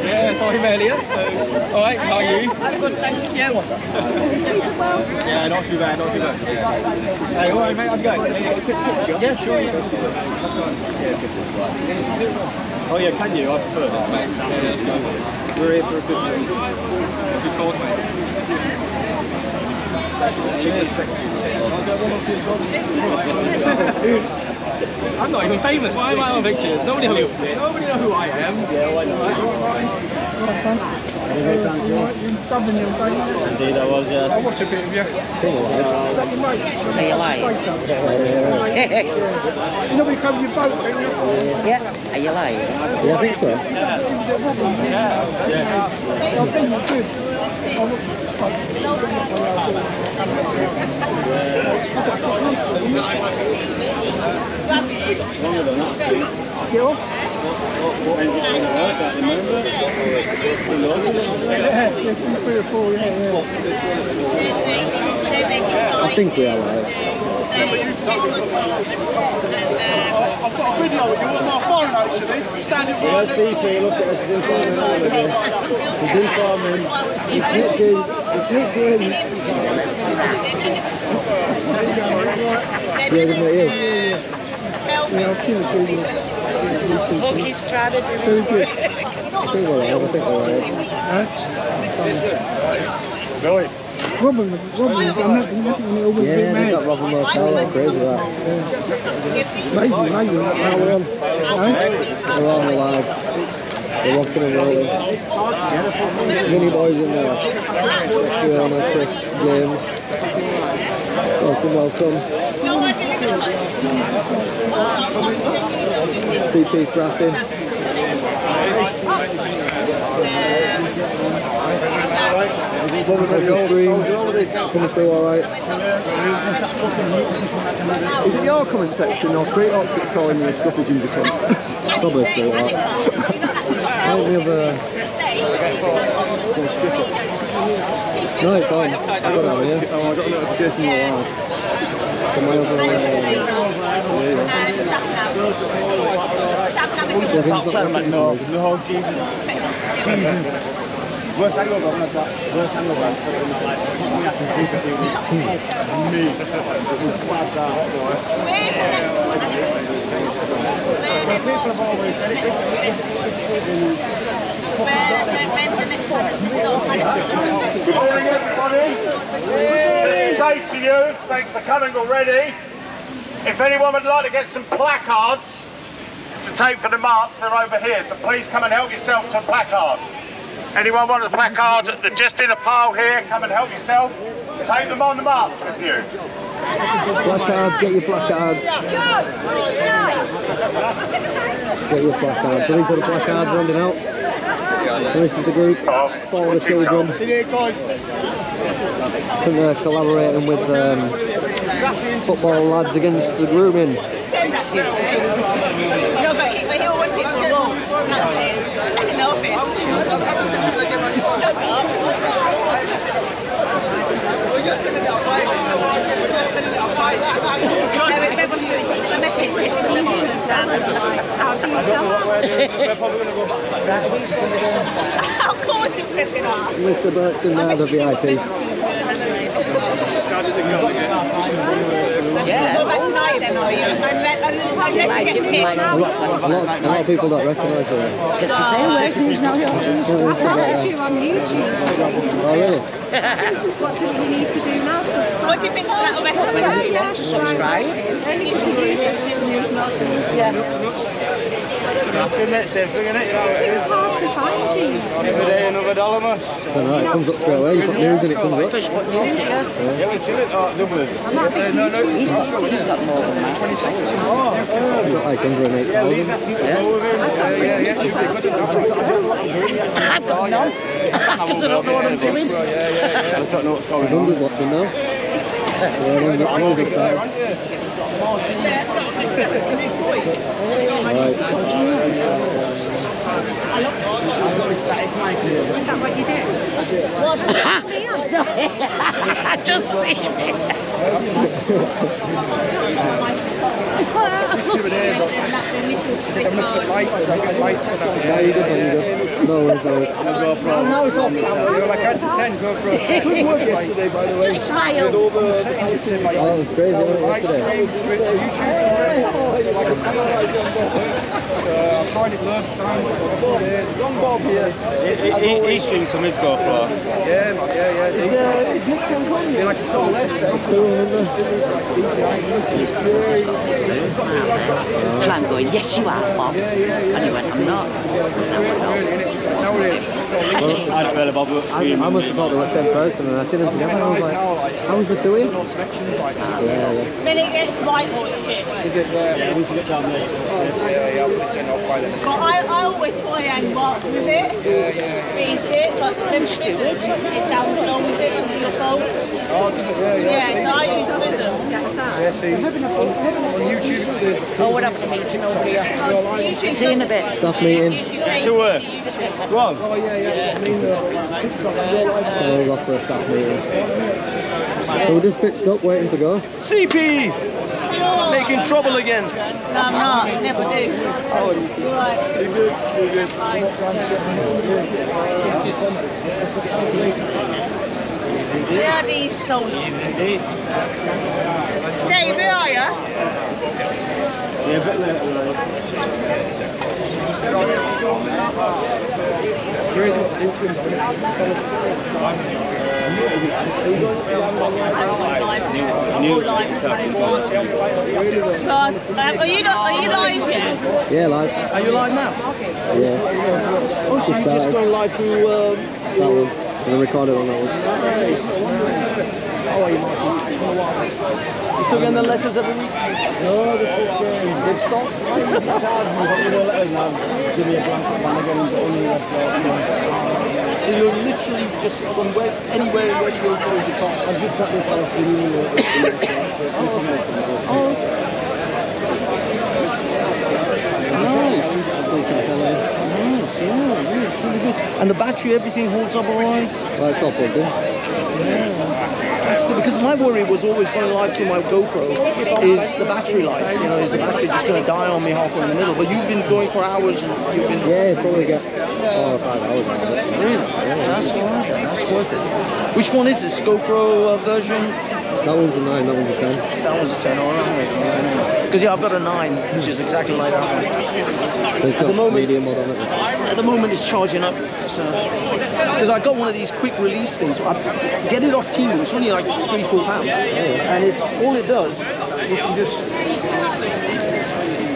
Yeah, saw him earlier. All right, how are you? Good, thank you. Yeah, not too bad, not too bad. Hey, all right, mate, how's it going? Yeah, sure. Yeah. Oh yeah, can you? I prefer that, mate. Yeah, let's go. We're here for a good cause, mate. I'm not even famous. Why am I on pictures? Nobody knows who I am. Yeah, why not? Indeed, I was. I watched a bit of you. Are you lying? Nobody comes your boat, can you? Yeah. Are you lying? Yeah, I think so. I think you did. I think we are live. I've got a video of you on my phone actually, standing Yeah, CP, look at us, he's in farming, he's snitching, Yeah, good mate, you? Yeah, I'll keep it to you. Look, he's trying to do Very good. I think we're live, Really? Robin, I'm not over Yeah, they got Robin Motel, they're crazy that. amazing. How we're on? We're on, we're live. We're rocking and rolling. Many boys in there. Fiona, Chris, James. Welcome. CP's brassing. Coming through alright. Is it your comment section or Street Ops that's calling you a scruffy ginger cunt? Probably Street Ops. Might be of a... No, it's on. I've got it on here. Oh, I got a notification you're live. From my other... No, Jesus. Worst hangover, I've had that. Worst hangover, I've had me. It was bad that, boy. People have always said Good morning, everybody. Say to you, thanks for coming already. If anyone would like to get some placards to take for the march, they're over here. So please come and help yourself to a placard. Anyone want a placard? They're just in a pile here. Come and help yourself. Take them on the march with you. Placards, get your placards. Get your placards. So these are the placards rounding out. And this is the group for the children. And they're collaborating with football lads against the grooming. Mr. Burke's in there, the VIP. Yeah. A lot of people don't recognise her. It's the same way as news now. I followed you on YouTube. Oh really? What do you need to do now? Subscribe. What do you think of that? Yeah, Subscribe. Anything to do news not to. Yeah. It's hard to find you. Every day another dollar, man. I don't know, it comes up straight away. You put news in, it comes up. Push what news, yeah. I'm not a big YouTuber. He's got more than that. I've got like 108,000. I've got none. Because I don't know what I'm doing. I don't know what's going There's 100 watching now. Yeah, I'm on this side. Right. Is that what you do? I just seen it. Yeah, you good. No worries, no worries. Now it's off camera. Like I had 10 GoPro. Good work yesterday, by the way. Just smile. Oh, that was crazy, wasn't it, yesterday? I've tried it loads of times. Long Bob here. He's shooting some his GoPro. Yeah, man, yeah. Is Nick John coming? Is he like a tall left? So I'm going, yes you are, Bob. And he went, I'm not. No, we're not. I swear, Bob. I must have thought they were the same person, and I seen them together, and I was like, how was the two in? Yeah. Then it gets right or shit. Is it we can get down there? Yeah, I'll put it off by then. But I always try and work with it. Being shit, like them stewards, get down along with it and your phone. Yeah, so I use it with them. Yeah, see, on YouTube it says... Oh, we're having a meeting over here. See you in a bit. Staff meeting. To work. Go on. So I was off for a staff meeting. So we're just pitched up, waiting to go. CP! Making trouble again. No, I'm not. Never do. Oh, You're right. you're good. You're good. Where are these stones? Dave, where are you? Yeah, a bit later. Are you live yet? Yeah, live. Are you live now? Yeah. Oh, so you're just going live through... That one. I'm going to record it on that one. Nice. How are you, Martin? It's been a while. You still getting the letters every week? No, They've stopped? Give me a blanket when I get into only So you're literally just from anywhere in Westfield to the top? I've just got the Palestinian Oh, okay. Nice. Nice, yeah, it's really good. And the battery, everything holds up all right? Well, it's all plugged in. That's good, because my worry was always going live through my GoPro is the battery life. You know, is the battery just going to die on me halfway in the middle? But you've been going for hours and you've been... Yeah, probably get 4 or 5 hours out of it. Really? Yeah, that's all right then. That's worth it. Which one is this? GoPro version? That one's a 9, that one's a 10. That one's a 10, all right. Because yeah, I've got a 9, which is exactly like that. It's got the moment- medium mod on it. At the moment, it's charging up. Because I got one of these quick release things. I get it off Temu. It's only like £3-4, and all it does, you can just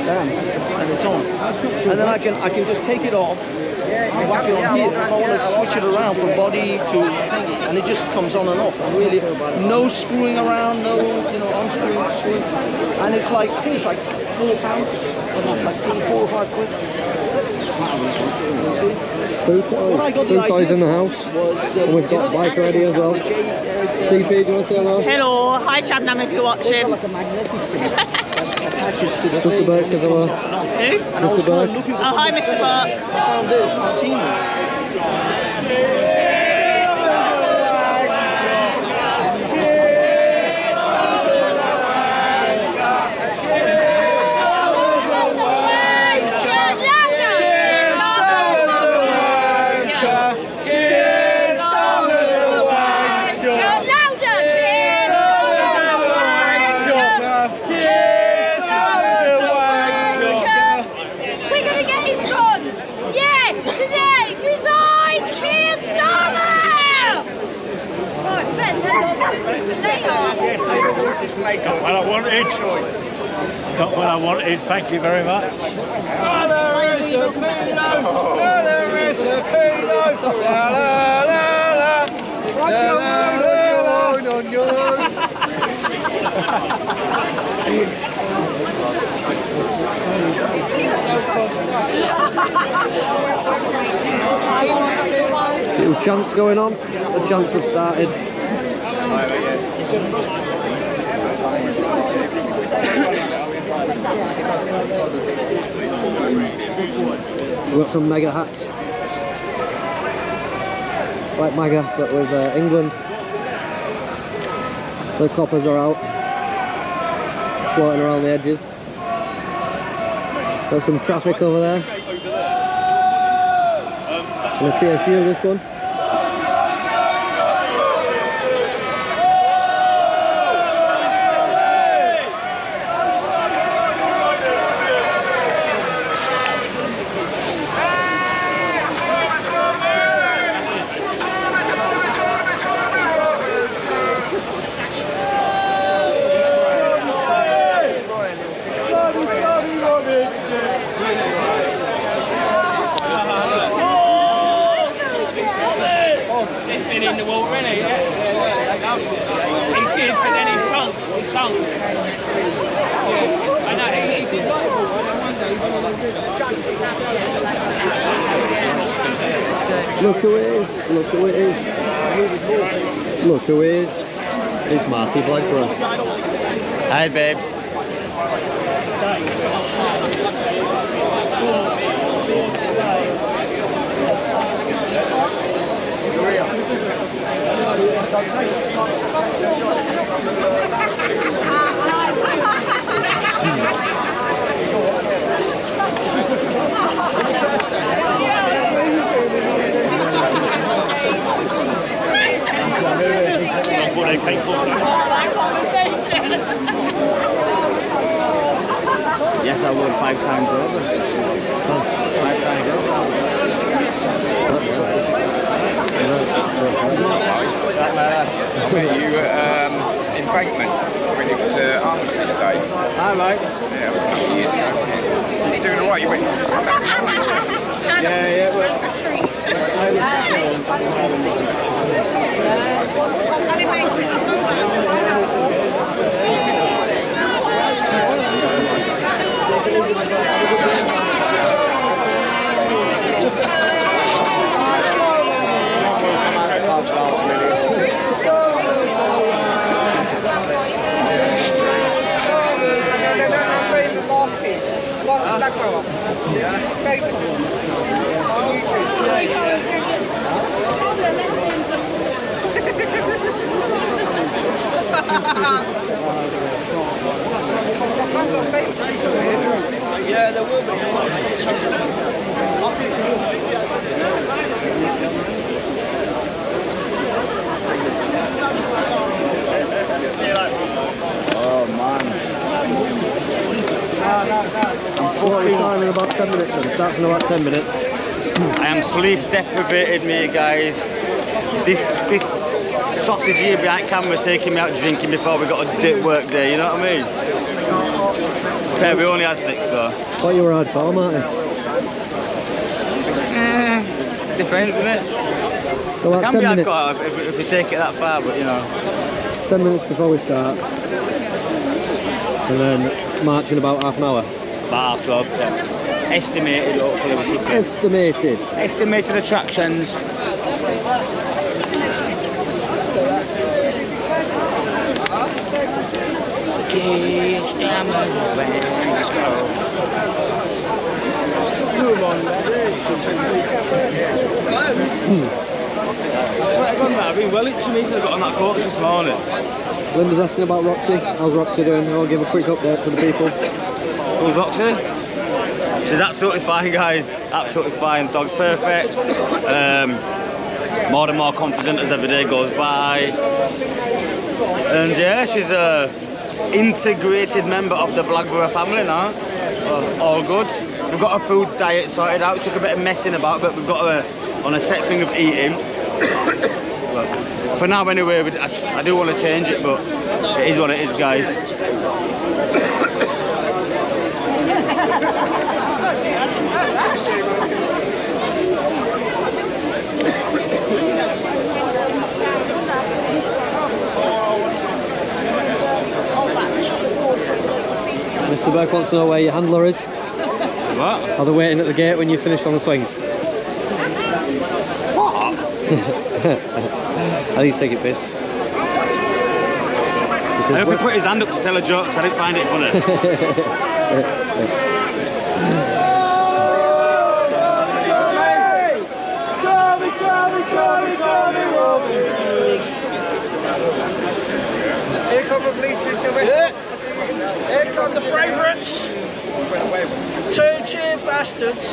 and it's on. And then I can just take it off. Whack it on here. If I want to switch it around from body to thingy, and it just comes on and off. And really, no screwing around, no unscrewing. And it's like, I think it's like £4, like 4 or 5 quid. Food toys in the house. And we've got bike ready as well. CP, do you want to say hello? Hello, hi Shabnam if you're watching. Like a magnetic thing that attaches to the Mr. Burke says hello. Who? Mr. Burke. Oh, hi Mr. Park. I found this on Temu. Got what I wanted, choice. Got what I wanted, thank you very much. Little chants going on. The chants have started. We've got some mega hats. Like MAGA, but with England. The coppers are out. floating around the edges. Got some traffic over there. And a PSU this one. In the water, innit? Yeah. He did, but then he sunk. Yeah. And he did like the water, and one day Look who it is, look who it is. Look who it is. It's Marty Blackburn. Hi, babes. Yes, I would 5 times over. 5 times over. I met you at Embankment when it was Armistice Day. Hi, mate. Yeah, a couple of years ago. You're doing alright, you went Yeah, well. Yeah, there will be. Oh, man. I'm 45 in about 10 minutes, and it starts in about 10 minutes. I am sleep deprivated, me guys. This sausage here behind camera taking me out drinking before we got a work day, you know what I mean? Yeah, we only had 6 though. Thought you were hardcore, Martin. Depends, isn't it? So about Can 10 be minutes. hardcore if we take it that far, but you know. 10 minutes before we start. And then march in about half an hour. About 12, yeah. Estimated, hopefully we should. Estimated. Estimated attractions. Kiss them away. Let's go. Come on, I swear to God, mate, I've been well itchy since I got on that coach this morning. Linda's asking about Roxy. How's Roxy doing? I'll give a quick update to the people. Who's Roxy? She's absolutely fine, guys. Absolutely fine. Dog's perfect. More and more confident as every day goes by. And yeah, she's a integrated member of the Blackburn family now. All good. We've got a food diet sorted out. It took a bit of messing about, but we've got her on a set thing of eating. For now, anyway, I do want to change it, but it is what it is, guys. Mr. Burke wants to know where your handler is. What? Are they waiting at the gate when you finish on the swings? What? I think he's taking piss. I hope he put his hand up to tell a joke because I didn't find it funny. Here comes a bleach into it. Here come the favourites. 2 cheer bastards.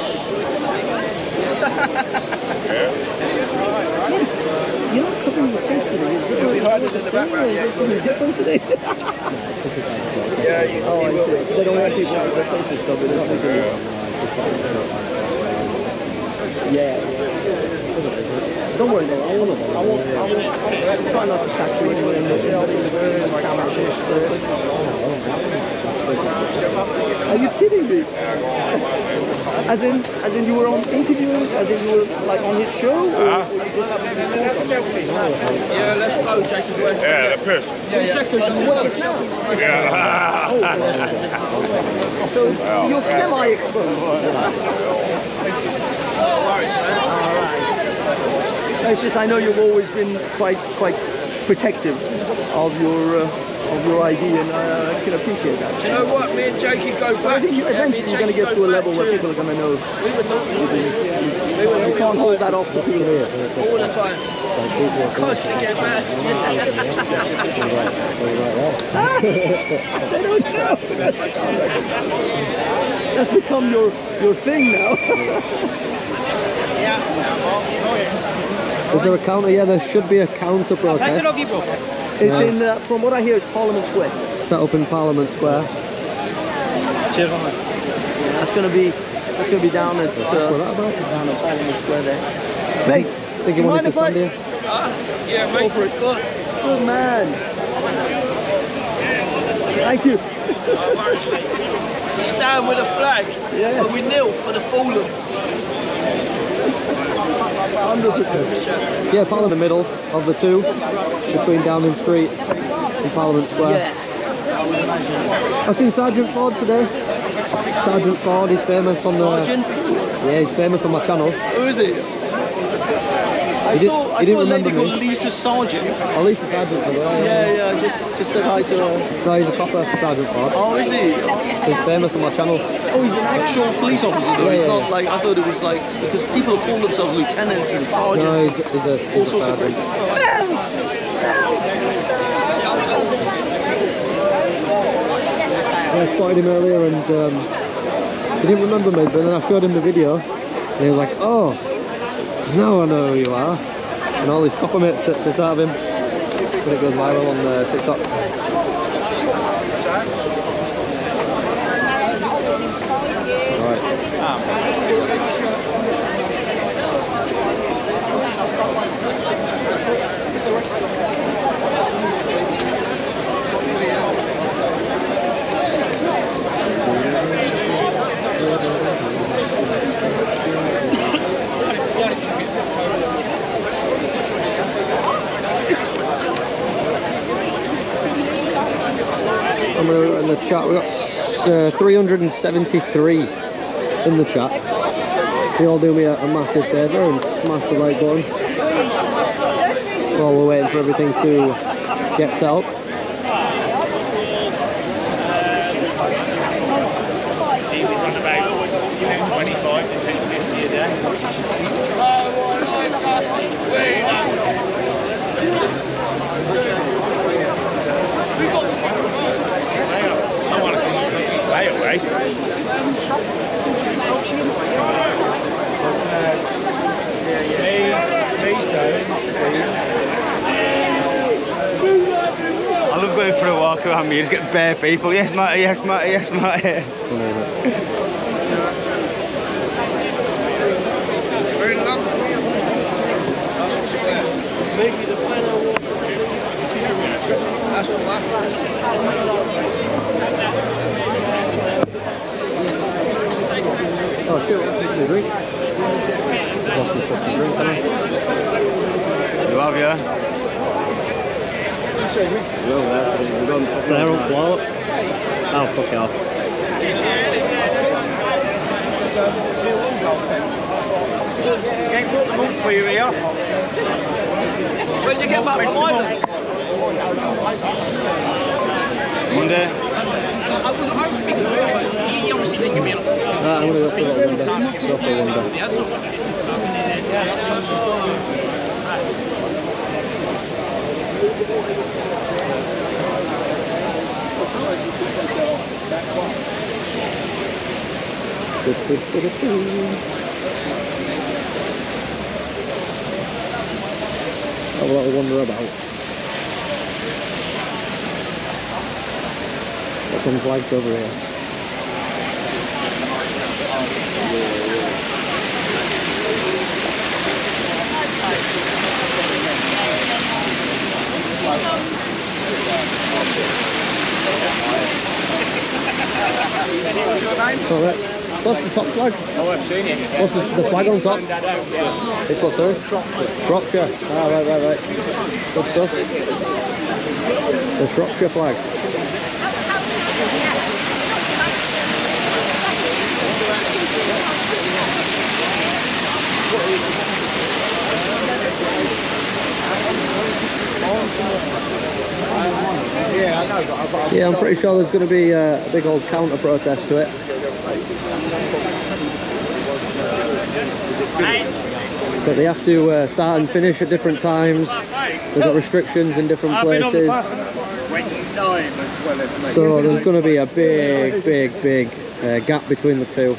You're not covering your face today. Is it in the background, yeah. something different today? Yeah, you Oh, I will. see. They don't want people with their faces covered. They're not making Yeah. Don't worry though, I won't try not to catch you anyway. Are you kidding me? As in you were on interviewing, as in you were like on his show? Yeah, let's go, Jacob. Yeah, the piss. 2 seconds and watch it now. Yeah. So you're semi-exposed. It's just I know you've always been quite protective of your ID, and I can appreciate that. Do you know what? Me and Jakey go back. I think eventually you're going to get to a level where people are going to know. You can't hold that off for too long. All the time. Constantly get back. They don't know. That's become your thing now. Is there a counter? Yeah, there should be a counter protest. It's in, from what I hear, it's Parliament Square. Set up in Parliament Square. That's going to be down at Parliament Square there. Mate, think you wanted to stand here? Yeah, mate. Go for it. Good man. Thank you. Stand with a flag. Yes. But we kneel for the fallen. 100%. Yeah, Parliament in the middle of the two, between Downing Street and Parliament Square. Yeah. I've seen Sergeant Ford today. Sergeant Ford, he's famous on the... Sergeant? Yeah, he's famous on my channel. Who is he? I saw a lady called Lisa Sargent. Oh, Lisa Sargent. Yeah, just said hi to her. No, he's a proper Sergeant Ford. Oh, is he? He's famous on my channel. Oh, he's an actual police officer though. He's not like, I thought it was like, because people call themselves lieutenants and sergeants. No, he's a sergeant. I spotted him earlier and he didn't remember me, but then I showed him the video and he was like, oh, now I know who you are. And all his copper mates took this out of him when it goes viral on TikTok. Right. I'm in the chat. We got 373 in the chat. Can you all do me a massive favour and smash the like button while we're waiting for everything to get set up. I love going for a walk around me, just get bare people. Yes, Matty, yes, Matty, yes, Matty. That's what Oh, shit, what's this drink? What's this fucking drink, huh? You have, yeah? Sarah won't blow it. Oh, fuck it off. Can't put them up for you here. Where'd you get back from Ireland? Monday. I was speaking to him. He obviously didn't give me a... I'm going to go for that window. Go for window. Have a little wander about. Got some flags over here. Alright. What's the top flag? Oh, I've seen it. What's the flag on top? It's what, sorry? Shropshire. Ah, right. Good stuff. The Shropshire flag. Yeah, I'm pretty sure there's going to be a big old counter protest to it. But they have to start and finish at different times. They've got restrictions in different places. So there's going to be a big gap between the two.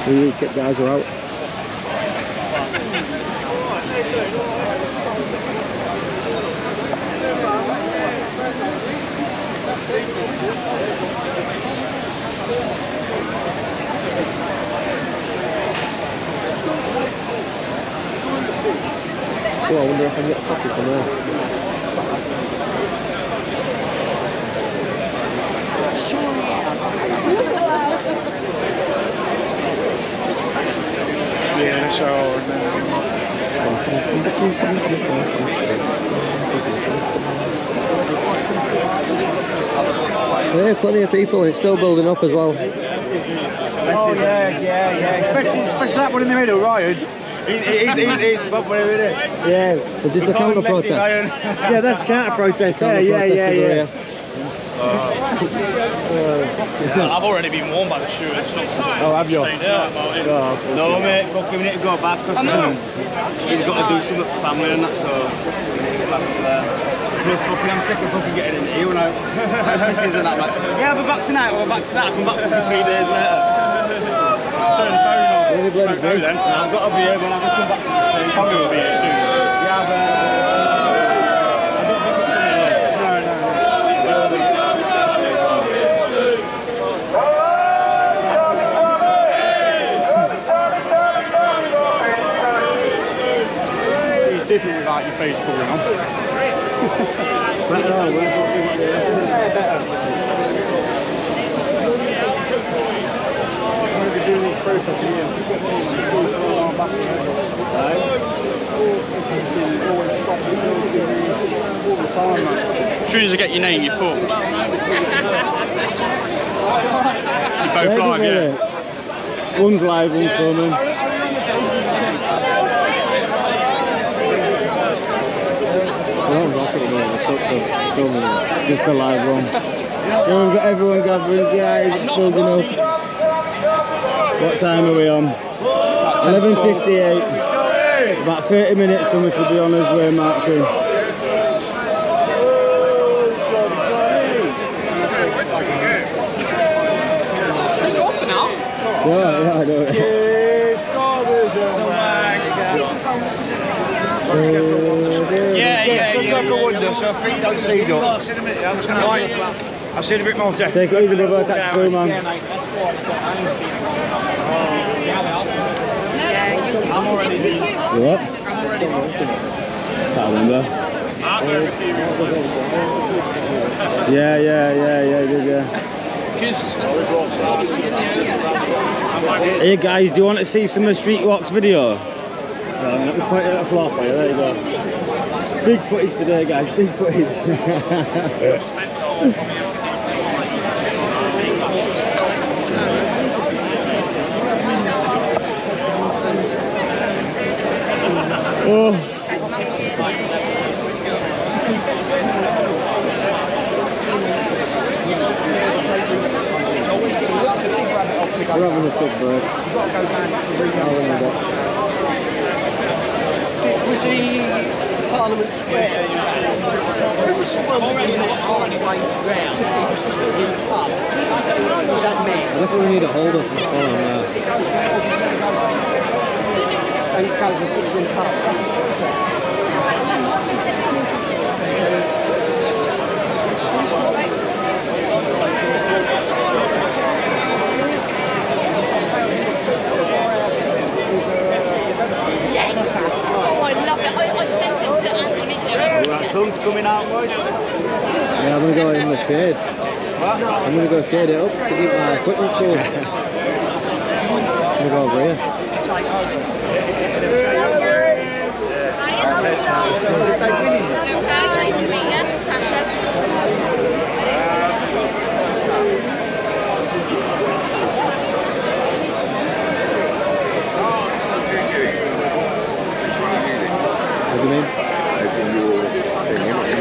The kit guys are out. Oh, I wonder if I can get a copy from there. Yeah, so... Yeah, plenty of people and it's still building up as well. Oh yeah. Especially that one in the middle, Ryan. He's bubbling with it. Yeah. Is this the counter protest? Yeah, that's the counter protest there. Yeah. I've already been warned by the shooters. Oh, have you? No, mate, fuck, we need to go back because he's got to do something for family and that, so plus fucking I'm sick of fucking getting in here when I misses and that, like, yeah, we're back tonight, we're back to that, I come back fucking 3 days later. Turn the phone off. Really bloody Don't go then. I've got to be here when I come back to the stage. Tommy will be here soon. Yeah, but I don't think it's going to It's different without your face covering on. As soon as I get your name, you're fucked. You both live, yeah. One's live, one's filming. Just the live one. So we've got everyone gathering, guys, it's building up. What time are we on? 11:58. About 30 minutes and we should be on as we're marching. Take it off now. Yeah, I know. Yeah. So I think don't see you. I've seen a bit more death. Take it easy, brother, catch you soon, man. I'm already leaving. You what? Can't remember. Yeah, good. Hey guys, do you want to see some of Street Walks video? Let me point it at a floor for you, there you go. Big footage today guys, big footage. Oh. We're having a sick break. Was he Parliament Square? It was probably not halfway round. It was in the pub. Was that me? I definitely need a hold of my phone now. And it was in the pub. Yes! Oh, I love it. I sent it to Anthony. That sun's coming out, boys. Yeah, I'm gonna go in the shade. I'm gonna go shade it up to keep my equipment cool. I'm gonna go over here. Nice to meet you, Tasha. What do you mean? As in your thing, you're not in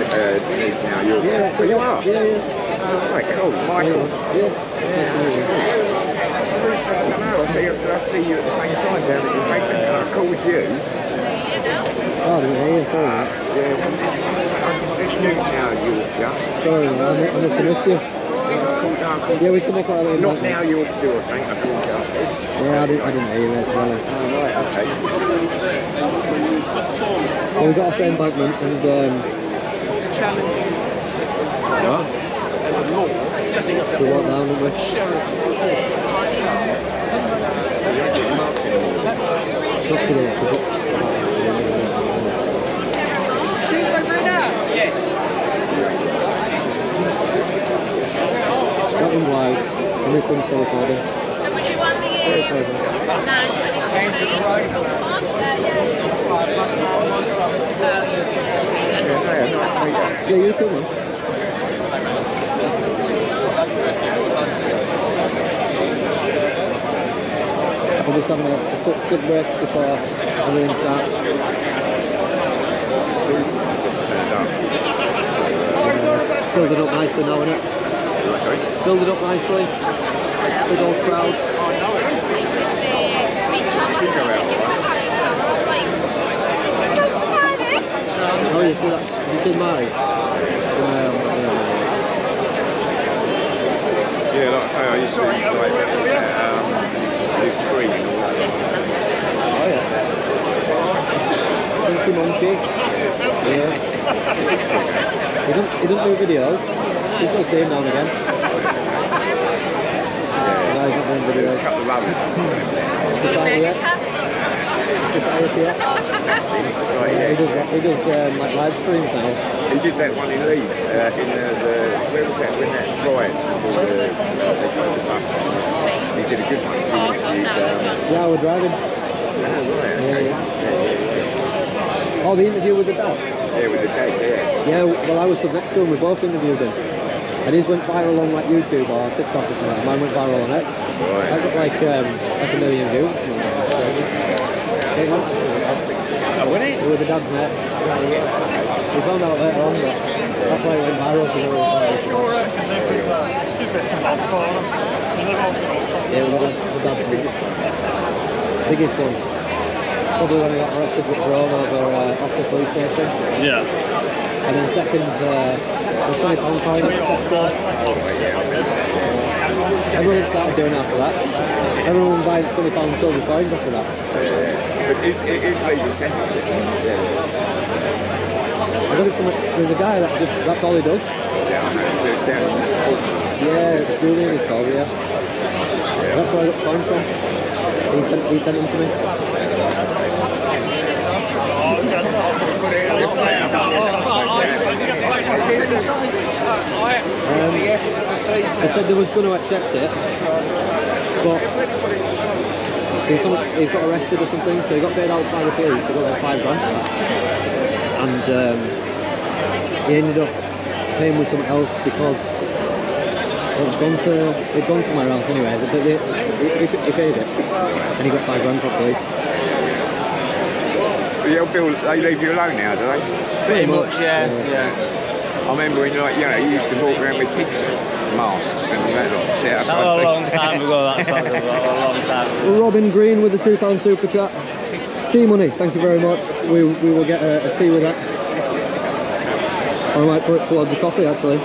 now, you're... Yeah, so you are? Yeah, yeah. Right, cool. Michael. Yeah. I see you at the same time down at your basement, and I called you. Oh, I didn't hear you, sorry. It's new now, Yorkshire. Sorry, man, I must have missed you. Yeah, we come up out of the Not now, Yorkshire, I think. I called you. Yeah, I didn't hear you there, to be honest. Oh, right, okay. Yeah, we got off the embankment and What? we walked down, didn't we? Not today, because it's... That one's live, and this one's for recording. So would you want the 9:23? Yeah, you too, man. I'm just having a quick sit break before everything starts. It's building up nicely now, isn't it? Building up nicely. Big old crowd. Oh, you see that? Have you seen Mari? Yeah, like I say, I used to like do screen and all that. Oh yeah. Funky monkey. Yeah. He doesn't do videos. He does see him now and again. No, he's not doing videos. Cut the rubbish. Society. He does like live streams now. He did that one in Leeds, in the where was that, when that riot, he did a good one. Yeah, we're driving. Oh, the interview with the dad? Yeah, with the dad, yeah. Yeah, well I was stood next to him, we both interviewed him. And his went viral on like YouTube or TikTok or something. Mine went viral on X. Right. I got like a million views. Oh, when he? With the dad's mate. We found out later on that that's why it went viral. Yeah, the dad's mate. Biggest one. Probably when I got arrested with drone over off the police station. Yeah. And then second, the £20 fine at Tesco. Everyone started doing after that. Everyone buying £20 silver coins after that. But it is legal technically. I got it from there's a guy that just, that's all he does. Yeah, I know. Down Yeah, Julian is called, yeah. That's where I got the coins from. He sent them to me. I said they was going to accept it, but he got arrested or something, so he got paid out by the police. He got like £5 grand, and he ended up paying with something else because it'd gone somewhere else anyway. But he paid it, and he got £5 grand from police. The old Bill, they leave you alone now, do they? Pretty much, yeah. I remember when, like, you know, you used to walk around with pigs masks and all that lot, sit outside. That was a long time ago, that's a long time ago. Robin Green with the £2 super chat. Tea money, thank you very much. We will get a tea with that. Or I might put it towards the coffee actually.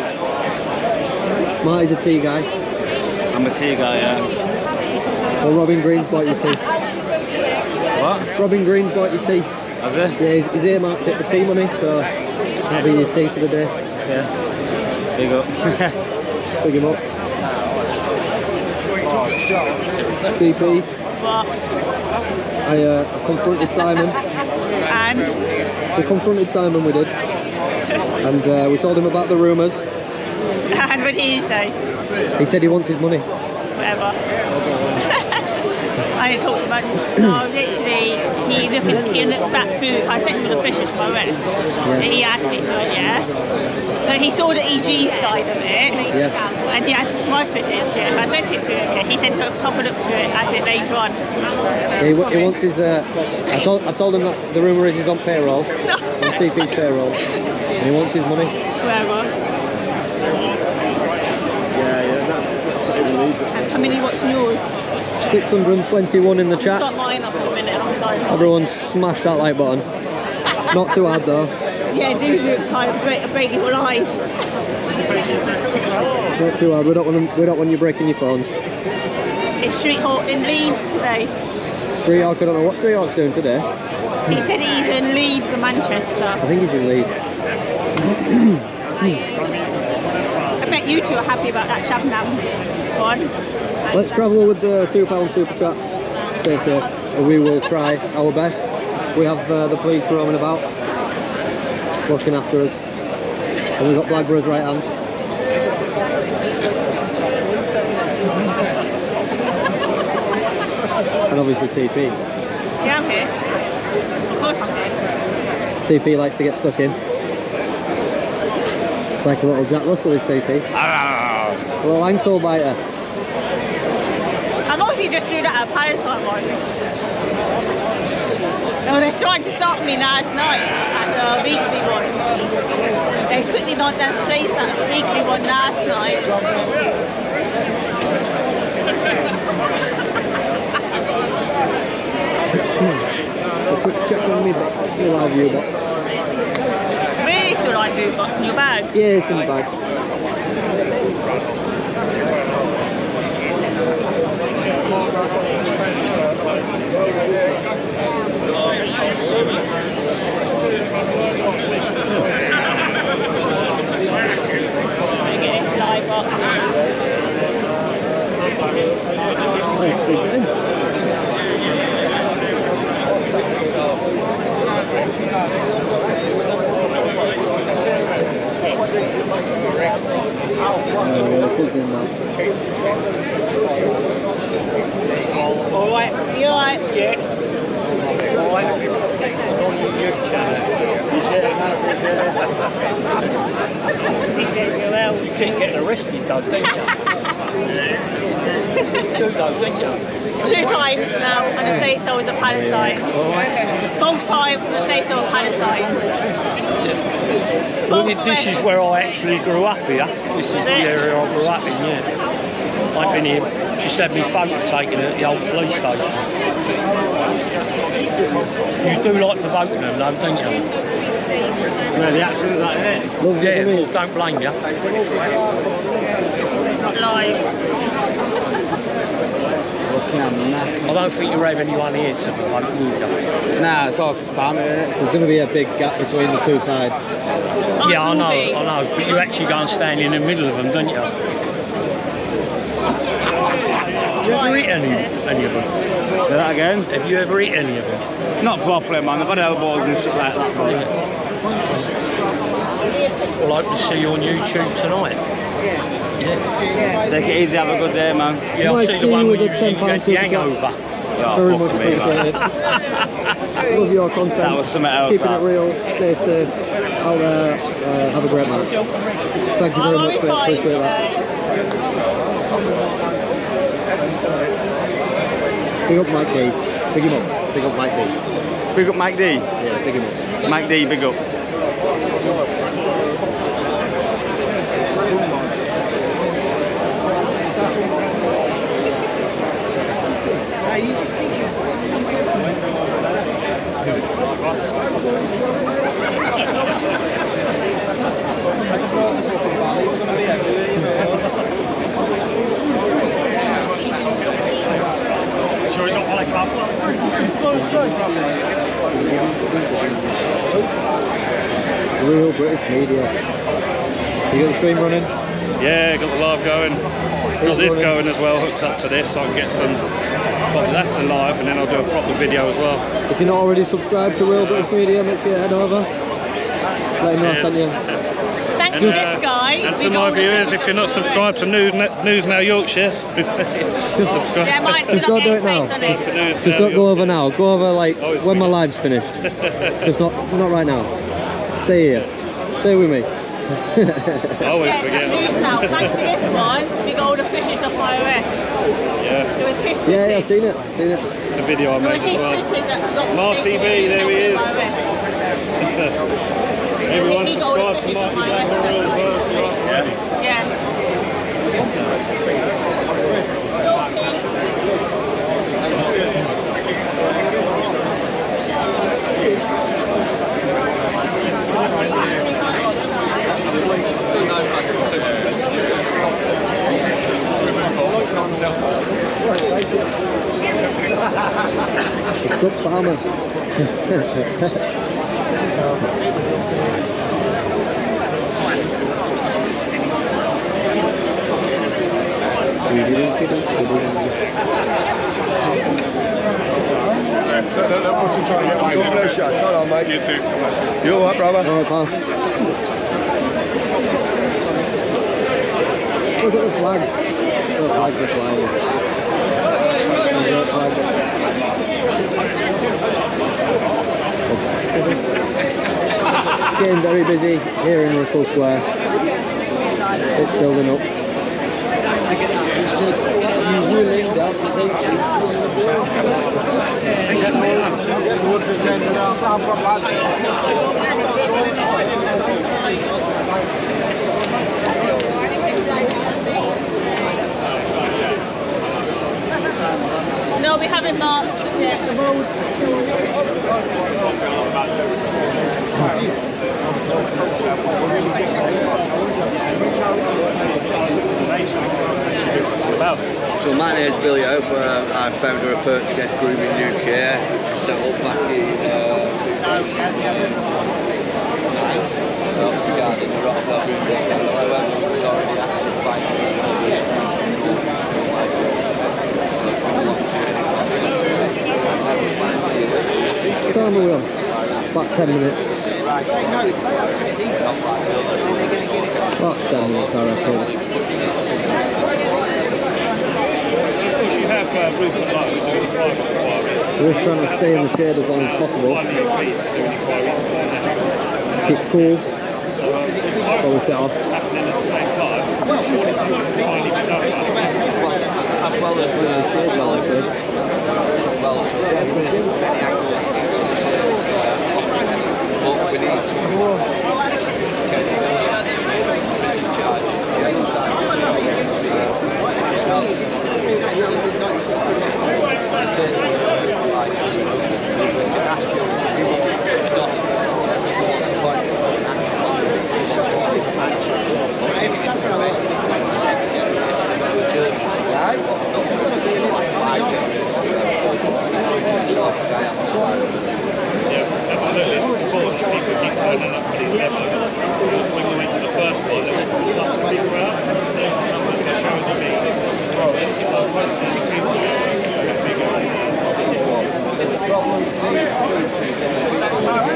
Marty's a tea guy. I'm a tea guy, yeah. Well, Robin Green's bought you tea. What? Robin Green's bought you tea. Has he? Yeah, he's earmarked it for tea money, so that'll be your tea for the day. Yeah. Big up. Big him up. CP. What? I've confronted Simon. And? We confronted Simon, we did. And we told him about the rumours. And what did he say? He said he wants his money. Whatever. I talked about literally, he looked back through, I sent him the pictures of my rest. He asked me for it, yeah. But he saw the EG side of it. Yeah. And he asked my footage, yeah. I sent it to him, yeah. He said he'll pop a look to it at it later on. Yeah, he wants his, I told him that the rumour is he's on payroll, on CP's payroll, and he wants his money. Whatever. Yeah. How many watching yours? 621 in the chat. Stop mine up in a minute, I'm sorry. Everyone smash that like button. Not too hard though. Yeah, do kind of break your eyes. Not too hard. We don't want you breaking your phones. It's Street Hawk in Leeds today. Street Hawk, I don't know what Street Hawk's doing today. He said he's in Leeds or Manchester. I think he's in Leeds. I bet you two are happy about that Shabnam one. Let's travel with the £2 super chat. Stay safe. So we will try our best. We have the police roaming about, looking after us. And we've got Blackborough's right hand. And obviously CP. Yeah, I'm here. Of course I'm here. CP likes to get stuck in. It's like a little Jack Russell is CP. A little ankle biter. I'm obviously just doing that at Palestine once. No, they tried to stop me last night at the weekly one. They quickly not that place at the weekly one last night. So quick check on me box, my live view box. Really should I do in your bag? Yeah, it's in the bag. Get this live up. Alright. You alright? Yeah. Alright. On your YouTube channel. Appreciate it, man. Appreciate it. You keep getting arrested though, don't you? You do though, don't you? 2 times now, and the say so is a Palestine. Both times, and the say so of Palestine. Well, this is where I actually grew up here. This is the area I grew up in, yeah. I've been here, just had me photo taken at the old police station. You do like provoking them though, don't you? It's where the action's at, isn't it? Yeah, well, don't blame you. Not live. Okay, I'm not. I don't think you have anyone here to provoke, will you? Nah, it's all spam, isn't it? So there's going to be a big gap between the two sides. Yeah, I know, but you actually go and stand in the middle of them, don't you? Have you ever eat any of them? Say that again? Have you ever eat any of them? Not properly, man. I've had elbows and shit like that, but... Well, I hope to see you on YouTube tonight. Yeah. Take it easy, have a good day, man. Yeah, I'll Mike see D the one with where a you £10 get the super chat. hangover. Oh, Very fuck much me, man. appreciated. Love your content. That was something else, Keeping that. it real. Stay safe. Out there. Have a great match. Thank you very much, mate. Appreciate that. Big up Mike D. Big him up. Big up Mike D. Big up Mike D. Yeah, big him up. Mike D, big up. Real British media. You got the stream running? Yeah, got the live going. Got this going as well, hooked up to this, so I can get some. Probably that's the live, and then I'll do a proper video as well. If you're not already subscribed to Real British Media, make sure you head over. Let him know I sent you. Thanks to this guy. And to my viewers, if you're not subscribed to News Now Yorkshire, just subscribe. Yeah, just don't do it now. Just don't go over now. Go over like when my live's finished. Just not right now. Stay here. Stay with me. I always forget. News Now, thanks to this one, we go to Fishes of IOF. Yeah. There was his footage. Yeah, I've seen it. Seen it. It's a video I made as well. Marcy B, there he is. Everyone subscribe to Marty Blackmore as well. Yeah. Stop farmer. You too. You alright, brother? Alright, pal. Look at the flags. The flags are flying. It's getting very busy here in Russell Square. It's building up. No, we haven't marked yet. The road. So my name is Billy Hope, I'm founder of Purchase Grooming UK, set up back in 2009. Regarding the Rotterdam Grooming Festival, however, it was already active by Time we on? About 10 minutes. About 10 minutes, I reckon. We're just trying to stay in the shade as long as possible. Keep cool before we set off. As well as but we need to in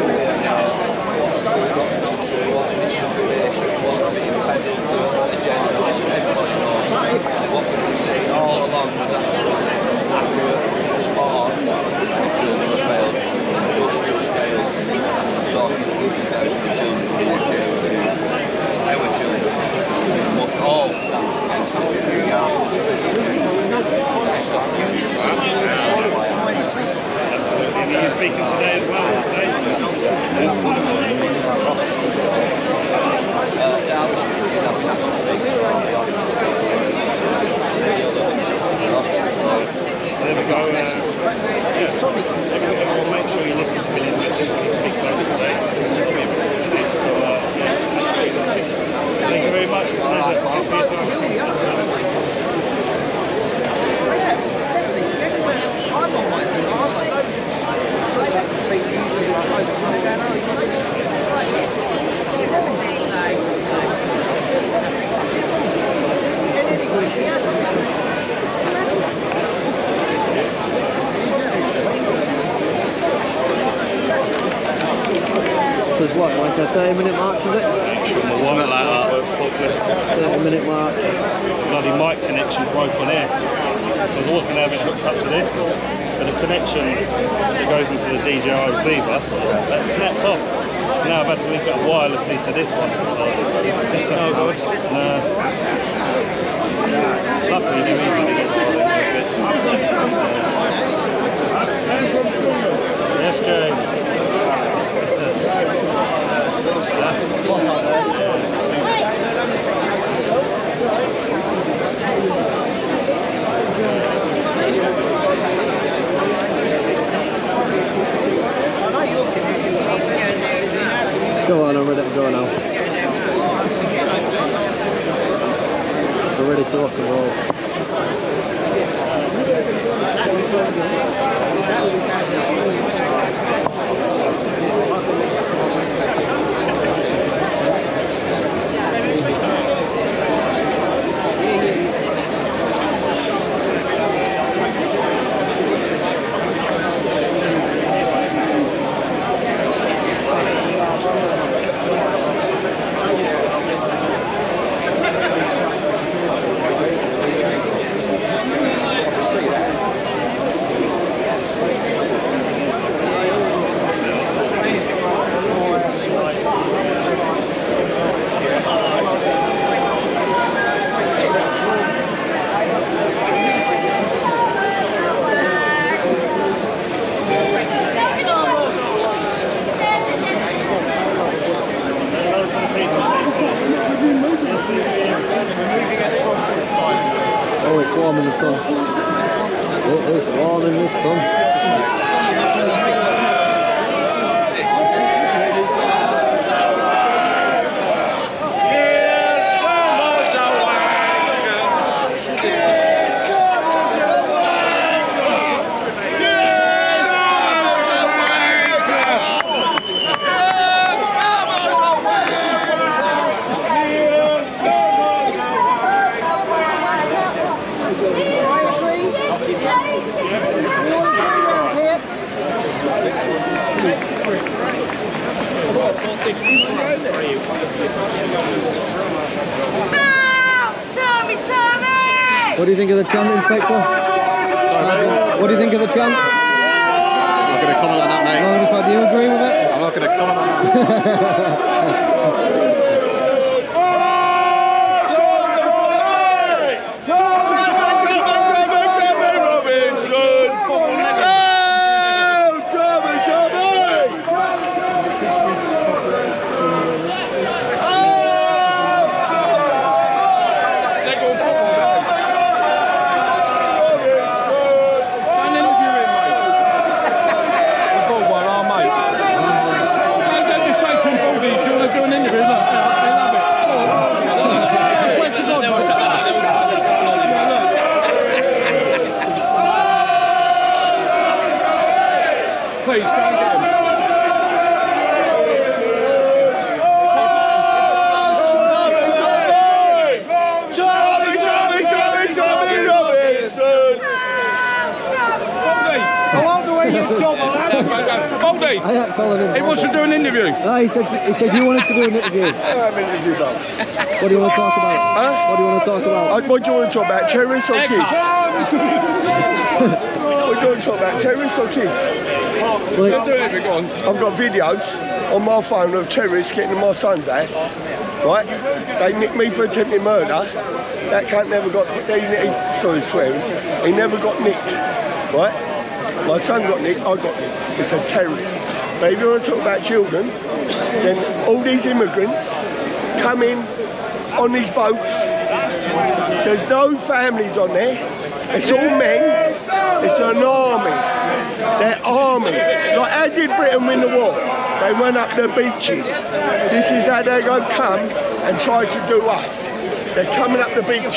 charge like a 30-minute march, is it? Something like that. 30-minute march. Bloody mic connection broke on here. I was always going to have it hooked up to this, but the connection that goes into the DJI receiver, that snapped off. So now I've had to link it up wirelessly to this one. Oh god. Luckily they're easy to get those bits. Yes, James. Go on, I'm ready to go now. We're ready to rock and roll. Oh, it's warm in the sun. It is warm in the sun. What do you think of the chant, Inspector? Sorry, mate? What do you think of the chant? I'm not going to comment on that, mate. Do you agree with it? I'm not going to comment on that. Please, go and get him. I like the way you job on Baldy, he wants to do an interview. No, he said you wanted to do an interview. I'm an interview, though. What do you want to talk about? Huh? What do you want to talk about? What do you want to talk about? Terrorists or kids? What do you want to talk about? Terrorists or kids? I've got videos on my phone of terrorists getting in my son's house. Right? They nicked me for attempted murder. That cunt never got, sorry swearing, he never got nicked. Right? My son got nicked, I got nicked. It's a terrorist. But if you want to talk about children, then all these immigrants come in on these boats. There's no families on there. It's all men. It's an army. They're army. Like how did Britain win the war? They went up the beaches. This is how they're going to come and try to do us. They're coming up the beaches.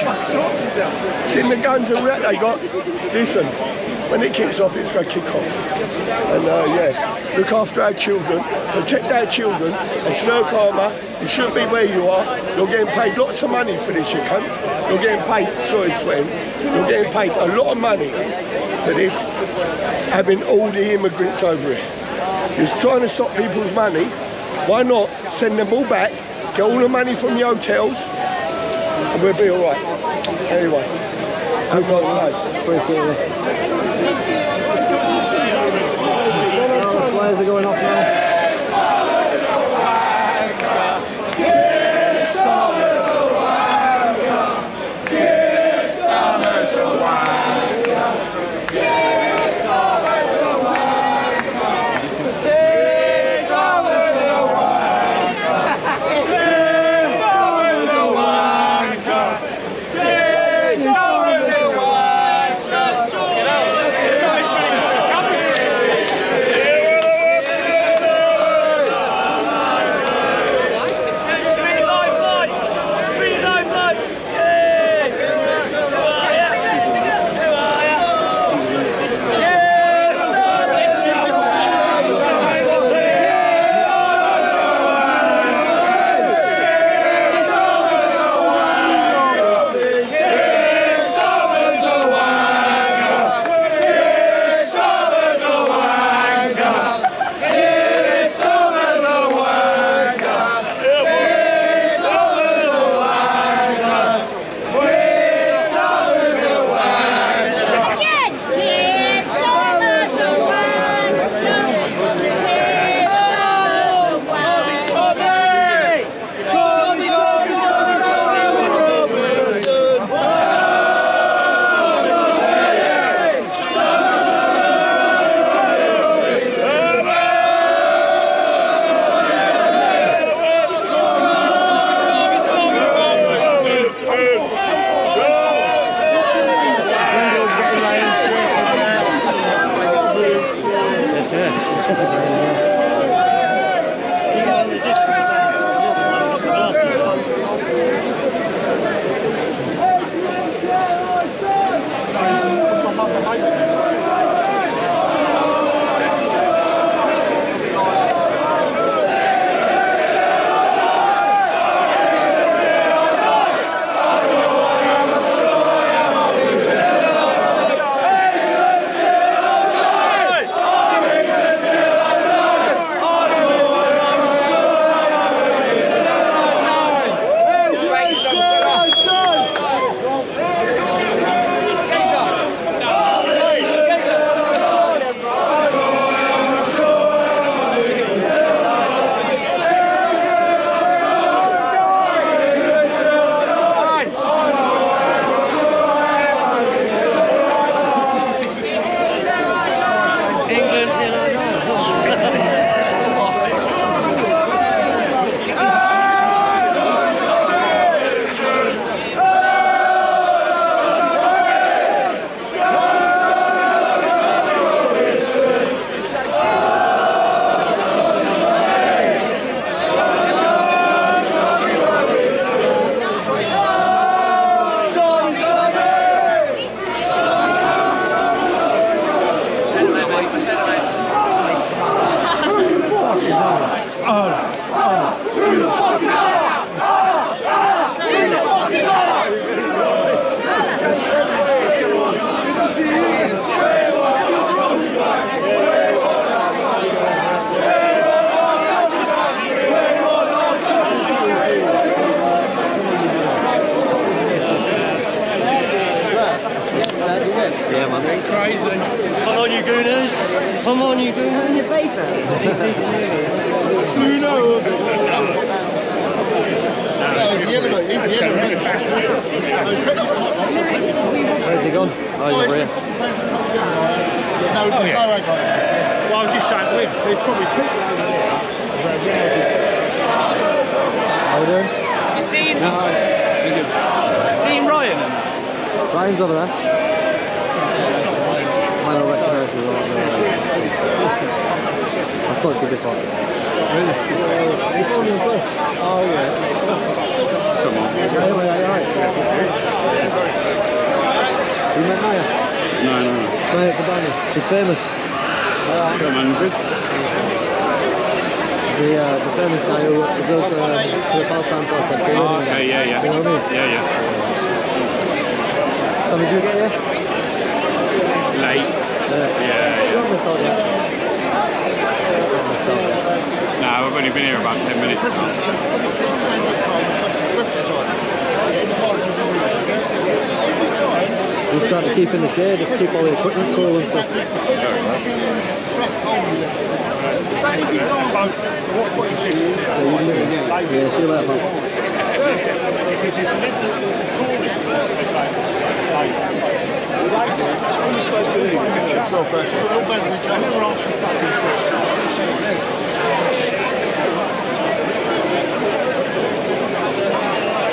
See the guns and that they got? Listen, when it kicks off, it's going to kick off. And yeah, look after our children, protect our children, and Snow Karma, you shouldn't be where you are. You're getting paid lots of money for this, you cunt. You're getting paid, sorry swearing, you're getting paid a lot of money for this, having all the immigrants over here. You're trying to stop people's money. Why not send them all back, get all the money from the hotels, and we'll be all right. Anyway, have a nice day. Appreciate it. Flares are going off now. Yeah, man. Going crazy. Come on, you gooners. Come on, you gooners. In your face, out. Where's he gone? Oh, he's over here. Oh, yeah. Well, I was just saying, there's probably people over there. How are we doing? You seen? No. Seen Ryan? Ryan's over there. I don't recognise you. I spoke to you before. Really? You phoned me first? Oh, yeah. Someone. Anyway, are you alright? You met Maya? No. Maya Kabani. He's famous. Come on, good. The famous guy who goes to the Palestine protest. Oh, okay, yeah. You know what I mean? Yeah. So did you get here? Late. Yeah. Yeah. You haven't told yet? No, No, we've only been here about 10 minutes now. Just trying to keep in the shade, just keep all the equipment cool and stuff. Yeah, see you later, pal.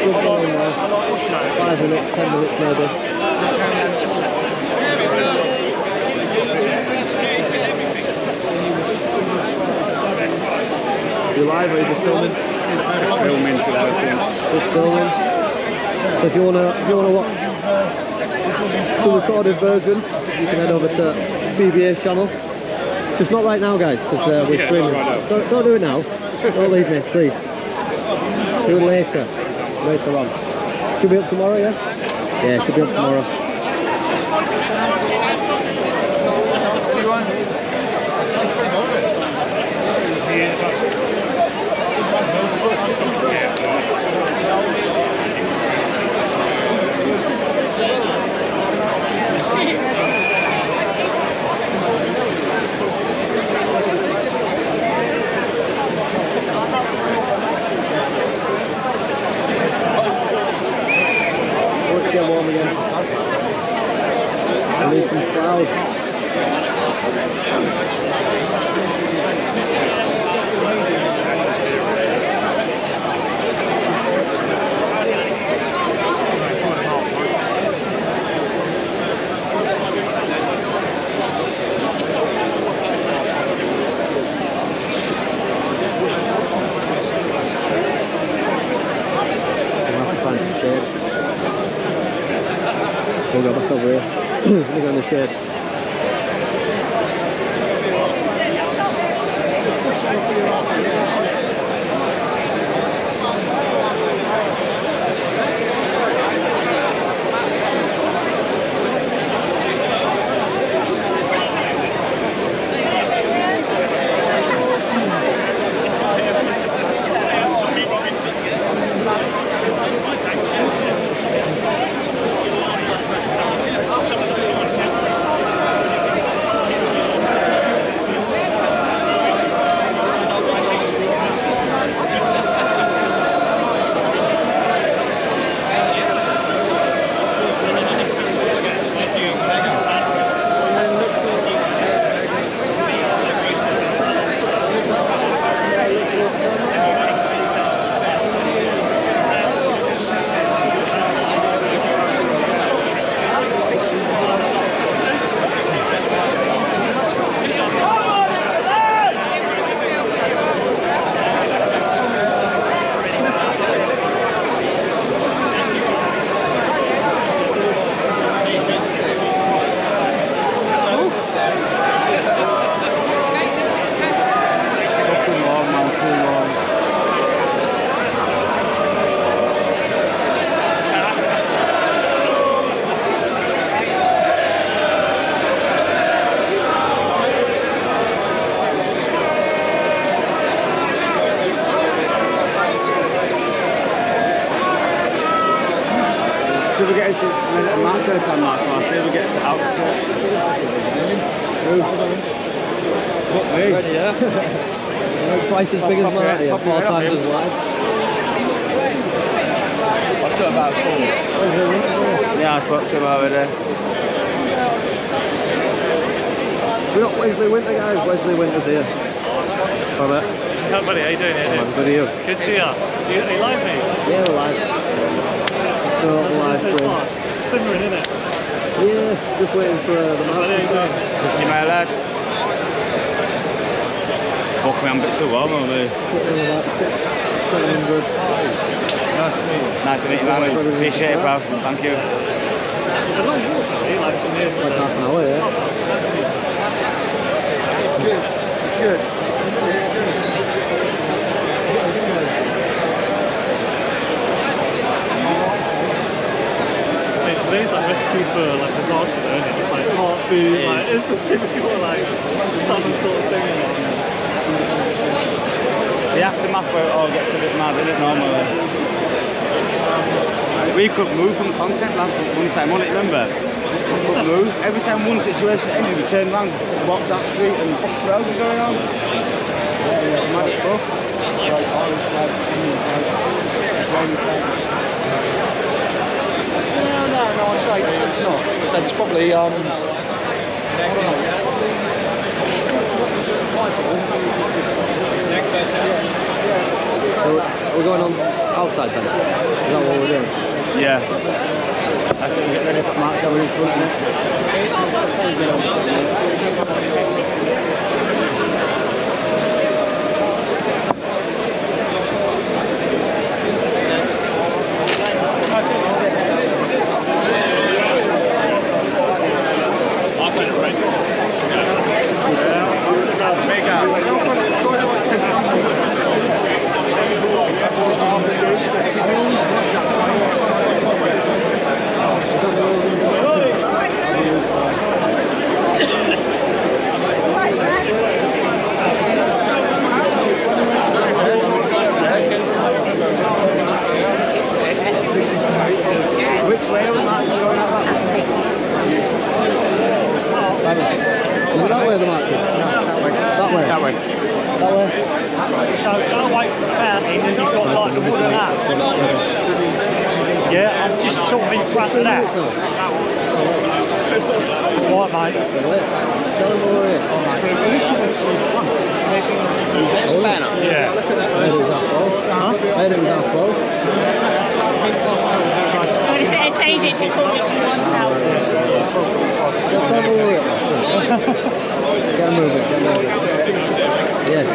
Good going now. 5 minutes, 10 minutes maybe. You live or are you just filming? Just filming today, I think. Just filming. So if you wanna watch the recorded version, you can head over to BBA's channel. Just not right now, guys, because we're streaming. Don't do it now. Don't leave me, please. Do it later. Later on. Should be up tomorrow, yeah? Yeah, should be up tomorrow. Let's get warm again. Release some cloud. We'll go back over here. We'll go in the shade. Should we get into Mark third time Mark, so I'll see if we get to outskirts. Fuck me. Ready, yeah? Twice as big as Marty, 4 times as wide. I took about 4. Yeah, I spoke to him already. We got Wesley Winter, guys. Wesley Winter's here. Hi, mate. How buddy, how you doing? Good to you. Good to see you. You live, mate? Yeah, we're live. So, live stream. Simmering, innit? Yeah, just waiting for the match. How you doing? Just my lad. Fuck me, I'm a bit too warm, aren't I? About 700. Nice to meet you, man. Appreciate it, pal. Thank you. It's a long walk, really, like from here. Like half an hour, yeah. It's good. It's good. Today's like recipe for like disaster, isn't it? It's like heart food, like it's just typical like southern sort of thing. The aftermath where it all gets a bit mad, isn't it, normally? We could move from content last one time, on it, remember? We could move. Every time one situation ended, we turned around, walked that street and what the hell was going on? Mad stuff. No, I say it's not. I said it's probably, I don't know. So we're going on outside then? Is that what we're doing? Yeah. I said we get ready for Mark, so we're in front of it. Which way are we going out that way? Is it that way, the market? No, that way. That way? That way. That way? So go away from the fountain and you've got like the wooden hat. Yeah, I'm just sort of in front of that. Right, mate. Is that a spanner? Yeah. Made it without 12. Huh? Made it without 12. But if they change it to call it to 1,000. Still trying to work. Get moving, get moving. Yeah.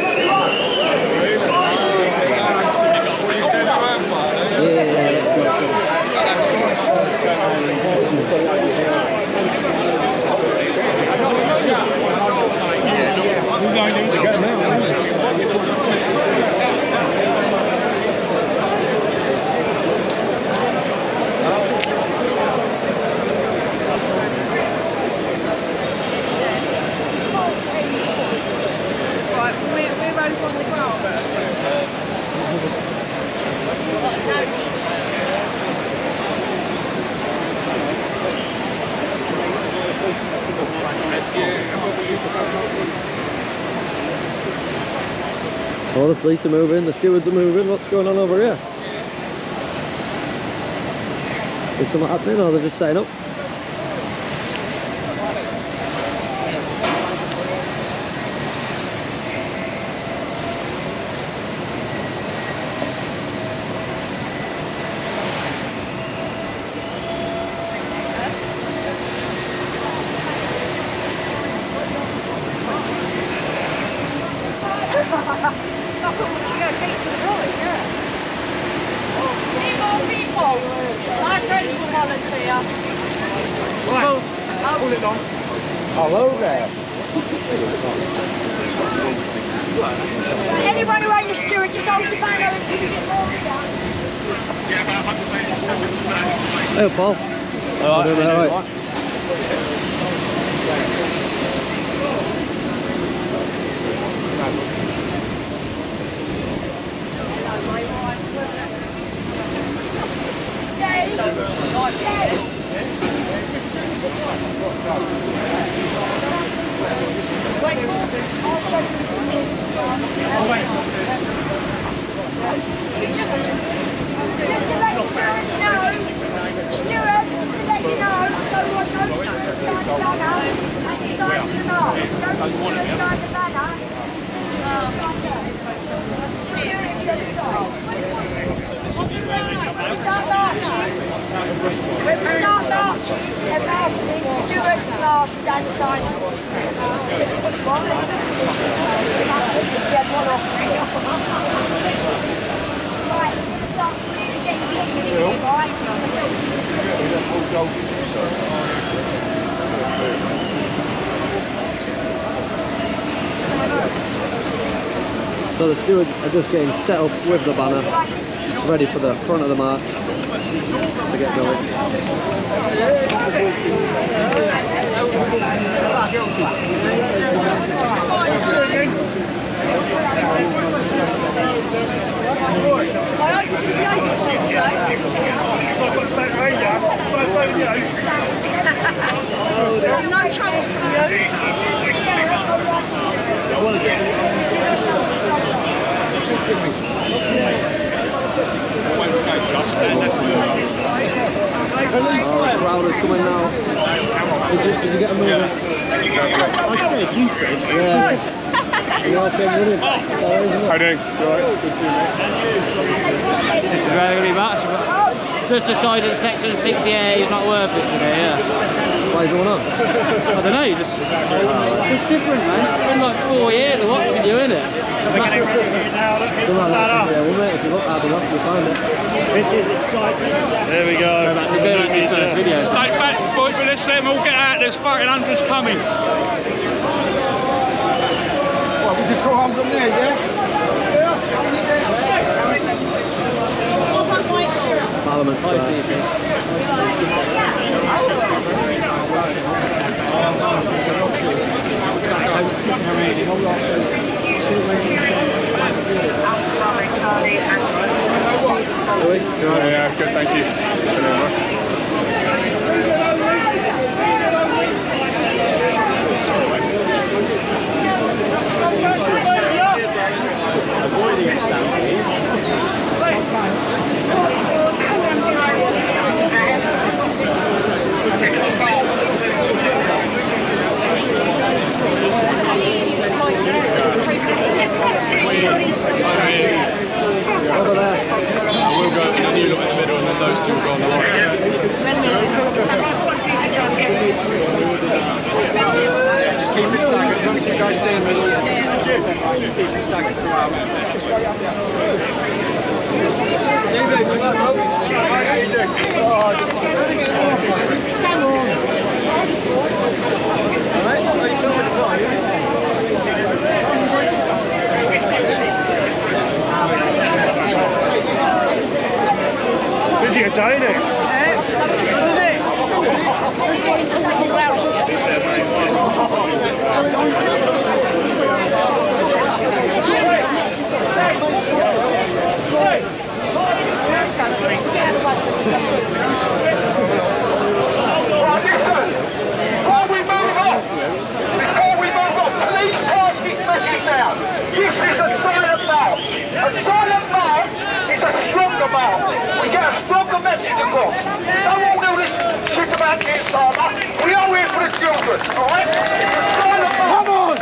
Oh, the police are moving, the stewards are moving. What's going on over here? Is something happening or they're just setting up? My friends will volunteer. Pull it on. Hello there. Anyone who ain't a steward, just hold the banner until you get more done. Hey, Paul. Alright, Alright. Start marching. When we start marching, they're marching, stewards marching down the side. Right, start really getting busy with it, right? So the stewards are just getting set up with the banner, ready for the front of the march to get going. No trouble for you. Crowd is coming now. Did you get a move? I said, you said. Yeah. You all came with it. How are you doing? Alright, good to see you, mate. This is where they're going to be matched. Just decided section 68 is not worth it today, yeah. Why is it going on? I don't know, just different, man. It's been like 4 years of watching you, innit? Don't like that today, will mate? If you look hard enough, you'll find it. This is exciting. There we go. Go back to your first video. Stay back, boys, but let's let them all get out. There's fucking hundreds coming. What, we just go home from there, yeah? Parliament. I see you. Yeah, good, thank you. Avoiding a stampede. Over there. We'll go, and then you look in the middle, and then those two will go on the right. Just keep it staggered, as long as you guys stay in the middle. Just keep it staggered throughout. Busy a day, isn't it? Before we move on, please pass this message down. This is a silent march. A silent march is a stronger march. We get a stronger message across. Don't all do this shit about getting started. We are here for the children, alright? It's a silent march. Come on!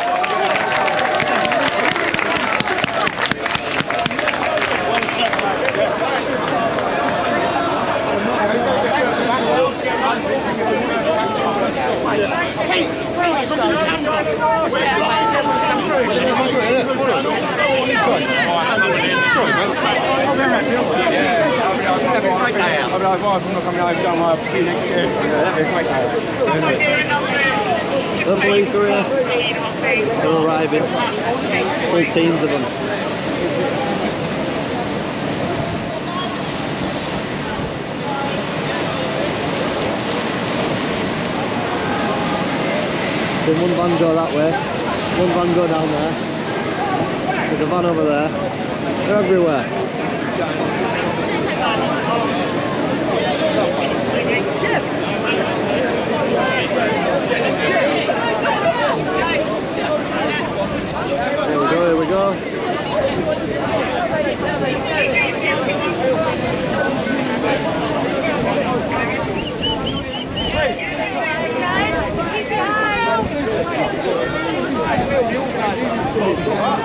The police are here. They're arriving. 3 teams of them. There's one van go that way, one van go down there, there's a van over there, they're everywhere. Here we go.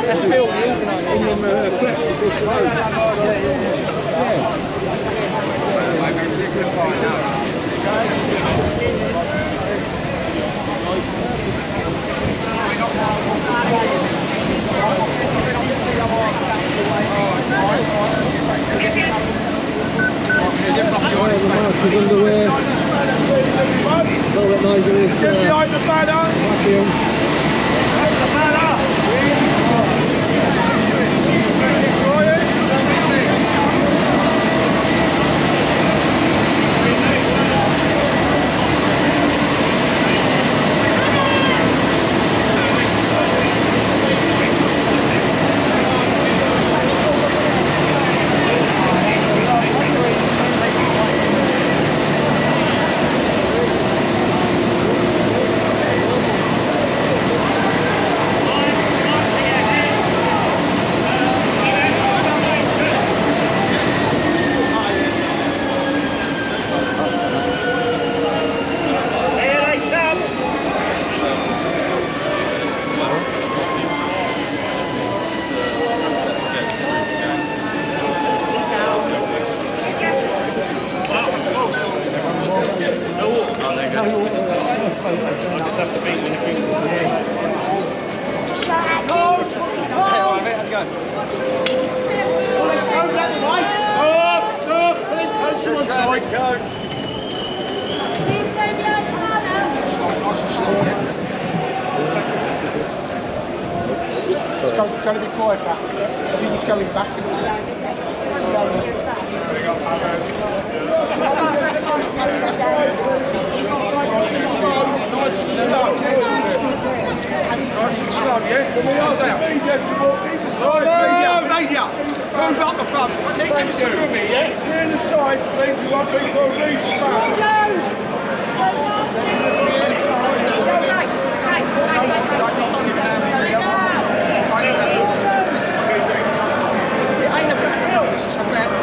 Let's film the The march is underway. A little bit noisy with vacuum. just have to beat when you think. It's going to be quieter. I think he's going back. Nice and slow, yeah? Media! Move up the front. Keep them through me, yeah? Clear the side, please. We want people to leave the back. It ain't about this, it's about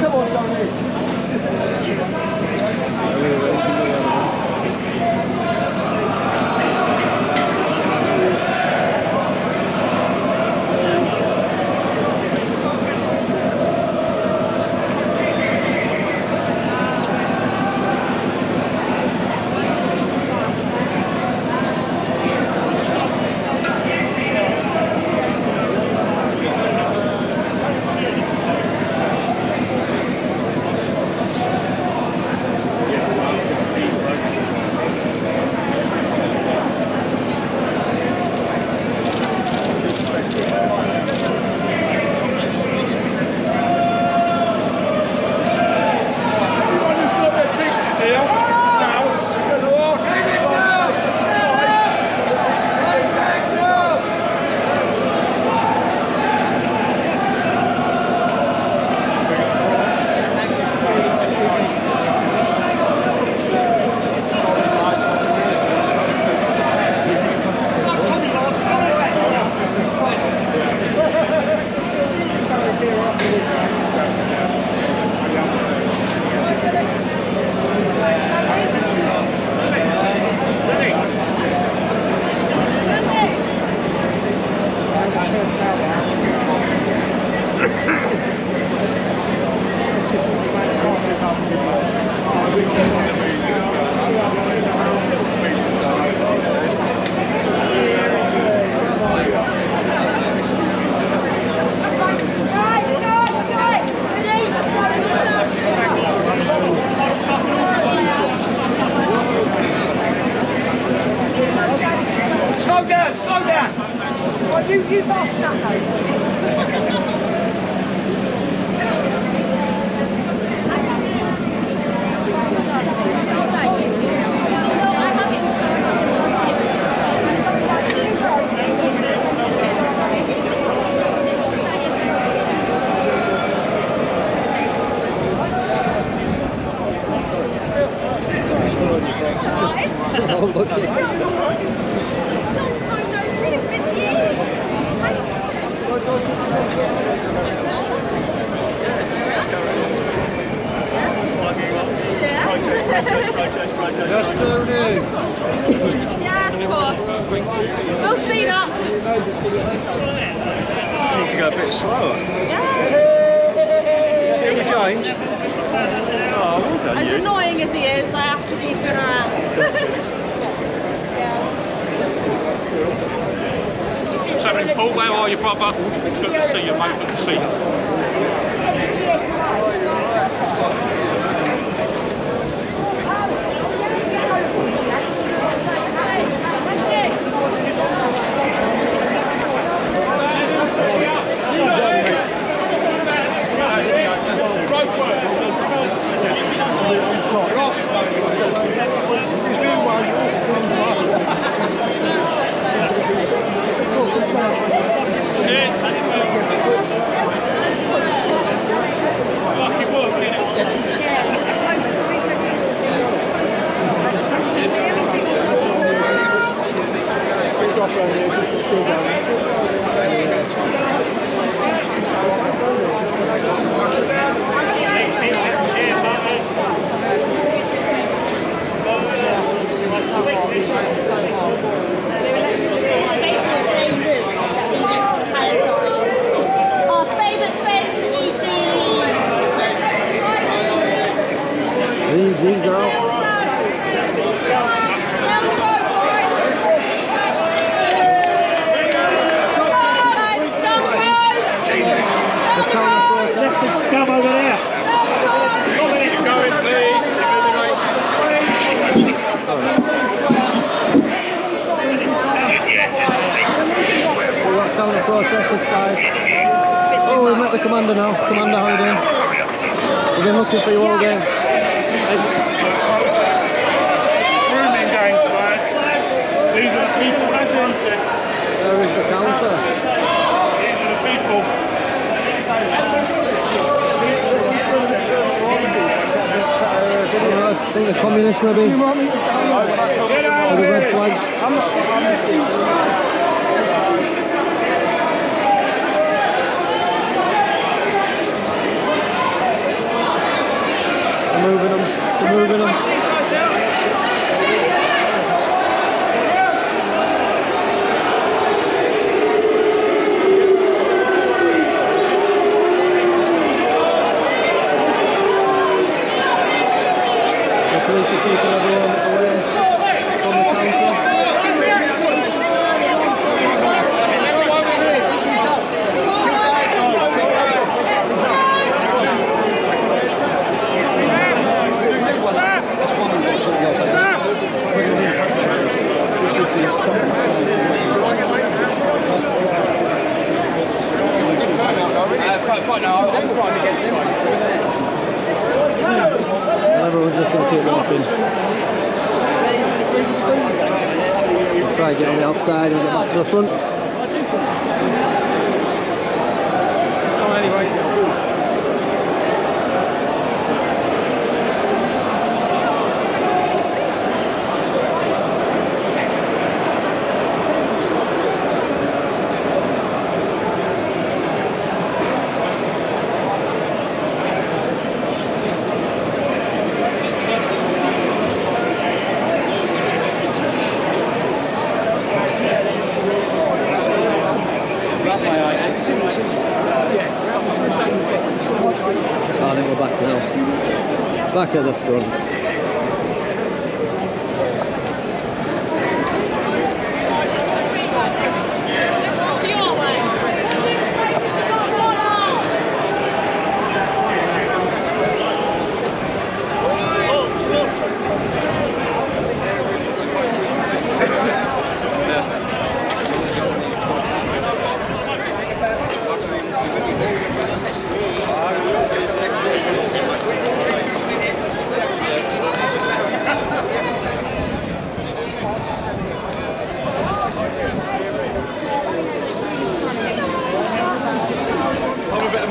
come on, Tony. Slow down! Well, you fast enough, Oh, look at Yes, Tony. Yeah, of course. Full speed up. You need to go a bit slower. See the change? Oh, well done, As you. annoying as he is, I have to keep him around. What's happening, Paul? How are you, brother? It's good to see you, mate. Good to see you. counter protest this side. Oh, we've met the commander now. Commander, how are you doing? We've been looking for you all day. Grooming gangs, guys. These are the people that run this. Where is the counter? These are the people. I think the communists maybe. Or the red flags. They're moving them. They're moving them. Police are keeping everyone away from the council. This is the start. Everyone's just going to keep walking. We'll try and get on the outside and get back to the front. So anyway. I think we're back now. Back at the front.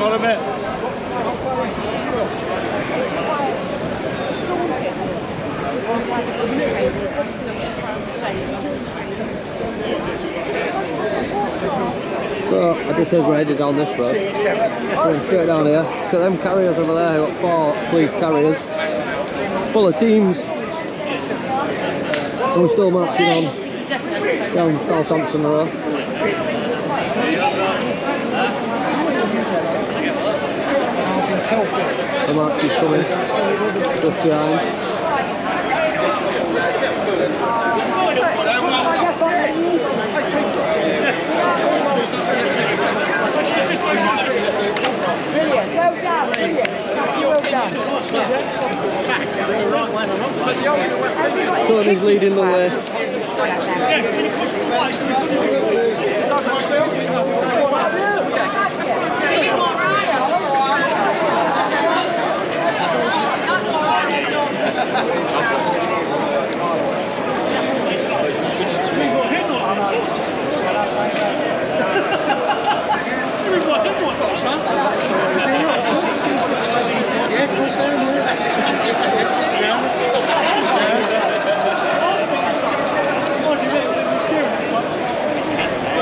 Hold a bit. So I just think we're headed down this road. Going straight down here. Look at them carriers over there. We've got 4 police carriers. Full of teams. And we're still marching on down Southampton Road. The march is coming just behind. Brilliant, well done, brilliant. Well done. So he's leading the way.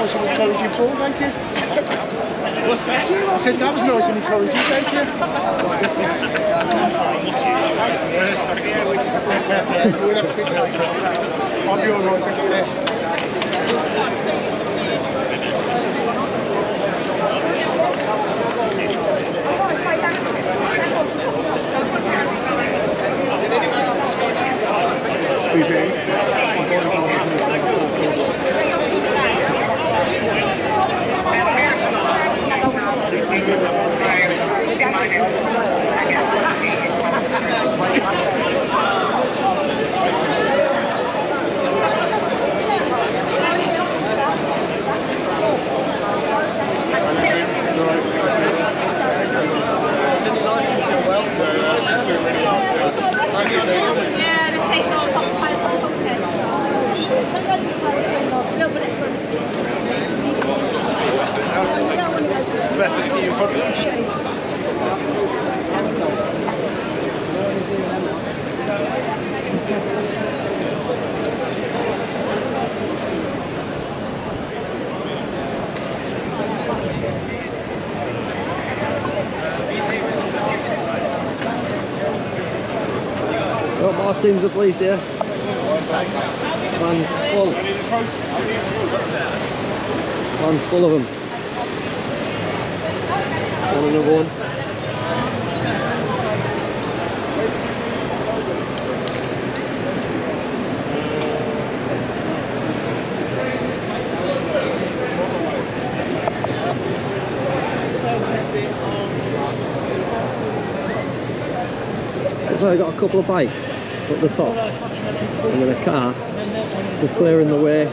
Encouraging ball, thank you. I said that was nice and encouraging, thank you. I'll be alright, thank you. of effort to keep in front of them. Got more teams of police here. Van's full. Van's full of them. Want another one? So I got a couple of bikes at the top, and then a car was clearing the way.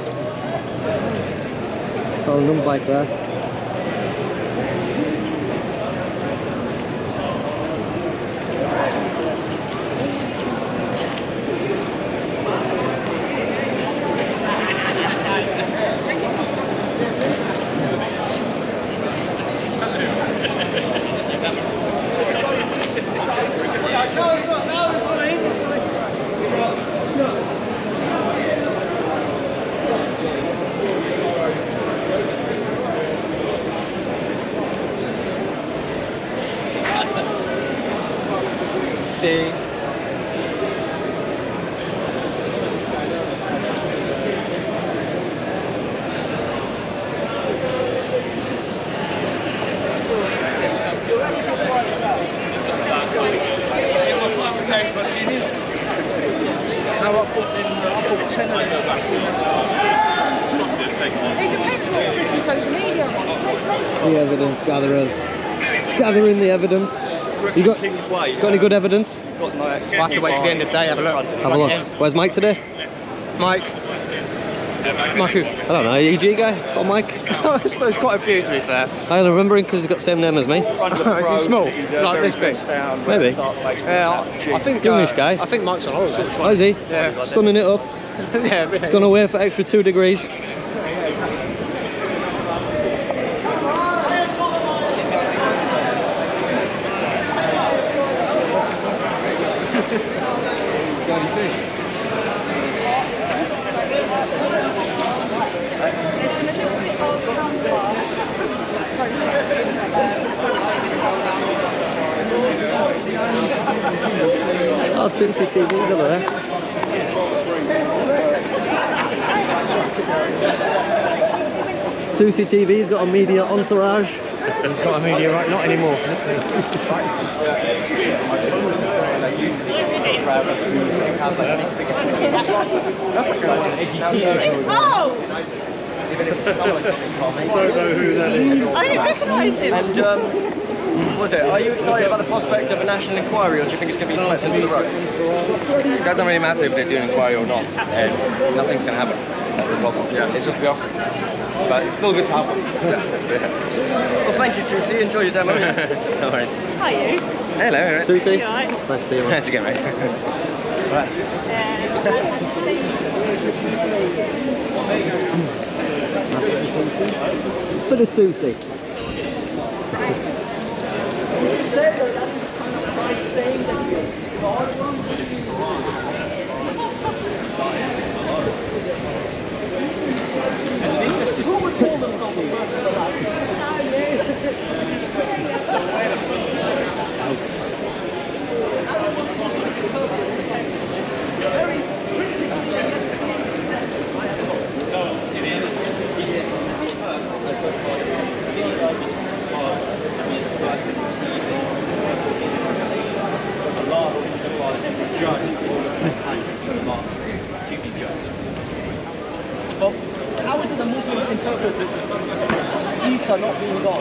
Got another bike there. The evidence gatherers. Gathering the evidence. You got any good evidence? We'll have to wait till the end of the day, have a look. Have a look. Where's Mike today? Mike? Mike who? I don't know, EG guy? Got a Mike? I suppose quite a few, to be fair. I don't remember him because he's got the same name as me. Is he small? Like this big? Maybe. Yeah, I think... Youngish guy. I think Mike's on holiday. Oh, is he? Yeah. Sunning it up. Yeah, He's gone away for extra 2 degrees. Oh, 2 CCTVs over there. Two CCTVs, got a media entourage. He's got a media right, not anymore. That's a good idea. Oh! I don't know who that is. I didn't recognise him. And what is it? Are you excited about the prospect of a national inquiry, or do you think it's going to be swept under the rug? It doesn't really matter if they do an inquiry or not. Nothing's going to happen. That's the problem. Yeah, it's just the opposite. But it's still good to have one. Well, thank you, Trucy. Enjoy your demo. No worries. Hi, you. Hello. Trucy. Right. Nice to see you. Nice to get mate. Right. Bit of Toothy. How is it the Muslims interpret this as Isa not being God?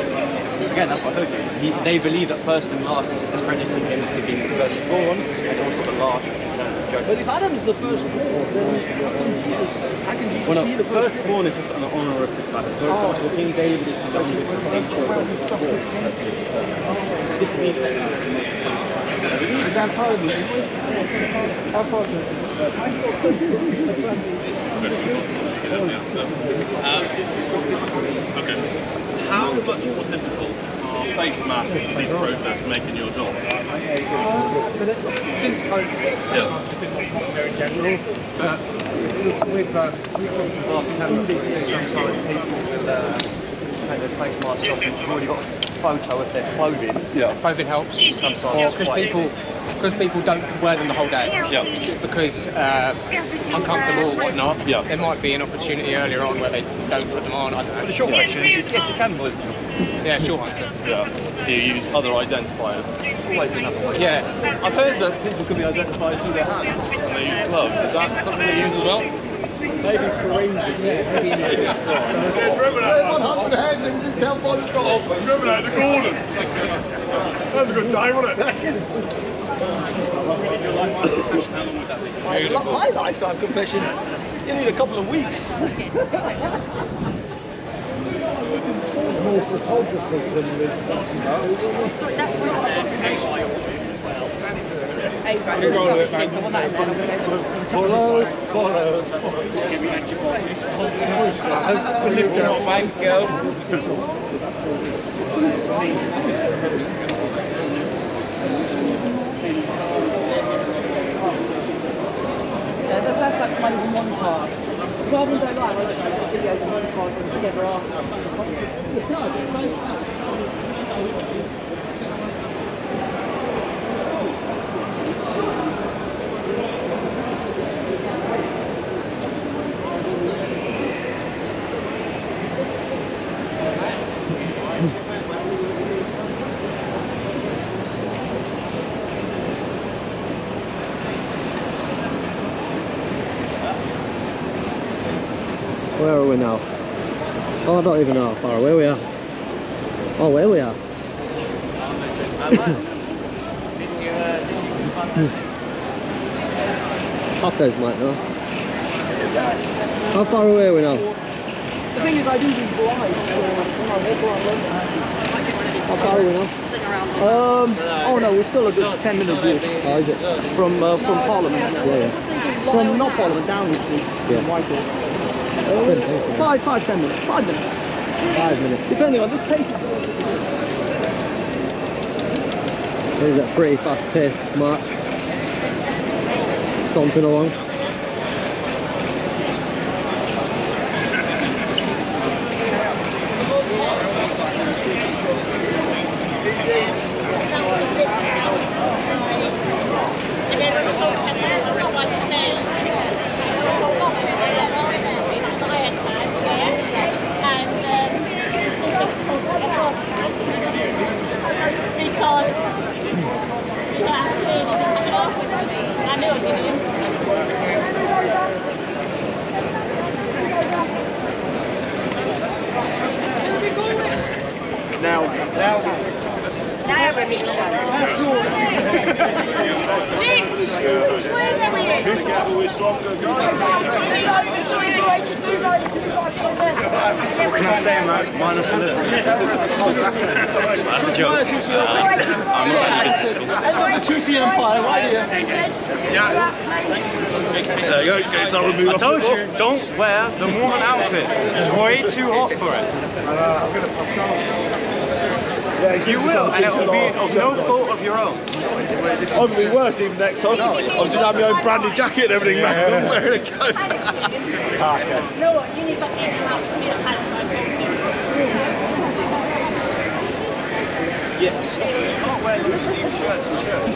Again, that's what I heard you. They believe that first and last is just a predicate of him to being the first born and also the last eternal judge. But if Adam's the first born, then Jesus, how can Jesus be the first born? Is just an honorific title. For example, King David is the youngest of 8 children. This means that how far Okay. How much more difficult face mask for these protests making your job? Since COVID, very general, but we've kind of face masks on. We've already got a photo of their clothing. Yeah. Clothing helps sometimes because people don't wear them the whole day. Yeah. Because uncomfortable or whatnot. Yeah. There might be an opportunity earlier on where they don't put them on. I don't know. But the short question is, yes, you can believe. Yeah, short answer. Yeah. Do you use other identifiers? Always enough. Yeah. I've heard that people can be identified through their hands. And they use gloves. Is that something they use as well? Maybe forensic, yeah. Remember that? Remember that? The Gordon. That was a good day, wasn't it? My lifetime confession, you need a couple of weeks. More photographers than with Follow. Thank you. Yeah, that's like my little montage. Rather than go live, I like to make videos and montage them together after. Where are we now? Oh, I don't even know how far away we are. Oh, where we are. Hafez might know. How far away are we now? The thing is, I do these live, so when I walk around London, How far are we now? oh no, we're still a good 10 minutes walk. Oh, is it? From Parliament. Yeah. From not Parliament, Downing Street. Yeah. From Whitehall. 10 minutes. 5 minutes. 5 minutes. Depending on this pace. It is a pretty fast-paced march. Stomping along. What can I say, man? Minus a little. That's a joke. I'm not the 2C Empire, right here. There you go, get it done with me. I told you, don't wear the Mormon outfit. It's way too hot for it. You will, and it will be of no fault of your own. I'm going to be worse even next time. I've just had my own branded jacket and everything, man. I'm wearing a coat. You know what? You need to get them out for me to pack my Yeah, you can't wear loose sleeve shirts and shirts.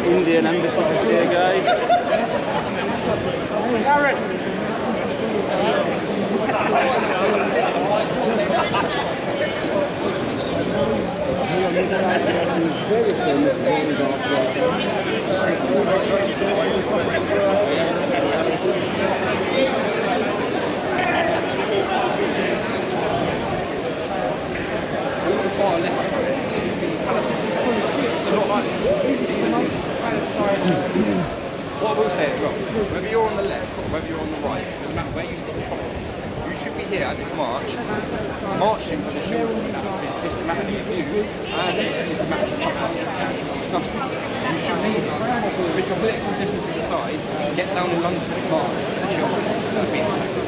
Indian embassy just here, guys. very famous What I will say as well, whether you're on the left or whether you're on the right, doesn't matter where you sit, you should be here at this march, marching for the children that have been systematically abused and systematically it's disgusting. You should leave it. With your political differences aside, get down in London to the car for the children that are being attacked.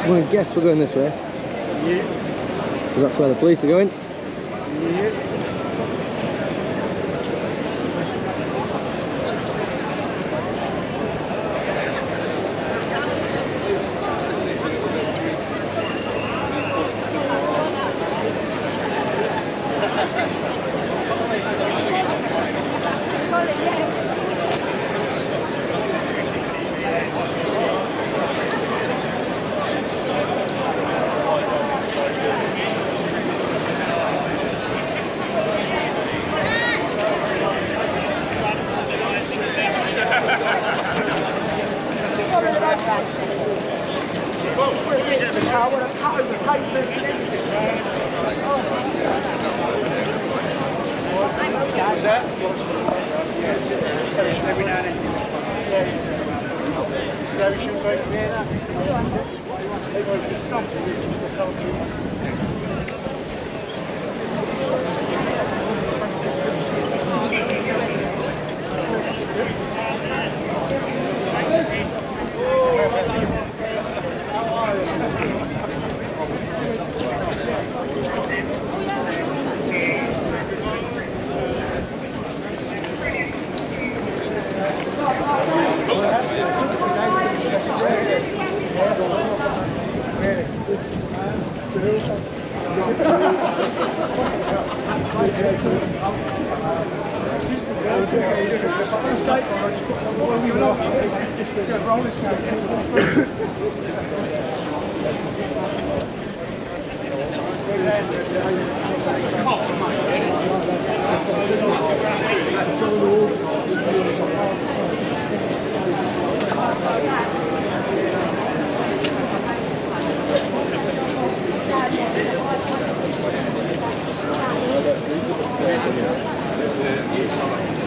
I'm going to guess we're going this way. Yeah. Because that's where the police are going. Yeah.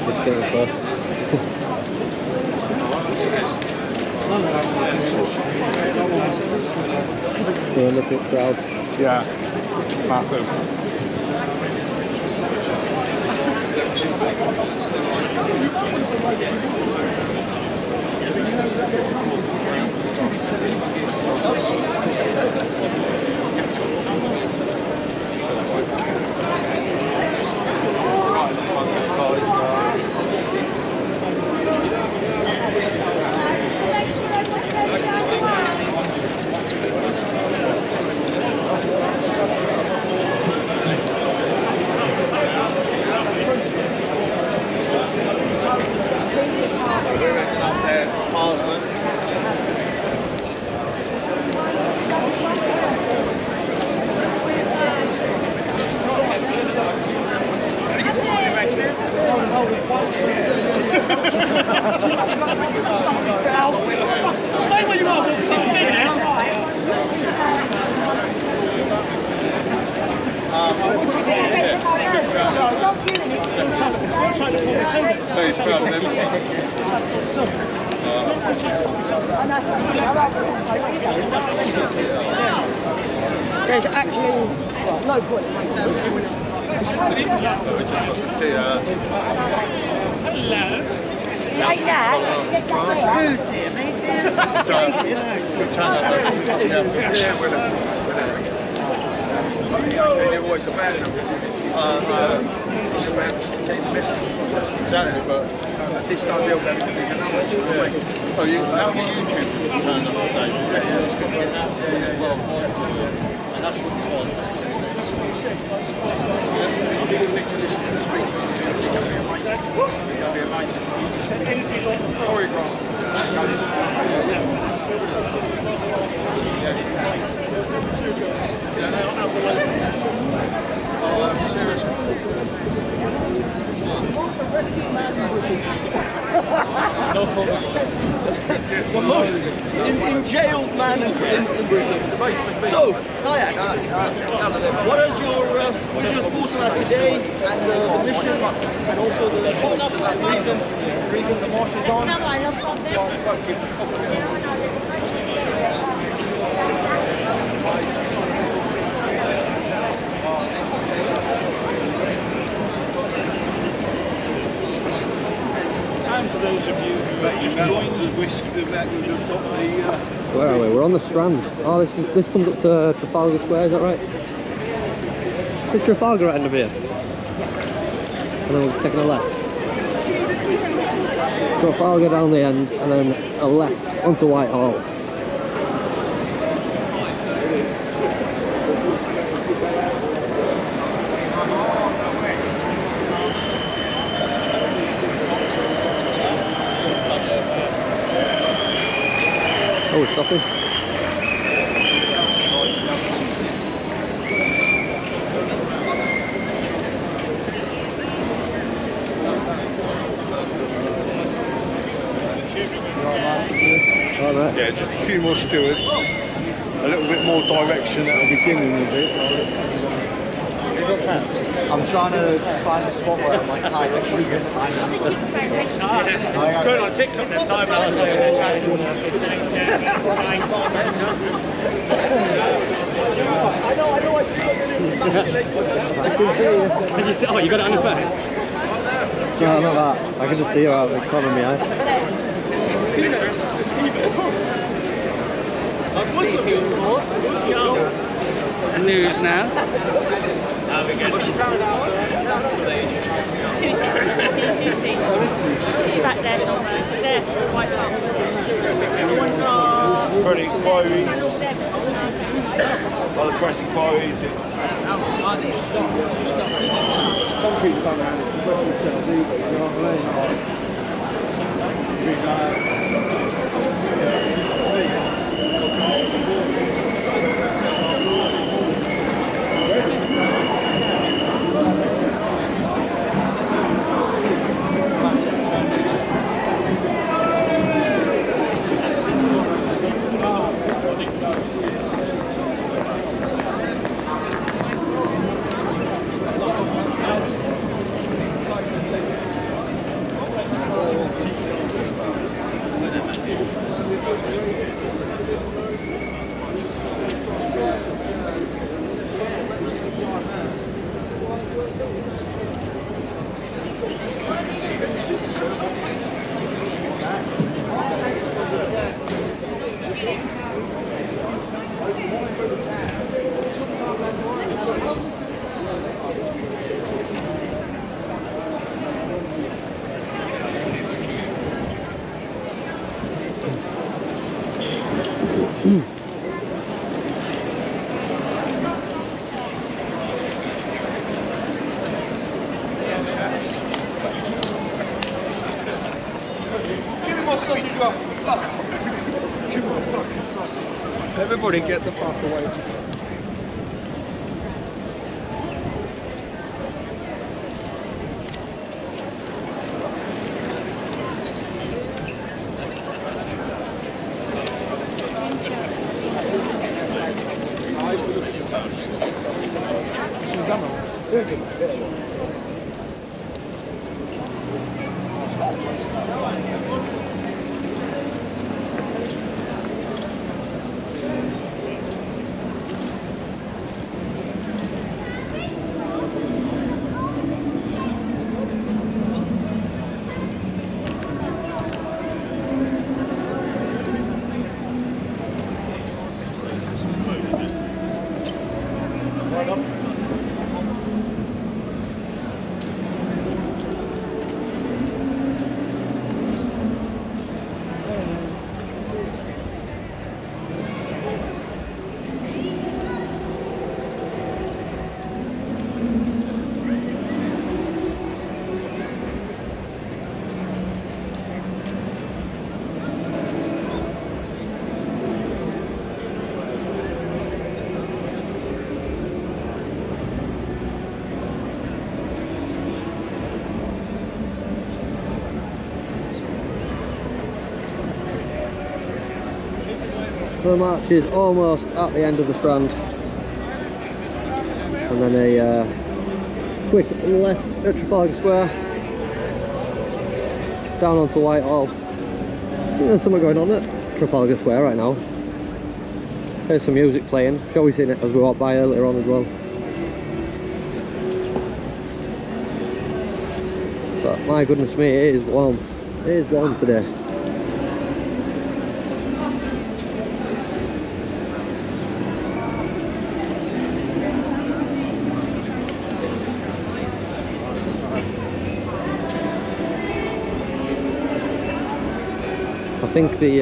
Just getting close. Look at the crowd. Yeah, massive. Stay where you are, Walter. Get now. There's actually no point to make Like that? It's about getting the message exactly, but at this time they'll be able to be Oh, you, how many YouTube turned on today? Yeah, and that's what you want. So, Kayak, what is your thoughts about today and the mission and also the reason the march is on? And for those of you who have just joined Where are we? We're on the Strand. Oh, this comes up to Trafalgar Square, is that right? Is Trafalgar at the end of here? And then we're taking a left. Trafalgar down the end, and then a left onto Whitehall. Oh, we're stopping. Right. Yeah, just a few more stewards, a little bit more direction at the beginning of it. I'm trying to find a spot where my car actually gets time. Going on TikTok that time last night. I know, I feel like you're emasculated. Can you see? Oh, you got it on your phone? No, not that. I can just see you out of the corner of my eye. News now. Back there somewhere. There, White House. Pretty inquiries. Other press inquiries, it's... Some people come around and express themselves either, you know what Everybody get the fuck away. the march is almost at the end of the Strand. And then a quick left at Trafalgar Square. Down onto Whitehall. I think there's something going on at Trafalgar Square right now. There's some music playing. I'm sure we've seen it as we walked by earlier on as well. But my goodness me, it is warm. It is warm today. I think the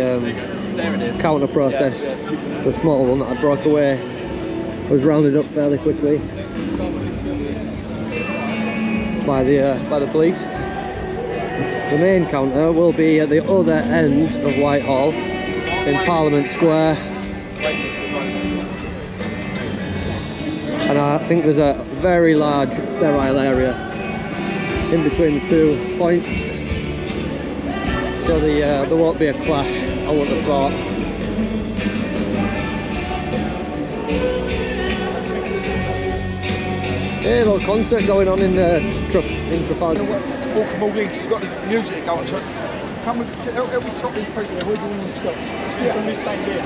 counter protest, the small one that had broke away, was rounded up fairly quickly by the police. The main counter will be at the other end of Whitehall in Parliament Square, and I think there's a very large sterile area in between the 2 points, so there won't be a clash, I wouldn't have thought. Hey, little concert going on in Trafalgar. Walkable links, she's got the music going to it. Come with, help me stop these people there, where do you want to stop? Just on this thing here.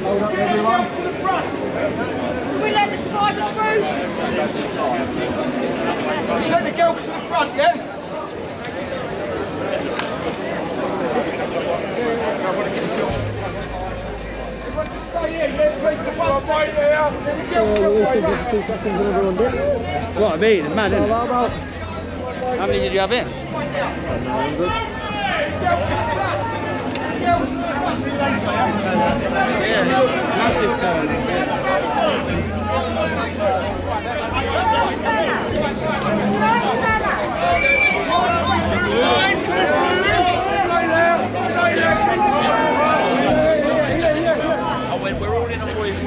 Hold up, everyone. Can we let the spiders through? Just let the girls to the front, yeah? Everyone just stay here, yeah? Please, the one right there. Let the girls to the front. That's what I mean, it's mad, isn't it? How many did you have in? 900. Massive turn. We're all in a boys'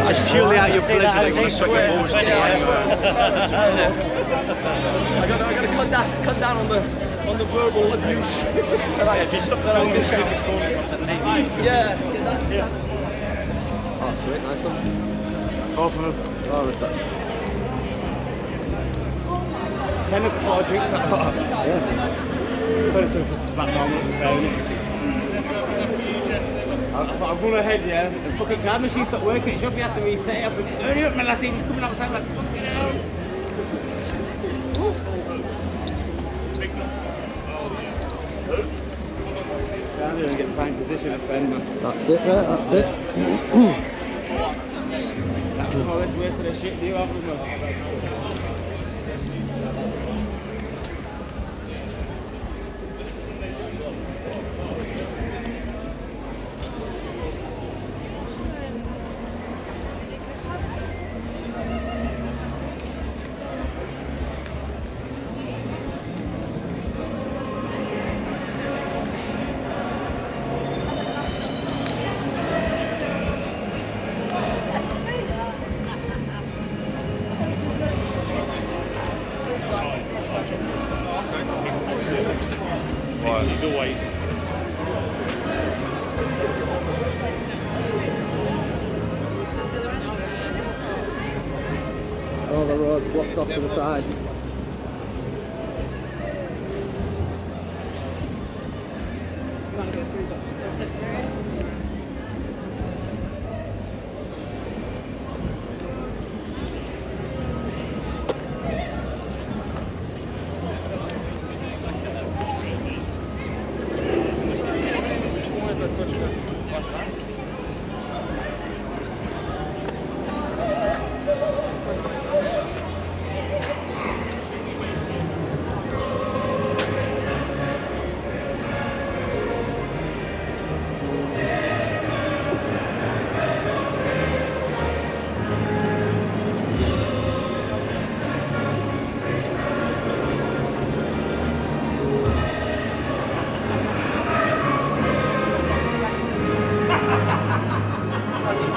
Just purely out of your pleasure, they want to sweat your balls. I got to cut down on the verbal abuse. If you stop that, I'll get scoring content. Yeah. Oh, sweet, nice one. Both of them. Oh, respect. 10 for 4 drinks at the top. Yeah. 22 for back normal, fair, innit? I thought I've run ahead, yeah, and fucking card machine stopped working, it should be had to reset it up. Hurry up, man, I see this coming outside, like, fucking hell. Can't even get the prime position at Ben, man. That's it, right, that's it. Oh, let's wait for the shit, do you have them? He's always. All the roads blocked off to the side.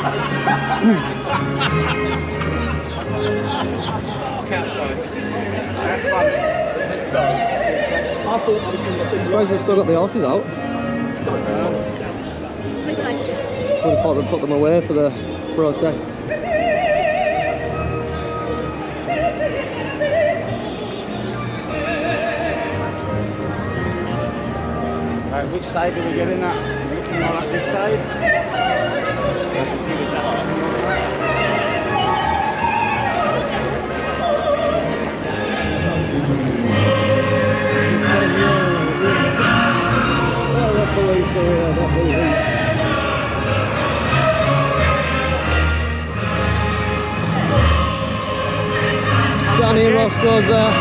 I suppose they've still got the horses out. Would have thought they'd put them away for the protests. Right, which side are we getting at? We're looking more at this side. I can see the jackets and all that. Danny Roscoe's there.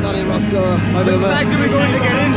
Danny Roscoe, Which side do we go to get in?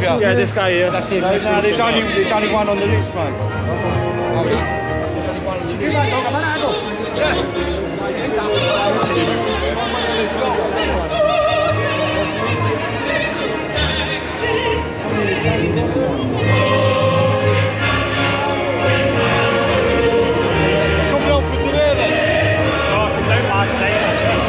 Yeah, this guy here. That's him. No, there's only one on the list, man. Coming on for today then? Oh, I can do last night actually.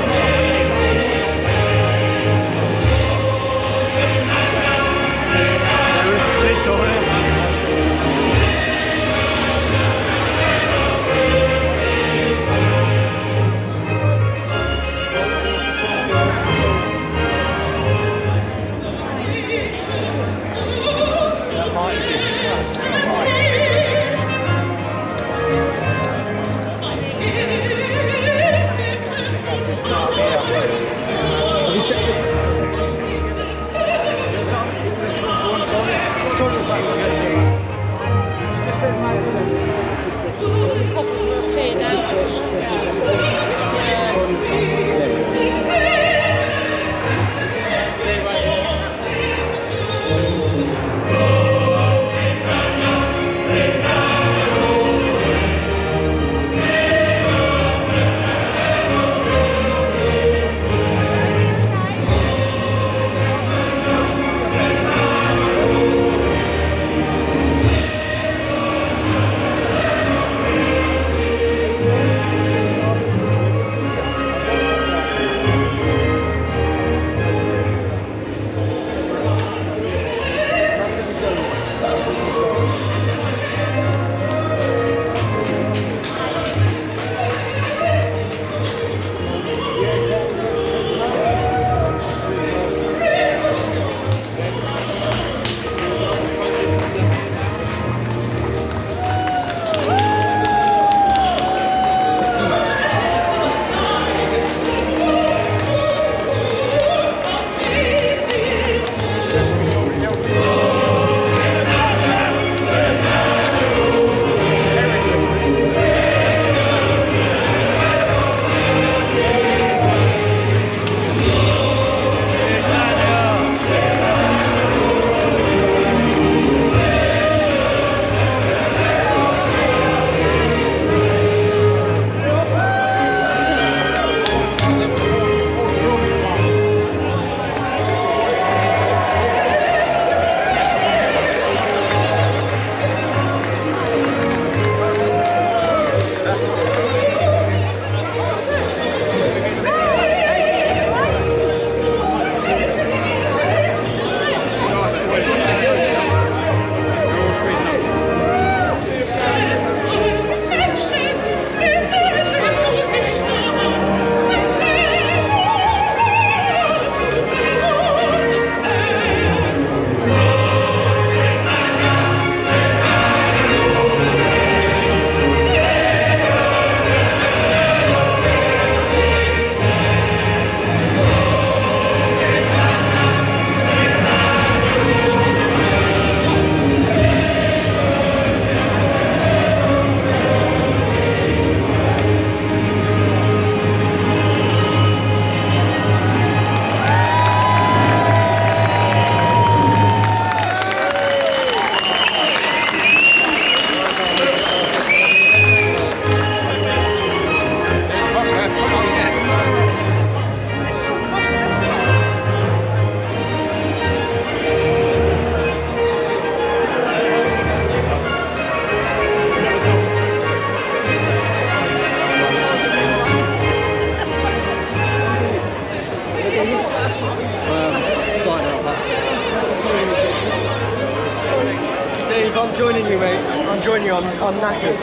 joining you, mate. I'm joining you on knackers.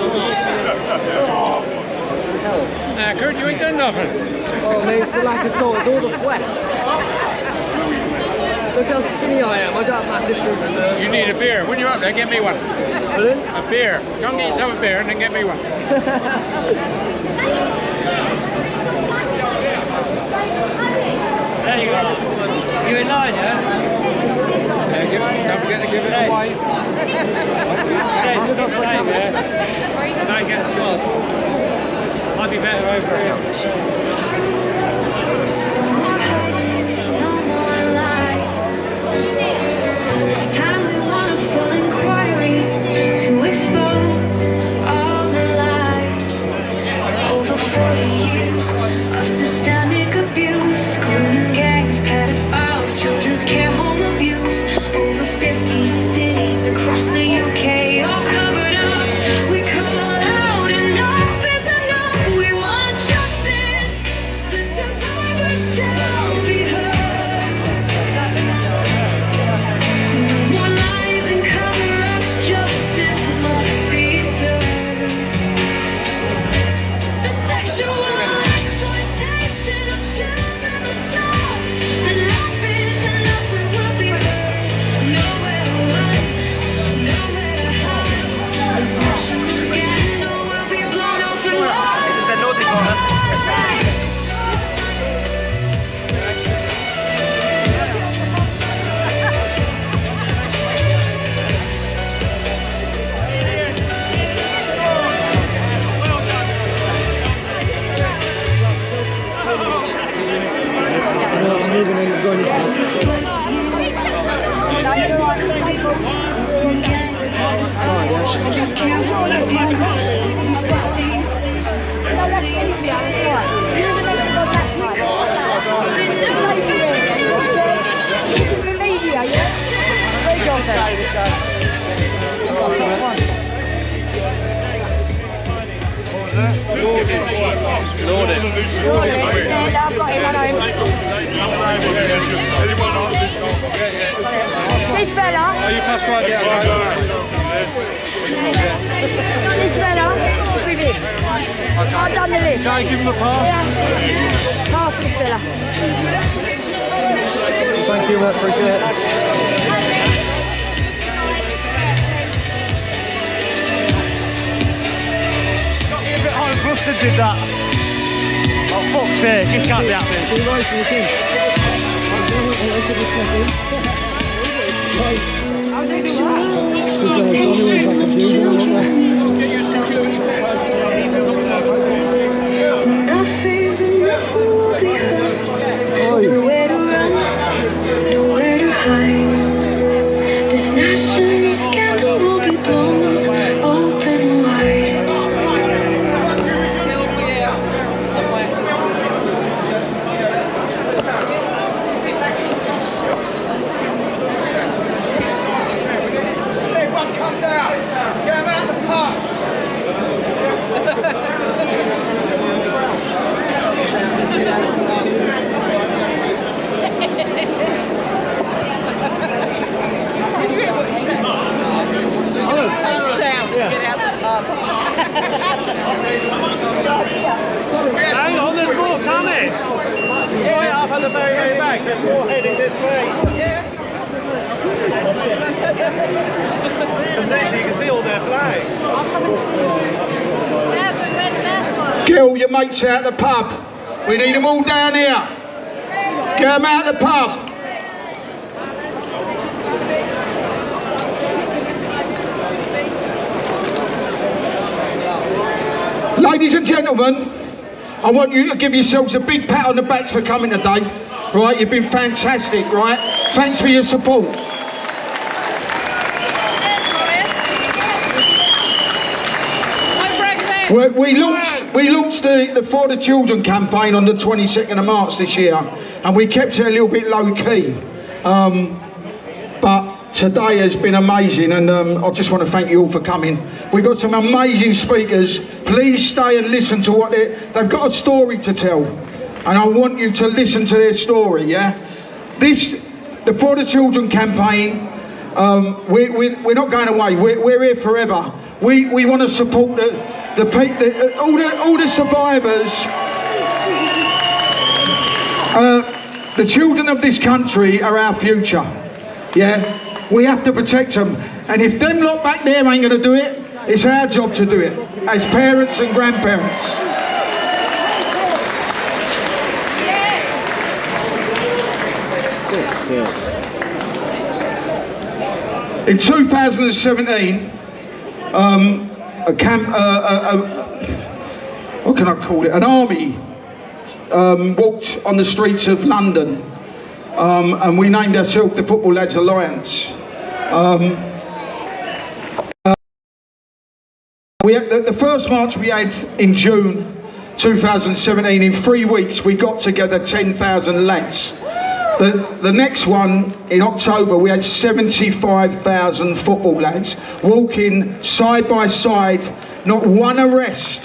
Kurt, you ain't done nothing. Oh, mate, it's the lack of salt. It's all the sweat. Look how skinny I am. I don't have massive food reserve. You need a beer. When you're up there, get me one. Pardon? A beer. Go and get yourself a beer and then get me one. There you go. You in line, yeah? Don't forget to give it away. Hey, look up for name, yeah? Don't get a squad. Might be better over here. This time we want a full inquiry to expose all the lies. Over 40 years of systemic abuse, grooming gangs, pedophiles, children's care home abuse. Over 50 cities across the UK, all covered up. We call out, enough is enough. We want justice. The survivors shall be heard. More lies and cover-ups, justice must be served. The sexual exploitation of children will stop. Enough is enough, we will be heard. Nowhere to run, nowhere to hide. This national scandal will be blown open wide. I'm moving and going. Just can't hold it down. This fella. Oh, you pass right down. This fella. With him. I've done the list. Shall I give him a pass? Yeah. Pass this fella. Thank you, mate. Appreciate it. Buster did that. Oh, fuck's sake, it can't be happening. Enough is enough, we will be heard. Nowhere to run, nowhere to hide. This national scandal will be blown open wide. Come down. Get him out the park. Hang on, there's more coming. Right up at the very, very back. There's more heading this way. Because actually you can see all their flags. Get all your mates out the pub. We need them all down here. Get them out the pub. Ladies and gentlemen, I want you to give yourselves a big pat on the backs for coming today. Right, you've been fantastic, right? Thanks for your support. We launched the For the Children campaign on the 22nd of March this year, and we kept it a little bit low key. But today has been amazing, and I just want to thank you all for coming. We've got some amazing speakers. Please stay and listen to what they've got a story to tell, and I want you to listen to their story, yeah? The For the Children campaign We're not going away. We're here forever. We want to support all the survivors. The children of this country are our future. Yeah, we have to protect them. And if them lot back there ain't going to do it, it's our job to do it as parents and grandparents. In 2017, what can I call it? An army walked on the streets of London, and we named ourselves the Football Lads Alliance. The first march we had in June 2017, in 3 weeks we got together 10,000 lads. The next one in October we had 75,000 football lads walking side by side, not one arrest,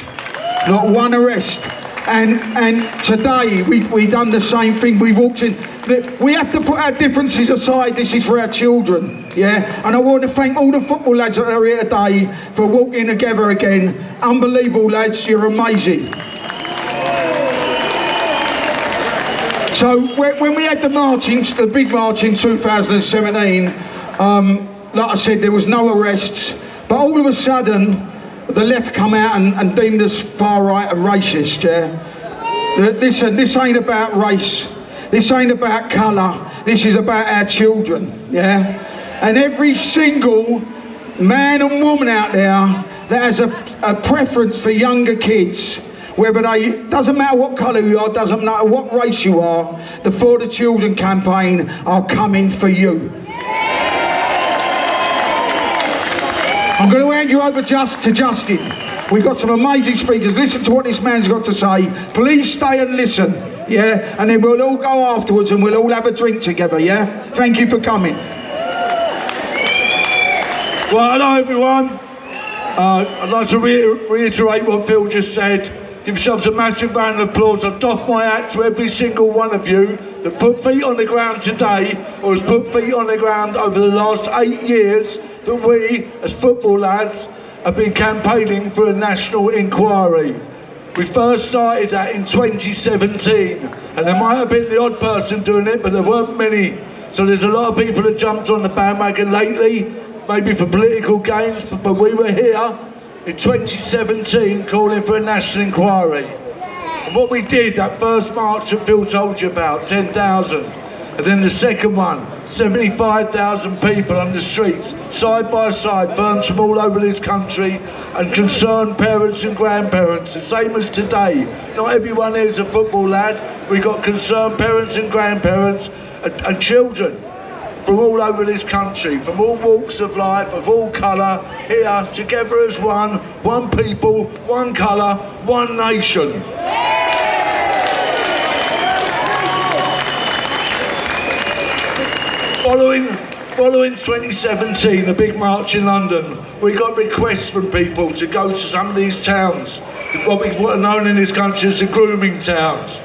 not one arrest. And today we done the same thing. We walked in. We have to put our differences aside. This is for our children, yeah. And I want to thank all the football lads that are here today for walking together again. Unbelievable, lads. You're amazing. So when we had the big march in 2017, like I said, there was no arrests. But all of a sudden, the left come out and deemed us far right and racist, yeah? This ain't about race. This ain't about colour. This is about our children, yeah? And every single man and woman out there that has a preference for younger kids, doesn't matter what colour you are, doesn't matter what race you are, the For the Children campaign are coming for you. I'm going to hand you over to Justin. We've got some amazing speakers. Listen to what this man's got to say. Please stay and listen, yeah? And then we'll all go afterwards and we'll all have a drink together, yeah? Thank you for coming. Well, hello everyone. I'd like to reiterate what Phil just said. Give yourselves a massive round of applause. I doff my hat to every single one of you that put feet on the ground today or has put feet on the ground over the last 8 years that we, as football lads, have been campaigning for a national inquiry. We first started that in 2017, and there might have been the odd person doing it, but there weren't many. So there's a lot of people that jumped on the bandwagon lately, maybe for political gains, but we were here in 2017 calling for a national inquiry. And what we did, that first march that Phil told you about, 10,000, and then the second one, 75,000 people on the streets, side by side, firms from all over this country, and concerned parents and grandparents, the same as today. Not everyone here is a football lad. We've got concerned parents and grandparents and children from all over this country, from all walks of life, of all colour, here together as one people, one colour, one nation. Following 2017, the big march in London, we got requests from people to go to some of these towns, what are known in this country as the grooming towns,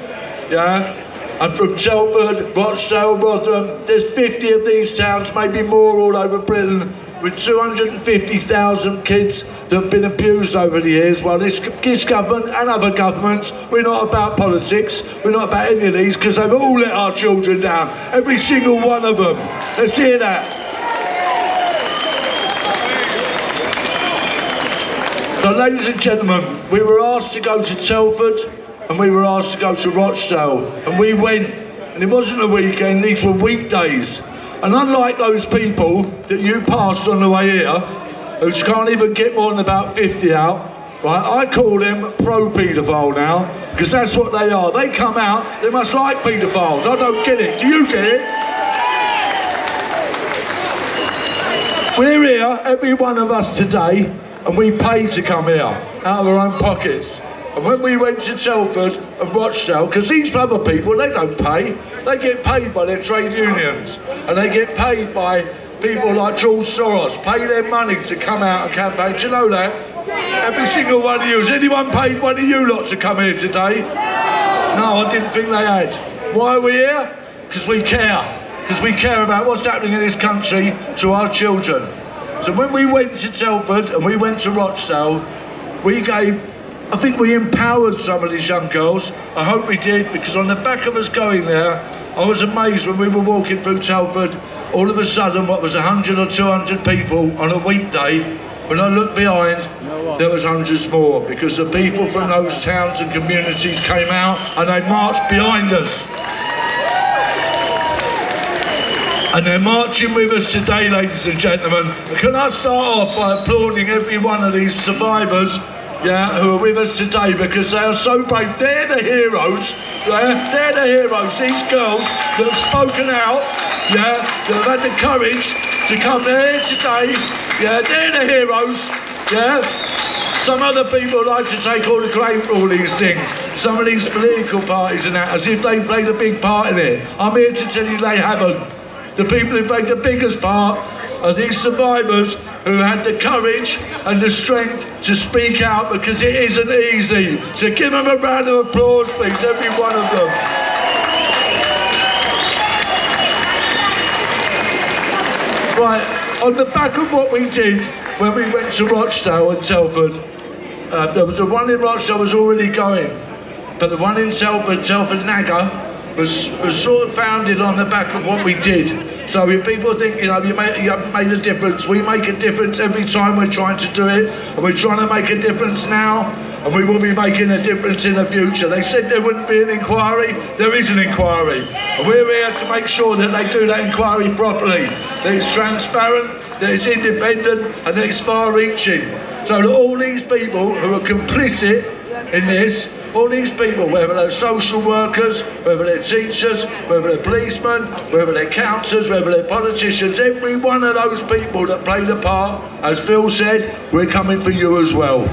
yeah? And from Telford, Rochdale, Rotherham, there's 50 of these towns, maybe more all over Britain, with 250,000 kids that have been abused over the years. Well, this government and other governments, we're not about politics, we're not about any of these, because they've all let our children down, every single one of them. Let's hear that. So, ladies and gentlemen, we were asked to go to Telford, and we were asked to go to Rochdale, and we went, and it wasn't a weekend, these were weekdays. And unlike those people that you passed on the way here, who can't even get more than about 50 out, right, I call them pro-paedophile now, because that's what they are. They come out, they must like paedophiles. I don't get it. Do you get it? We're here, every one of us today, and we pay to come here, out of our own pockets. And when we went to Telford and Rochdale, because these other people, they don't pay. They get paid by their trade unions. And they get paid by people like George Soros, pay their money to come out and campaign. Do you know that? Every single one of you. Has anyone paid one of you lot to come here today? No, I didn't think they had. Why are we here? Because we care. because we care about what's happening in this country to our children. So when we went to Telford and we went to Rochdale, I think we empowered some of these young girls. I hope we did, because on the back of us going there, I was amazed when we were walking through Telford, all of a sudden what was 100 or 200 people on a weekday, when I looked behind, there was hundreds more, because the people from those towns and communities came out and they marched behind us. And they're marching with us today, ladies and gentlemen. Can I start off by applauding every one of these survivors, yeah, who are with us today, because they are so brave. They're the heroes. They're the heroes. These girls that have spoken out, yeah, that have had the courage to come here today, yeah, they're the heroes, yeah. Some other people like to take all the credit for all these things. Some of these political parties and that, as if they played a big part in it. I'm here to tell you they haven't. The people who played the biggest part are these survivors who had the courage and the strength to speak out, because it isn't easy. So give them a round of applause, please, every one of them. Right, on the back of what we did when we went to Rochdale and Telford, there was the one in Rochdale was already going, but the one in Telford Nagger, was sort of founded on the back of what we did. So if people think, you know, you haven't made a difference, we make a difference every time we're trying to do it, and we're trying to make a difference now, and we will be making a difference in the future. They said there wouldn't be an inquiry, there is an inquiry. And we're here to make sure that they do that inquiry properly, that it's transparent, that it's independent, and that it's far-reaching. So that all these people who are complicit in this, all these people, whether they're social workers, whether they're teachers, whether they're policemen, whether they're councillors, whether they're politicians, every one of those people that played a part, as Phil said, we're coming for you as well.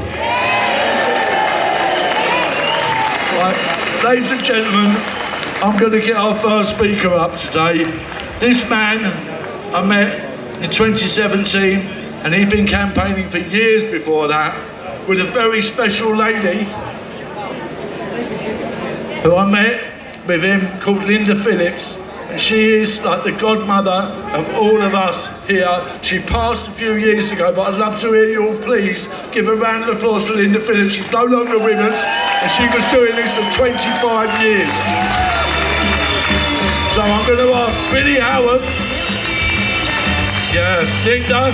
Right, ladies and gentlemen, I'm going to get our first speaker up today. This man I met in 2017, and he'd been campaigning for years before that, with a very special lady who I met with him, called Linda Phillips, and she is like the godmother of all of us here. She passed a few years ago, but I'd love to hear you all please give a round of applause for Linda Phillips. She's no longer with us, and she was doing this for 25 years. So I'm going to ask Billy Howard, yeah, Linda,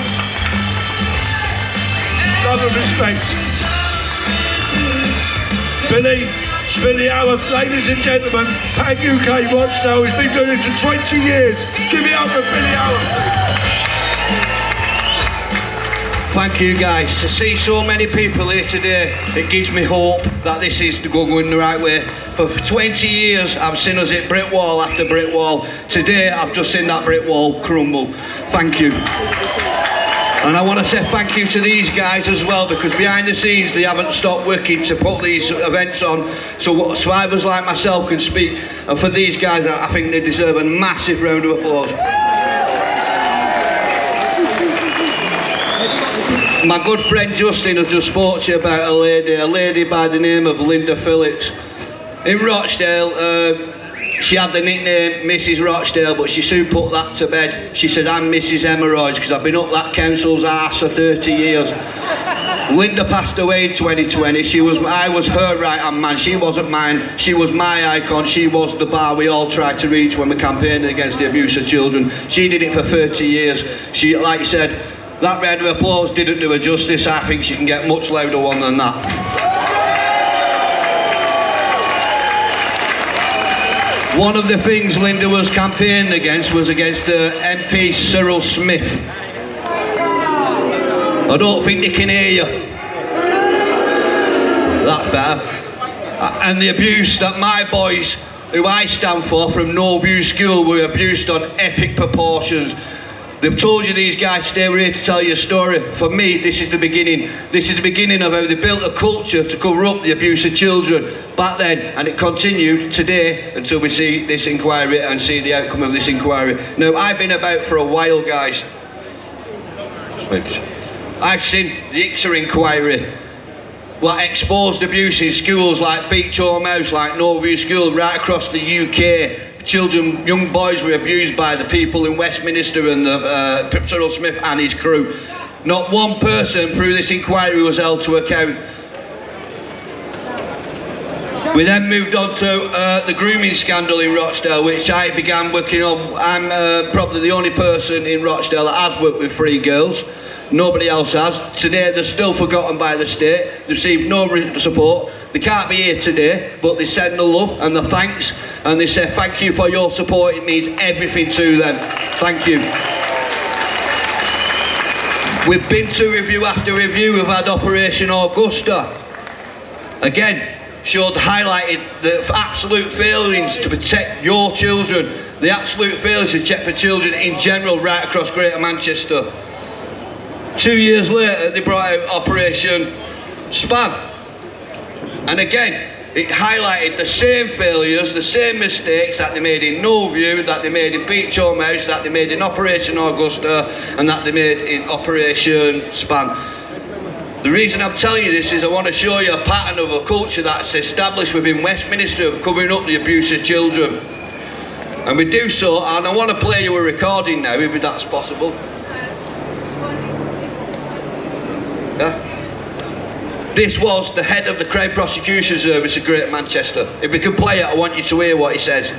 love and respect. Billy Howard, ladies and gentlemen, Pan UK Rochdale, he's been doing this for 20 years. Give it up for Billy Howard. Thank you guys. To see so many people here today, it gives me hope that this is going the right way. For 20 years, I've seen us hit brick wall after brick wall. Today, I've just seen that brick wall crumble. Thank you. And I want to say thank you to these guys as well, because behind the scenes they haven't stopped working to put these events on so survivors like myself can speak. And for these guys, I think they deserve a massive round of applause. My good friend Justin has just spoke to you about a lady by the name of Linda Phillips. In Rochdale, she had the nickname Mrs. Rochdale, but she soon put that to bed. She said, I'm Mrs. Hemorrhoids, because I've been up that council's arse for 30 years. Linda passed away in 2020. I was her right-hand man. She wasn't mine. She was my icon. She was the bar we all tried to reach when we campaigned against the abuse of children. She did it for 30 years. She, like you said, that round of applause didn't do her justice. I think she can get much louder one than that. One of the things Linda was campaigning against was against MP Cyril Smith. I don't think they can hear you. That's better. And the abuse that my boys, who I stand for, from No View School, were abused on epic proportions. They've told you these guys today, we're here to tell you a story. For me, this is the beginning. This is the beginning of how they built a culture to cover up the abuse of children back then, and it continued today until we see this inquiry and see the outcome of this inquiry. Now, I've been about for a while, guys. I've seen the ICSA inquiry, what exposed abuse in schools like Beech Home House, like No View School, right across the UK. children, young boys were abused by the people in Westminster and Pip Cyril Smith and his crew. Not one person through this inquiry was held to account. We then moved on to the grooming scandal in Rochdale, which I began working on. I'm probably the only person in Rochdale that has worked with 3 girls. Nobody else has. Today they're still forgotten by the state. They received no support. They can't be here today, but they send the love and the thanks, and they say thank you for your support. It means everything to them. Thank you. We've been to review after review. We've had Operation Augusta. Again, highlighted the absolute failings to protect your children, the absolute failures to protect the children in general right across Greater Manchester. 2 years later, they brought out Operation Span. And again, it highlighted the same failures, the same mistakes that they made in No View, that they made in Beach Home House, that they made in Operation Augusta, and that they made in Operation Span. The reason I'm telling you this is I want to show you a pattern of a culture that's established within Westminster of covering up the abuse of children. And we do so, and I want to play you a recording now, if that's possible. Yeah? This was the head of the Crown Prosecution Service of Greater Manchester. If we can play it, I want you to hear what he says.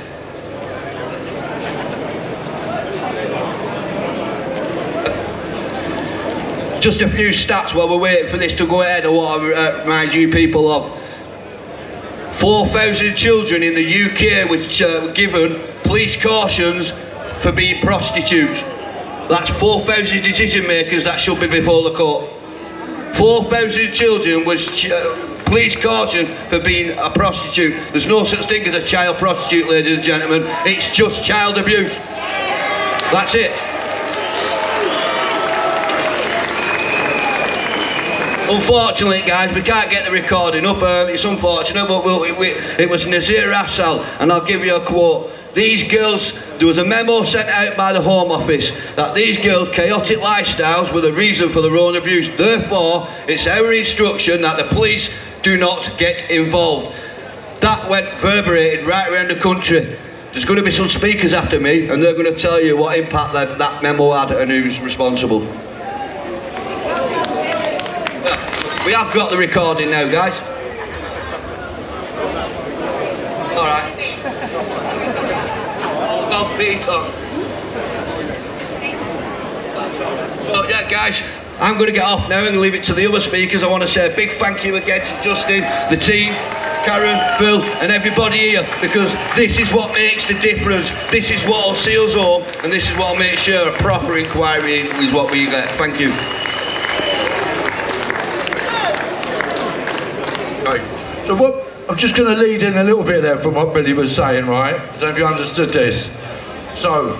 Just a few stats while we're waiting for this to go ahead. I want to remind you people of 4,000 children in the UK which were given police cautions for being prostitutes. That's 4,000 decision makers that should be before the court. 4,000 children was police caution for being a prostitute. There's no such thing as a child prostitute, ladies and gentlemen. It's just child abuse. That's it. Unfortunately, guys, we can't get the recording up. It's unfortunate, but it was Nazir Assal, and I'll give you a quote. These girls, there was a memo sent out by the Home Office that these girls' chaotic lifestyles were the reason for their own abuse. Therefore, it's our instruction that the police do not get involved. That went reverberated right around the country. There's going to be some speakers after me, and they're going to tell you what impact that memo had and who's responsible. We have got the recording now, guys. All right. Well, Peter. So yeah, guys, I'm going to get off now and leave it to the other speakers. I want to say a big thank you again to Justin, the team, Karen, Phil, and everybody here, because this is what makes the difference. This is what will see us home, and this is what will make sure a proper inquiry is what we get. Thank you. So what, I'm just going to lead in a little bit there from what Billy was saying, right? So if you understood this. So,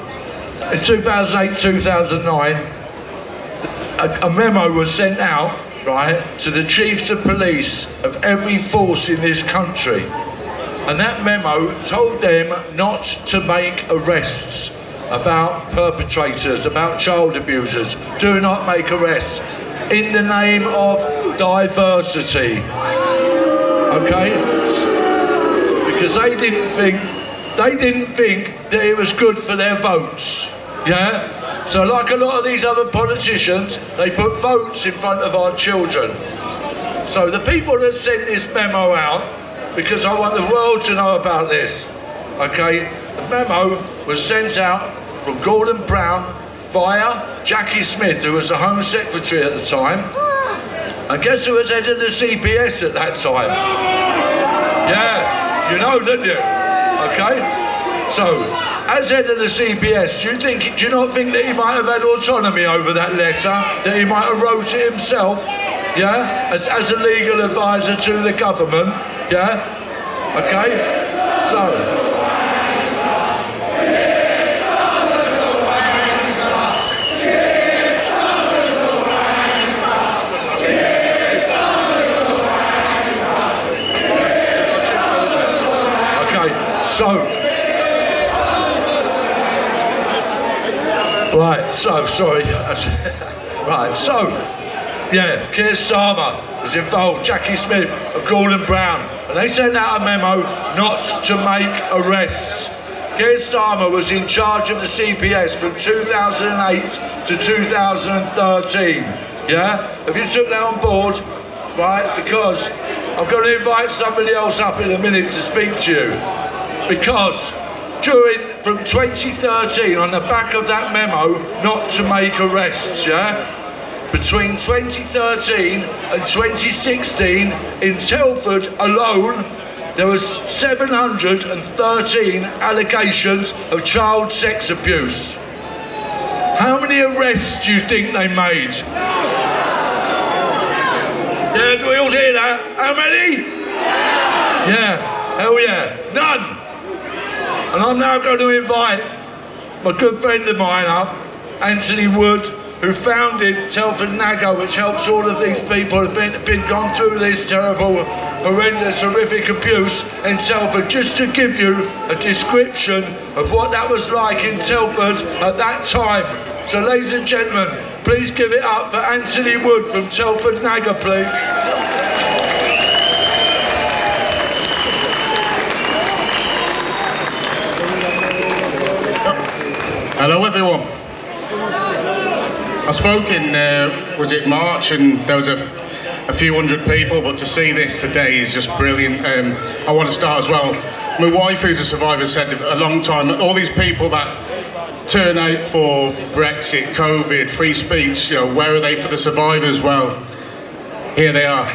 in 2008-2009, a memo was sent out, right, to the chiefs of police of every force in this country. And that memo told them not to make arrests about perpetrators, about child abusers. Do not make arrests in the name of diversity. Okay, because they didn't think that it was good for their votes. Yeah, so like a lot of these other politicians, they put votes in front of our children. So the people that sent this memo out, because I want the world to know about this. Okay, the memo was sent out from Gordon Brown via Jackie Smith, who was the Home Secretary at the time. And guess who was head of the CPS at that time? Yeah, you know, didn't you? Okay. So, as head of the CPS, do you not think that he might have had autonomy over that letter? That he might have wrote it himself? Yeah, as a legal advisor to the government. Yeah. Okay. So. So, right, so, sorry, right, so, yeah, Keir Starmer was involved, Jackie Smith and Gordon Brown, and they sent out a memo not to make arrests. Keir Starmer was in charge of the CPS from 2008 to 2013. Yeah? Have you took that on board? Right? Because I'm going to invite somebody else up in a minute to speak to you. Because from 2013, on the back of that memo, not to make arrests, yeah? Between 2013 and 2016, in Telford alone, there was 713 allegations of child sex abuse. How many arrests do you think they made? Yeah, do we all hear that? How many? Yeah, hell yeah, none. And I'm now going to invite my good friend of mine up, Anthony Wood, who founded Telford NAGO, which helps all of these people who've been gone through this terrible, horrendous, horrific abuse in Telford, just to give you a description of what that was like in Telford at that time. So ladies and gentlemen, please give it up for Anthony Wood from Telford NAGO, please. Hello everyone. I spoke in, was it March, and there was a few hundred people, but to see this today is just brilliant. I want to start as well. My wife, who's a survivor, said a long time, all these people that turn out for Brexit, COVID, free speech, you know, where are they for the survivors? Well, here they are.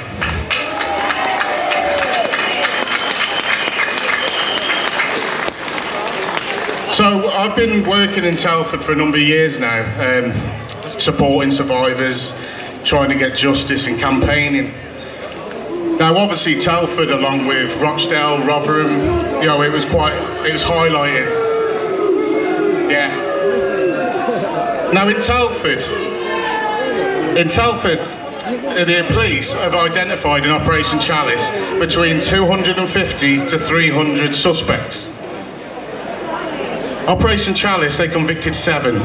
So I've been working in Telford for a number of years now, supporting survivors, trying to get justice and campaigning. Now obviously Telford, along with Rochdale, Rotherham, you know, it was highlighted. Yeah. Now in Telford, the police have identified in Operation Chalice between 250 to 300 suspects. Operation Chalice, they convicted 7.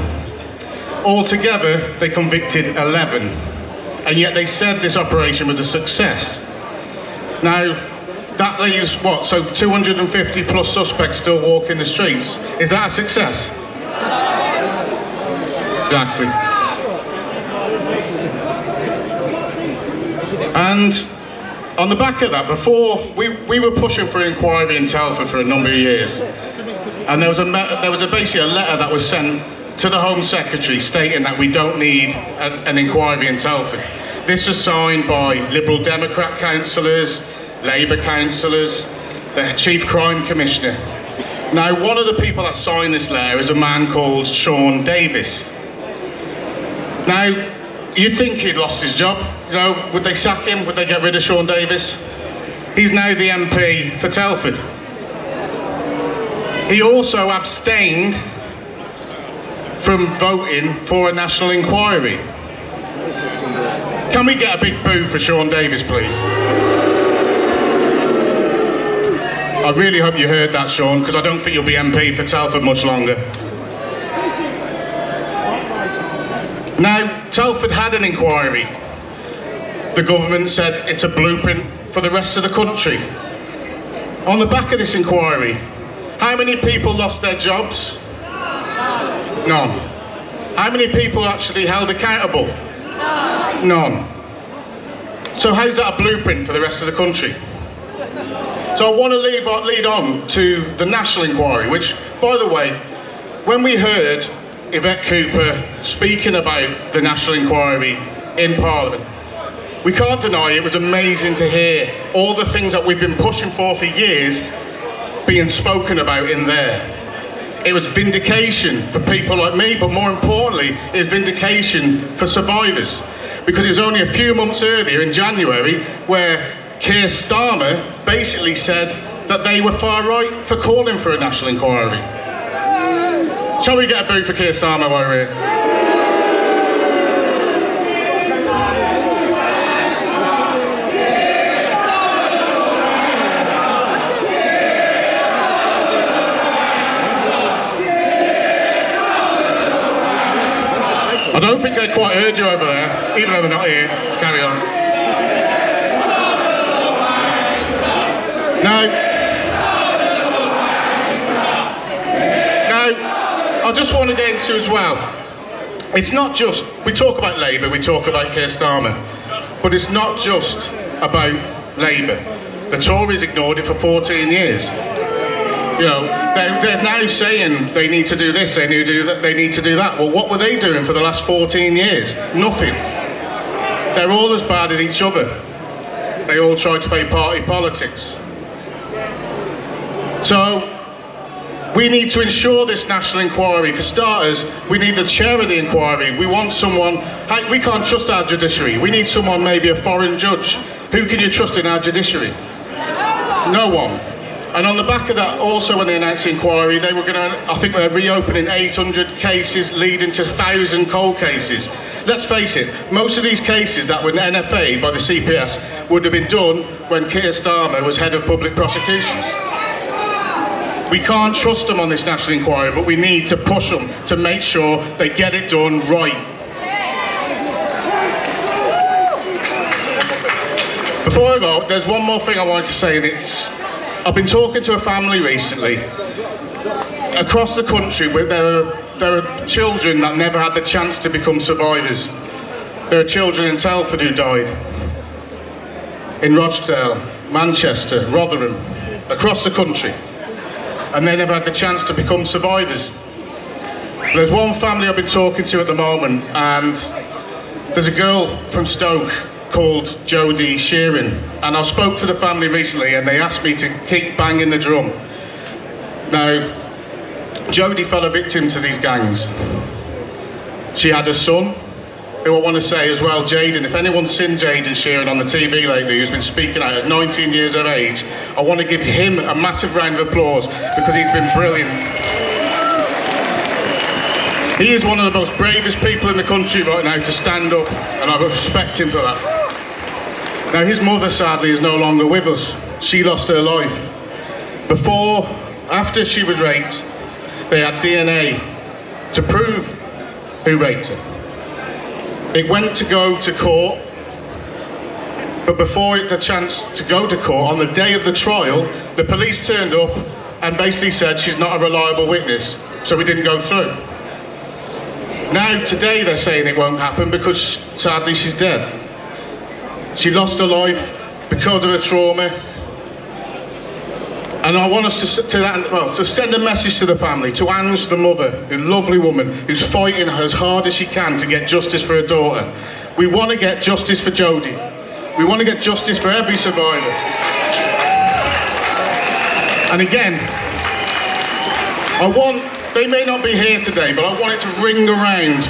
Altogether, they convicted 11. And yet they said this operation was a success. Now, that leaves what? So 250 plus suspects still walking the streets. Is that a success? Exactly. And on the back of that, before, we were pushing for inquiry in Telford for a number of years. And there was basically a letter that was sent to the Home Secretary stating that we don't need an inquiry in Telford. This was signed by Liberal Democrat councillors, Labour councillors, the Chief Crime Commissioner. Now, one of the people that signed this letter is a man called Sean Davis. Now, you'd think he'd lost his job. You know, would they sack him? Would they get rid of Sean Davis? He's now the MP for Telford. He also abstained from voting for a national inquiry. Can we get a big boo for Sean Davis, please? I really hope you heard that, Sean, because I don't think you'll be MP for Telford much longer. Now, Telford had an inquiry. The government said it's a blueprint for the rest of the country. On the back of this inquiry, how many people lost their jobs? None. How many people actually held accountable? None. So how's that a blueprint for the rest of the country? So I want to lead on to the national inquiry, which, by the way, when we heard Yvette Cooper speaking about the national inquiry in Parliament, we can't deny it was amazing to hear all the things that we've been pushing for years being spoken about in there. It was vindication for people like me, but more importantly, it was vindication for survivors. Because it was only a few months earlier in January where Keir Starmer basically said that they were far right for calling for a national inquiry. Shall we get a boo for Keir Starmer while we're here? I don't think they quite heard you over there, even though they're not here. Let's carry on. Now, I just want to get into as well, it's not just, we talk about Labour, we talk about Keir Starmer, but it's not just about Labour. The Tories ignored it for 14 years. You know, they're now saying they need to do this, they need to do that, they need to do that. Well, what were they doing for the last 14 years? Nothing. They're all as bad as each other. They all try to play party politics. So, we need to ensure this national inquiry. For starters, we need the chair of the inquiry. We want someone, we can't trust our judiciary. We need someone, maybe a foreign judge. Who can you trust in our judiciary? No one. And on the back of that, also when they announced the inquiry, they were going to, I think they're reopening 800 cases leading to 1,000 cold cases. Let's face it, most of these cases that were NFA'd by the CPS would have been done when Keir Starmer was head of public prosecutions. We can't trust them on this national inquiry, but we need to push them to make sure they get it done right. Before I go, there's one more thing I wanted to say, and it's, I've been talking to a family recently across the country where there are children that never had the chance to become survivors. There are children in Telford who died, in Rochdale, Manchester, Rotherham, across the country, and they never had the chance to become survivors. There's one family I've been talking to at the moment, and there's a girl from Stoke called Jodie Sheeran, and I spoke to the family recently and they asked me to keep banging the drum. Now, Jodie fell a victim to these gangs. She had a son, who I want to say as well, Jaden. If anyone's seen Jaden Sheeran on the TV lately, who's been speaking out at 19 years of age, I want to give him a massive round of applause because he's been brilliant. He is one of the most bravest people in the country right now to stand up, and I respect him for that. Now, his mother, sadly, is no longer with us. She lost her life. After she was raped, they had DNA to prove who raped her. It went to go to court, but before it had the chance to go to court, on the day of the trial, the police turned up and basically said she's not a reliable witness, so we didn't go through. Now, today they're saying it won't happen because, sadly, she's dead. She lost her life because of the trauma. And I want us to send a message to the family, to Ange, the mother, a lovely woman, who's fighting as hard as she can to get justice for her daughter. We want to get justice for Jodie. We want to get justice for every survivor. And again, they may not be here today, but I want it to ring around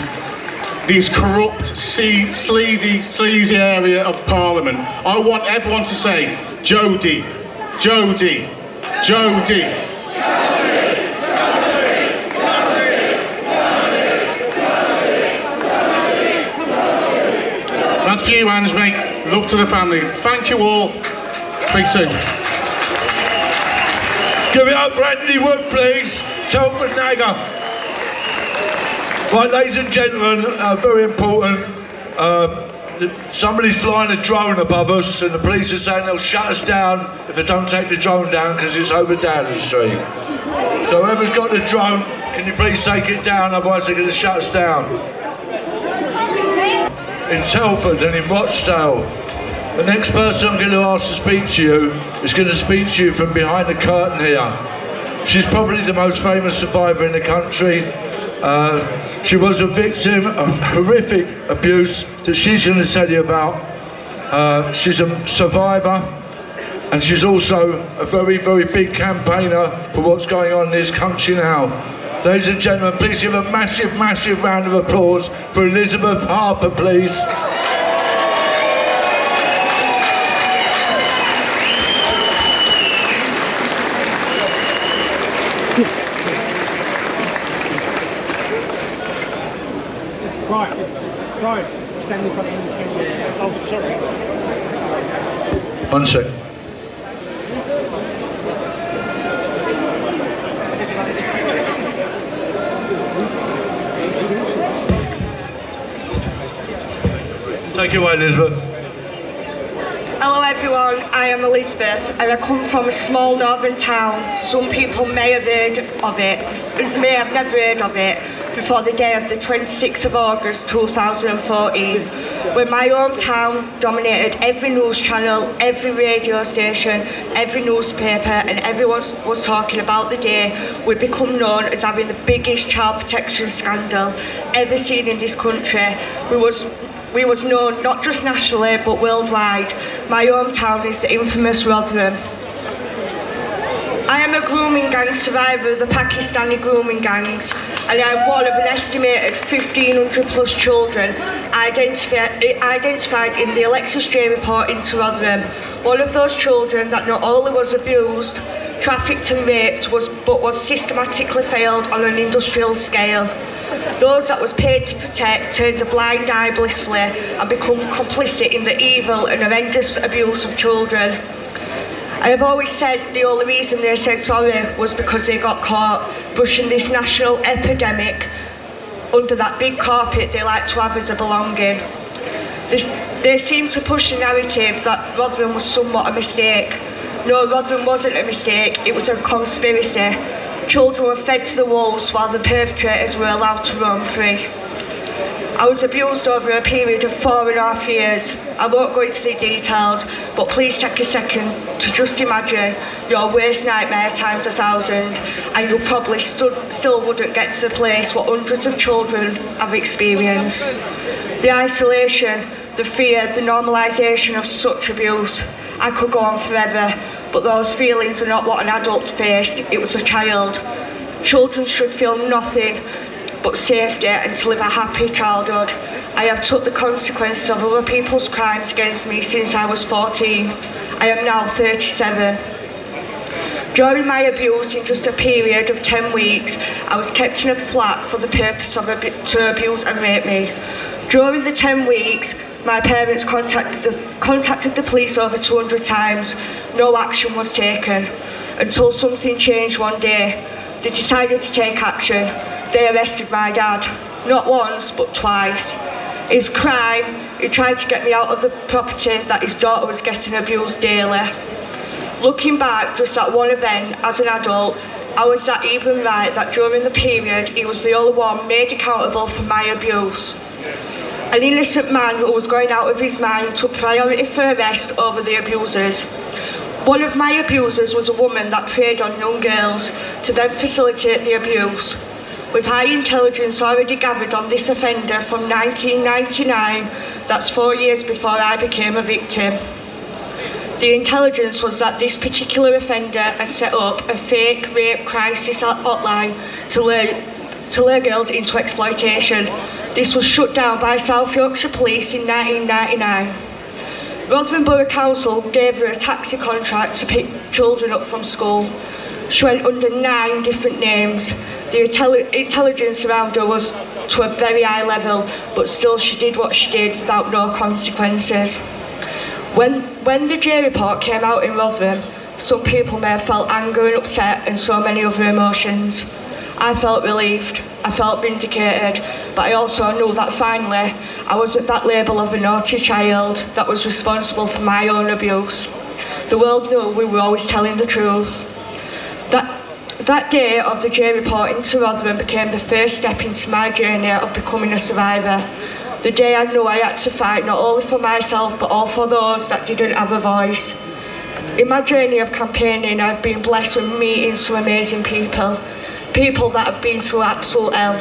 this corrupt, sleazy area of Parliament. I want everyone to say, Jodie, Jodie, Jodie. That's for you, Ange, mate. Love to the family. Thank you all. Speak soon. Give it up for Anthony Wood, please. Telford Nagger. Right, ladies and gentlemen, very important. Somebody's flying a drone above us, and the police are saying they'll shut us down if they don't take the drone down because it's over Downing Street. So whoever's got the drone, can you please take it down, otherwise they're going to shut us down. In Telford and in Rochdale, the next person I'm going to ask to speak to you is going to speak to you from behind the curtain here. She's probably the most famous survivor in the country. She was a victim of horrific abuse that she's going to tell you about. She's a survivor, and she's also a very, very big campaigner for what's going on in this country now. Ladies and gentlemen, please give a massive, massive round of applause for Elizabeth Harper, please. Right, stand in front of him. Oh, sorry. 1 sec. Take it away, Elizabeth. Hello everyone, I am Elizabeth and I come from a small northern town. Some people may have heard of it, may have never heard of it before the day of the 26th of August 2014, when my hometown dominated every news channel, every radio station, every newspaper, and everyone was talking about the day we become known as having the biggest child protection scandal ever seen in this country. We was known not just nationally but worldwide. My hometown is the infamous Rotherham. I am a grooming gang survivor of the Pakistani grooming gangs, and I am one of an estimated 1,500 plus children identified in the Alexis J report into Rotherham. One of those children that not only was abused, trafficked and raped, but was systematically failed on an industrial scale. Those that was paid to protect turned a blind eye blissfully and become complicit in the evil and horrendous abuse of children. I have always said the only reason they said sorry was because they got caught brushing this national epidemic under that big carpet they like to have as a belonging. They seem to push the narrative that Rotherham was somewhat a mistake. No, Rotherham wasn't a mistake, it was a conspiracy. Children were fed to the wolves while the perpetrators were allowed to roam free. I was abused over a period of 4.5 years. I won't go into the details, but please take a second to just imagine your worst nightmare times 1,000, and you probably still wouldn't get to the place what hundreds of children have experienced. The isolation, the fear, the normalisation of such abuse. I could go on forever, but those feelings are not what an adult faced. It was a child. Children should feel nothing but safety and to live a happy childhood. I have took the consequences of other people's crimes against me since I was 14. I am now 37. During my abuse, in just a period of 10 weeks, I was kept in a flat for the purpose of to abuse and rape me. During the 10 weeks, my parents contacted the police over 200 times. No action was taken until something changed one day. They decided to take action. They arrested my dad, not once but twice. His crime, he tried to get me out of the property that his daughter was getting abused daily. Looking back just at one event as an adult, how was that even right that during the period he was the only one made accountable for my abuse? An innocent man who was going out of his mind took priority for arrest over the abusers. One of my abusers was a woman that preyed on young girls to then facilitate the abuse. With high intelligence already gathered on this offender from 1999, that's 4 years before I became a victim. The intelligence was that this particular offender had set up a fake rape crisis hotline to lure girls into exploitation. This was shut down by South Yorkshire Police in 1999. Rotherham Borough Council gave her a taxi contract to pick children up from school. She went under 9 different names. The intelligence around her was to a very high level, but still she did what she did without no consequences. When the J report came out in Rotherham, some people may have felt anger and upset and so many other emotions. I felt relieved, I felt vindicated, but I also knew that finally I wasn't that label of a naughty child that was responsible for my own abuse. The world knew we were always telling the truth. That day of the J report into Rotherham became the first step into my journey of becoming a survivor. The day I knew I had to fight not only for myself but all for those that didn't have a voice. In my journey of campaigning, I've been blessed with meeting some amazing people. People that have been through absolute hell.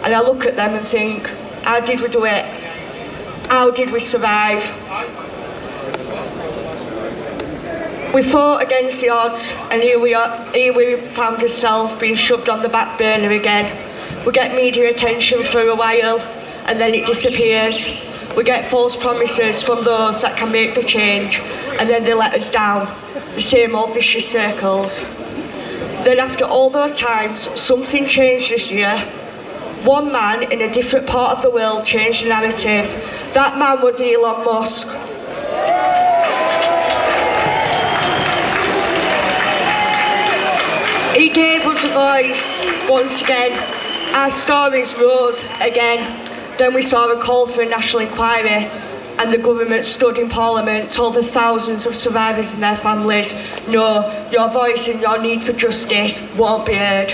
And I look at them and think, how did we do it? How did we survive? We fought against the odds, and here we found ourselves being shoved on the back burner again. We get media attention for a while, and then it disappears. We get false promises from those that can make the change, and then they let us down. The same old vicious circles. Then after all those times, something changed this year. One man in a different part of the world changed the narrative. That man was Elon Musk. He gave us a voice once again. Our stories rose again. Then we saw a call for a national inquiry. and the government stood in Parliament, told the thousands of survivors and their families, no, your voice and your need for justice won't be heard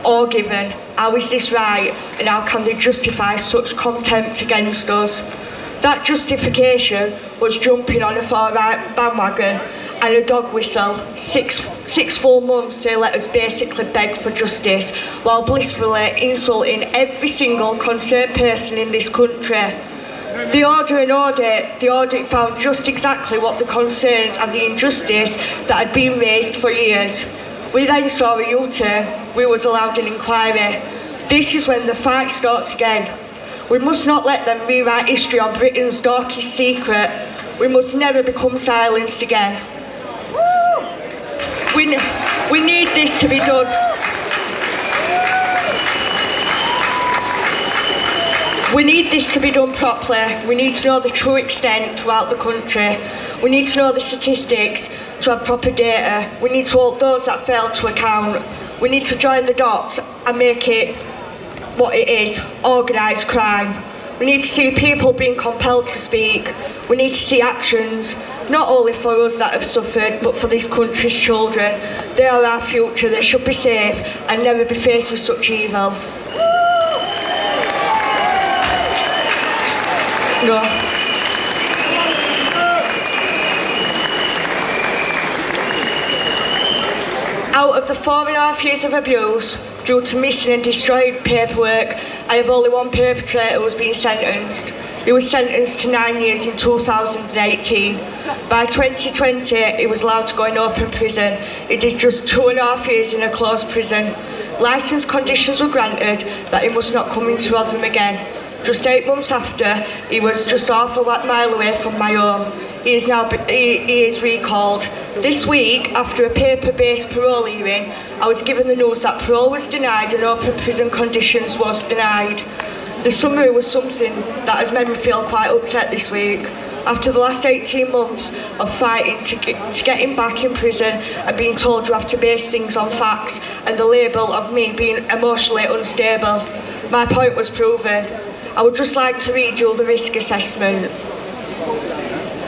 or given. How is this right, and how can they justify such contempt against us? That justification was jumping on a far-right bandwagon and a dog whistle. Six full months they let us basically beg for justice, while blissfully insulting every single concerned person in this country. The audit found just exactly what the concerns and the injustice that had been raised for years. We then saw a U-turn. We was allowed an inquiry. This is when the fight starts again. We must not let them rewrite history on Britain's darkest secret. We must never become silenced again. We need this to be done. We need this to be done properly. We need to know the true extent throughout the country. We need to know the statistics to have proper data. We need to hold those that fail to account. We need to join the dots and make it what it is, organised crime. We need to see people being compelled to speak. We need to see actions, not only for us that have suffered, but for this country's children. They are our future. They should be safe and never be faced with such evil. No. Out of the 4.5 years of abuse, due to missing and destroyed paperwork, I have only one perpetrator who has been sentenced. He was sentenced to 9 years in 2018. By 2020, he was allowed to go in open prison. He did just 2.5 years in a closed prison. Licence conditions were granted that he must not come into Rotherham again. Just 8 months after, he was just half a mile away from my home. He is recalled. This week, after a paper-based parole hearing, I was given the news that parole was denied and open prison conditions was denied. The summary was something that has made me feel quite upset this week. After the last 18 months of fighting to get him back in prison and being told you have to base things on facts and the label of me being emotionally unstable, my point was proven. I would just like to read you the risk assessment.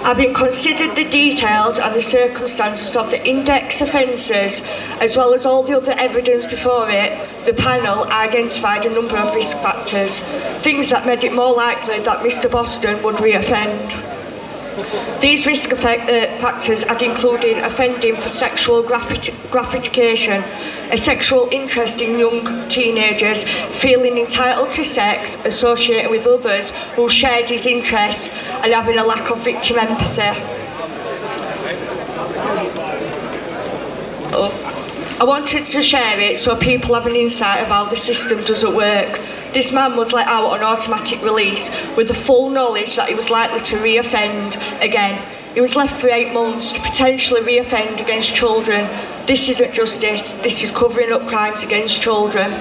Having considered the details and the circumstances of the index offences, as well as all the other evidence before it, the panel identified a number of risk factors, things that made it more likely that Mr Boston would reoffend. These risk factors had included offending for sexual gratification, a sexual interest in young teenagers, feeling entitled to sex, associating with others who shared his interests, and having a lack of victim empathy. I wanted to share it so people have an insight of how the system doesn't work. This man was let out on automatic release with the full knowledge that he was likely to reoffend again. He was left for 8 months to potentially reoffend against children. This isn't justice, this is covering up crimes against children.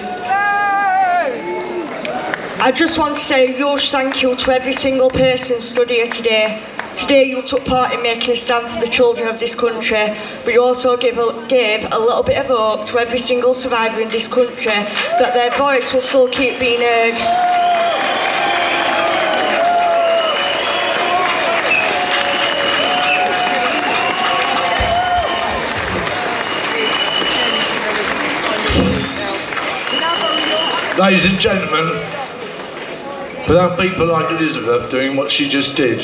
I just want to say a huge thank you to every single person stood here today. Today you took part in making a stand for the children of this country, but you also gave a little bit of hope to every single survivor in this country that their voice will still keep being heard. Ladies and gentlemen, without people like Elizabeth doing what she just did,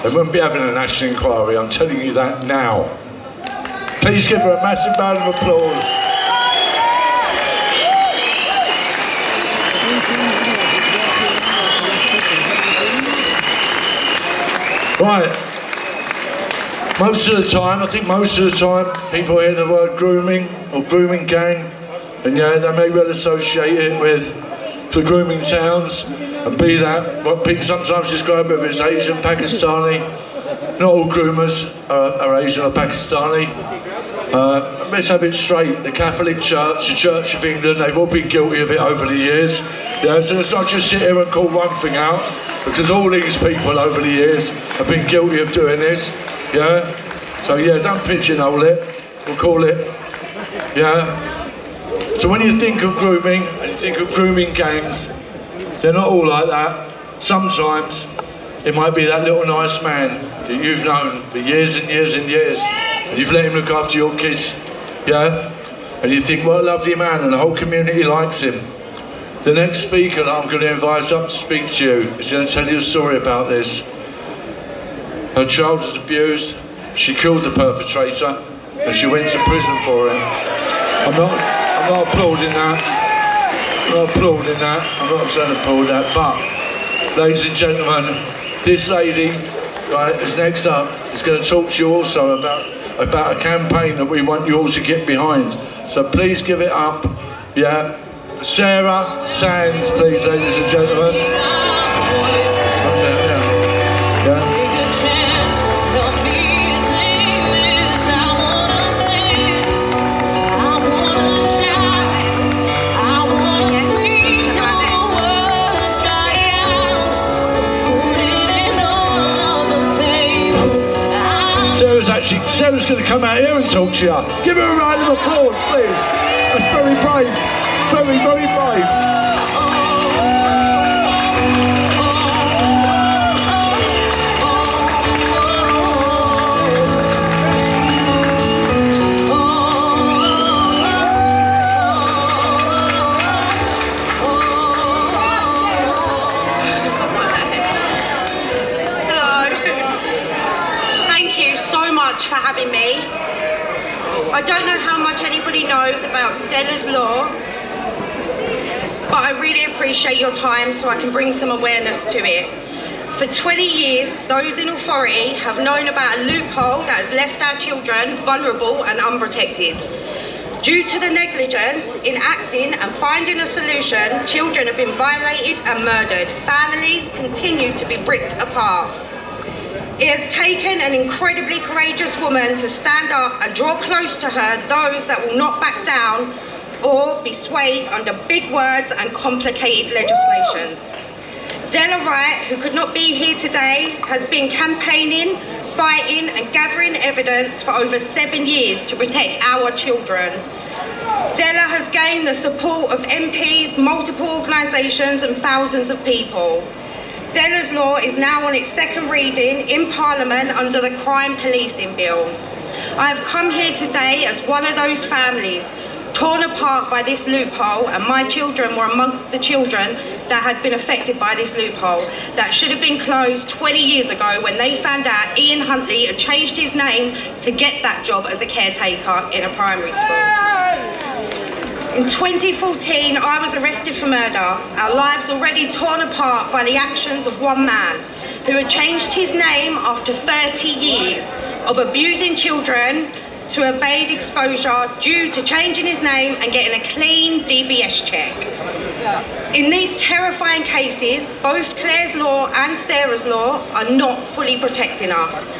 they wouldn't be having a national inquiry, I'm telling you that now. Please give her a massive round of applause. Right, most of the time, I think most of the time, people hear the word grooming or grooming gang, and yeah, they may well associate it with the grooming towns, and be that what people sometimes describe it as Asian, Pakistani. Not all groomers are Asian or Pakistani. Let's have it straight. The Catholic Church, the Church of England, they've all been guilty of it over the years. Yeah, so let's not just sit here and call one thing out, because all these people over the years have been guilty of doing this. Yeah, so yeah, don't pigeonhole it. We'll call it. Yeah. So when you think of grooming, and you think of grooming gangs, they're not all like that. Sometimes It might be that little nice man that you've known for years and years and years, and you've let him look after your kids, yeah? And you think, what a lovely man, and the whole community likes him. The next speaker that I'm going to invite up to speak to you is going to tell you a story about this. Her child was abused, she killed the perpetrator, and she went to prison for it. I'm not applauding that. I'm not applauding that. I'm not saying applaud that, but, ladies and gentlemen, this lady, right, is next up, is going to talk to you also about a campaign that we want you all to get behind. So please give it up, yeah. Sarah Sands, please, ladies and gentlemen. Sarah's going to come out here and talk to you. Give her a round of applause, please. That's very brave. Very, very brave. For having me. I don't know how much anybody knows about Della's Law, but I really appreciate your time so I can bring some awareness to it. For 20 years, those in authority have known about a loophole that has left our children vulnerable and unprotected. Due to the negligence in acting and finding a solution, children have been violated and murdered. Families continue to be ripped apart. It has taken an incredibly courageous woman to stand up and draw close to her those that will not back down or be swayed under big words and complicated legislations. Della Wright, who could not be here today, has been campaigning, fighting and gathering evidence for over 7 years to protect our children. Della has gained the support of MPs, multiple organisations and thousands of people. Della's Law is now on its second reading in Parliament under the Crime Policing Bill. I have come here today as one of those families torn apart by this loophole, and my children were amongst the children that had been affected by this loophole that should have been closed 20 years ago when they found out Ian Huntley had changed his name to get that job as a caretaker in a primary school. In 2014, I was arrested for murder, our lives already torn apart by the actions of one man who had changed his name after 30 years of abusing children to evade exposure due to changing his name and getting a clean DBS check. In these terrifying cases, both Claire's Law and Sarah's Law are not fully protecting us.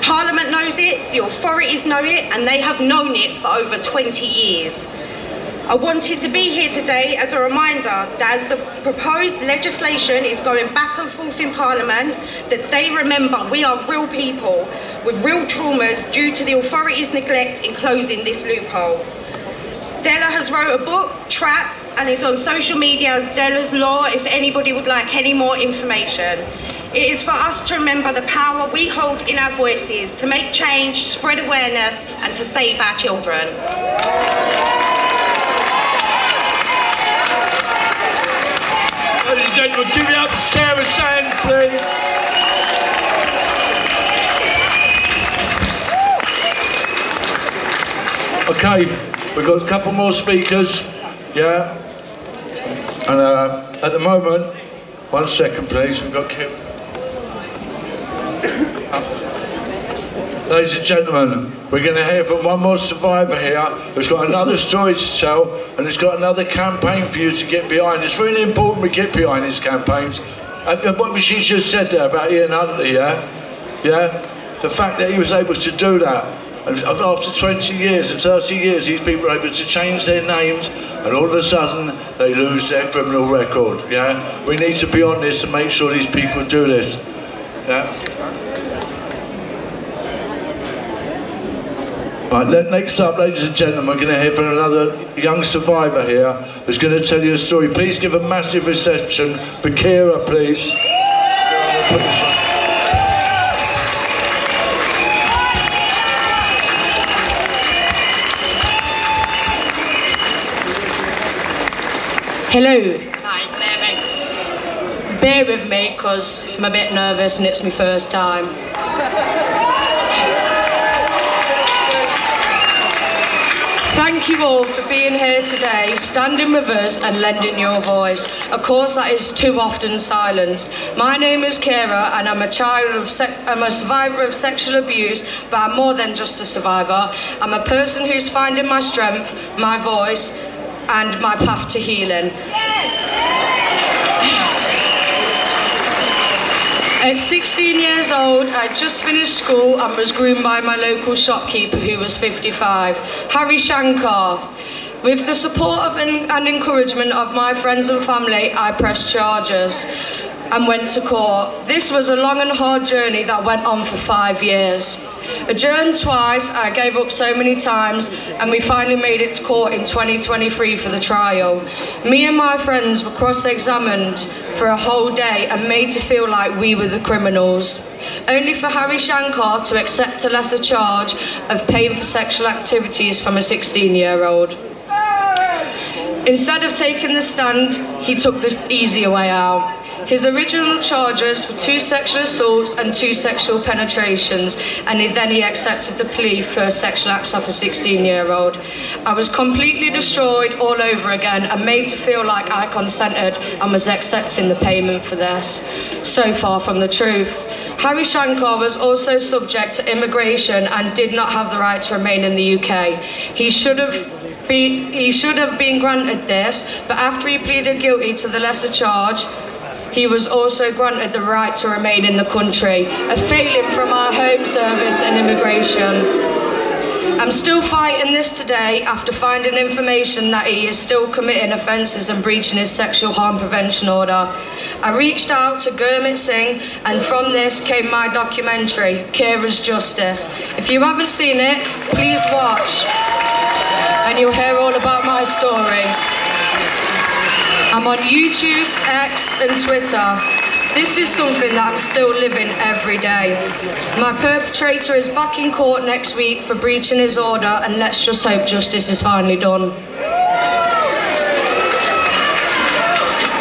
Parliament knows it, the authorities know it, and they have known it for over 20 years. I wanted to be here today as a reminder that as the proposed legislation is going back and forth in Parliament, that they remember we are real people with real traumas due to the authorities' neglect in closing this loophole. Della has wrote a book, Trapped, and is on social media as Della's Law if anybody would like any more information. It is for us to remember the power we hold in our voices to make change, spread awareness, and to save our children. Ladies and gentlemen, give it up to Sarah Sands, please. Okay, we've got a couple more speakers, yeah? And at the moment, 1 second please, we've got Kim. Ladies and gentlemen, we're going to hear from one more survivor here who's got another story to tell and has got another campaign for you to get behind. It's really important we get behind these campaigns. What she just said there about Ian Huntley, yeah? The fact that he was able to do that. And after 20 years and 30 years, these people are able to change their names and all of a sudden they lose their criminal record, yeah? We need to be on this and make sure these people do this, yeah? Right, next up, ladies and gentlemen, we're going to hear from another young survivor here who's going to tell you a story. Please give a massive reception for Kira, please. put this on. Hello. Hi, bear with me because I'm a bit nervous and it's my first time. Thank you all for being here today, standing with us and lending your voice. A cause that is too often silenced. My name is Kira and I'm a survivor of sexual abuse, but I'm more than just a survivor. I'm a person who's finding my strength, my voice, and my path to healing. At 16 years old, I just finished school and was groomed by my local shopkeeper who was 55, Harry Shankar. With the support of and encouragement of my friends and family, I pressed charges and went to court. This was a long and hard journey that went on for 5 years. Adjourned twice, I gave up so many times, and we finally made it to court in 2023 for the trial. Me and my friends were cross-examined for a whole day and made to feel like we were the criminals, only for Harry Shankar to accept a lesser charge of paying for sexual activities from a 16-year-old. Instead of taking the stand, he took the easier way out. His original charges were 2 sexual assaults and 2 sexual penetrations, and then he accepted the plea for sexual acts of a 16-year-old. I was completely destroyed all over again and made to feel like I consented and was accepting the payment for this. So far from the truth. Harry Shankar was also subject to immigration and did not have the right to remain in the UK. He should have been granted this, but after he pleaded guilty to the lesser charge, he was also granted the right to remain in the country, a failing from our Home Service and immigration. I'm still fighting this today after finding information that he is still committing offences and breaching his sexual harm prevention order. I reached out to Gurmit Singh, and from this came my documentary, Kira's Justice. If you haven't seen it, please watch, and you'll hear all about my story. I'm on YouTube, X and Twitter. This is something that I'm still living every day. My perpetrator is back in court next week for breaching his order, and let's just hope justice is finally done.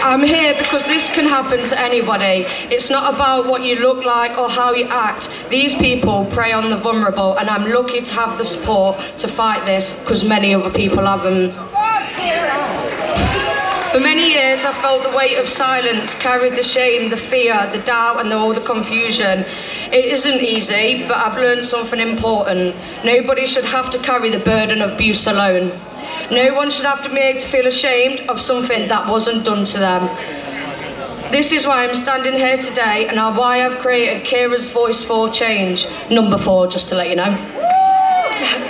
I'm here because this can happen to anybody. It's not about what you look like or how you act. These people prey on the vulnerable, and I'm lucky to have the support to fight this because many other people haven't. For many years, I felt the weight of silence, carried the shame, the fear, the doubt, and all the confusion. It isn't easy, but I've learned something important. Nobody should have to carry the burden of abuse alone. No one should have to be made to feel ashamed of something that wasn't done to them. This is why I'm standing here today, and why I've created Kira's Voice for Change, number 4, just to let you know.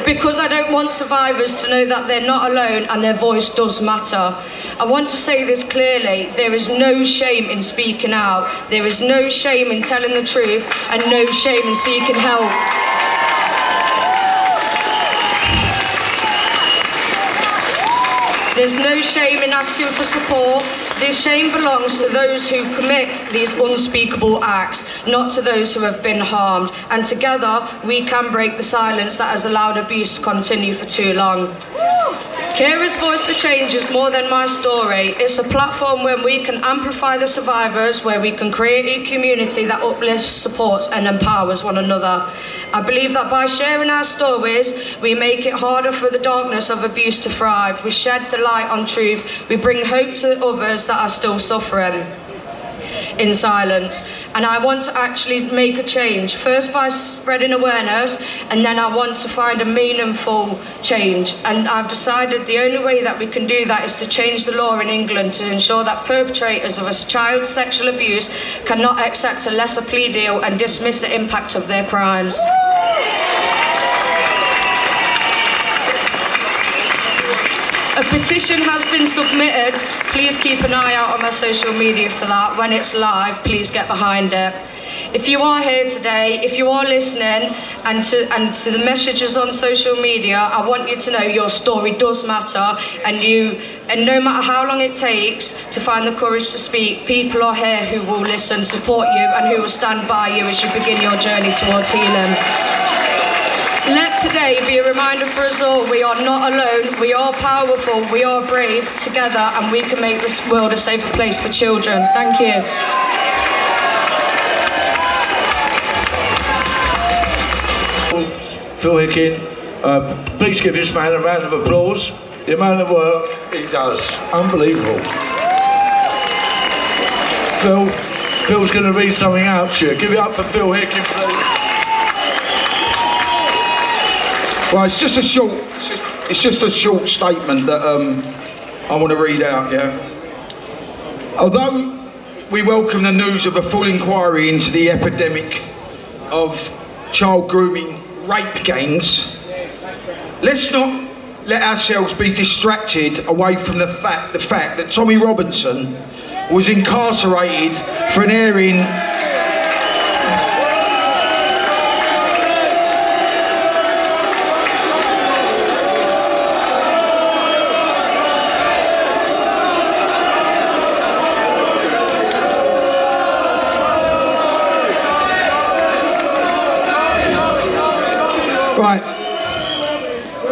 Because I don't want survivors to know that they're not alone and their voice does matter. I want to say this clearly, there is no shame in speaking out. There is no shame in telling the truth and no shame in seeking help. There's no shame in asking for support. This shame belongs to those who commit these unspeakable acts, not to those who have been harmed. And together, we can break the silence that has allowed abuse to continue for too long. Kira's Voice for Change is more than my story. It's a platform where we can amplify the survivors, where we can create a community that uplifts, supports and empowers one another. I believe that by sharing our stories, we make it harder for the darkness of abuse to thrive. We shed the light on truth. We bring hope to others that are still suffering in silence. And I want to actually make a change, first by spreading awareness, and then I want to find a meaningful change. And I've decided the only way that we can do that is to change the law in England to ensure that perpetrators of a child's sexual abuse cannot accept a lesser plea deal and dismiss the impact of their crimes. A petition has been submitted. Please keep an eye out on my social media for that. When it's live, please get behind it. If you are here today, if you are listening and to the messages on social media, I want you to know your story does matter, and no matter how long it takes to find the courage to speak, people are here who will listen, support you, and who will stand by you as you begin your journey towards healing. Let today be a reminder for us all, we are not alone, we are powerful, we are brave, together, and we can make this world a safer place for children. Thank you. Phil Hickin, please give this man a round of applause. The amount of work he does, unbelievable. Phil's going to read something out to you. Give it up for Phil Hickin, please. Well, it's just a short statement that I want to read out. Yeah. Although we welcome the news of a full inquiry into the epidemic of child grooming rape gangs, let's not let ourselves be distracted away from the fact that Tommy Robinson was incarcerated for an airing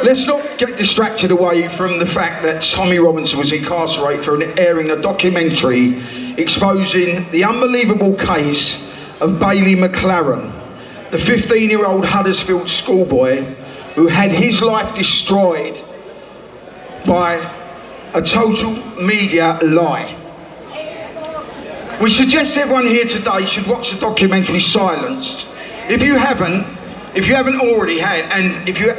Let's not get distracted away from the fact that Tommy Robinson was incarcerated for airing a documentary exposing the unbelievable case of Bailey McLaren, the 15-year-old Huddersfield schoolboy who had his life destroyed by a total media lie. We suggest everyone here today should watch the documentary Silenced. If you haven't already had, and if you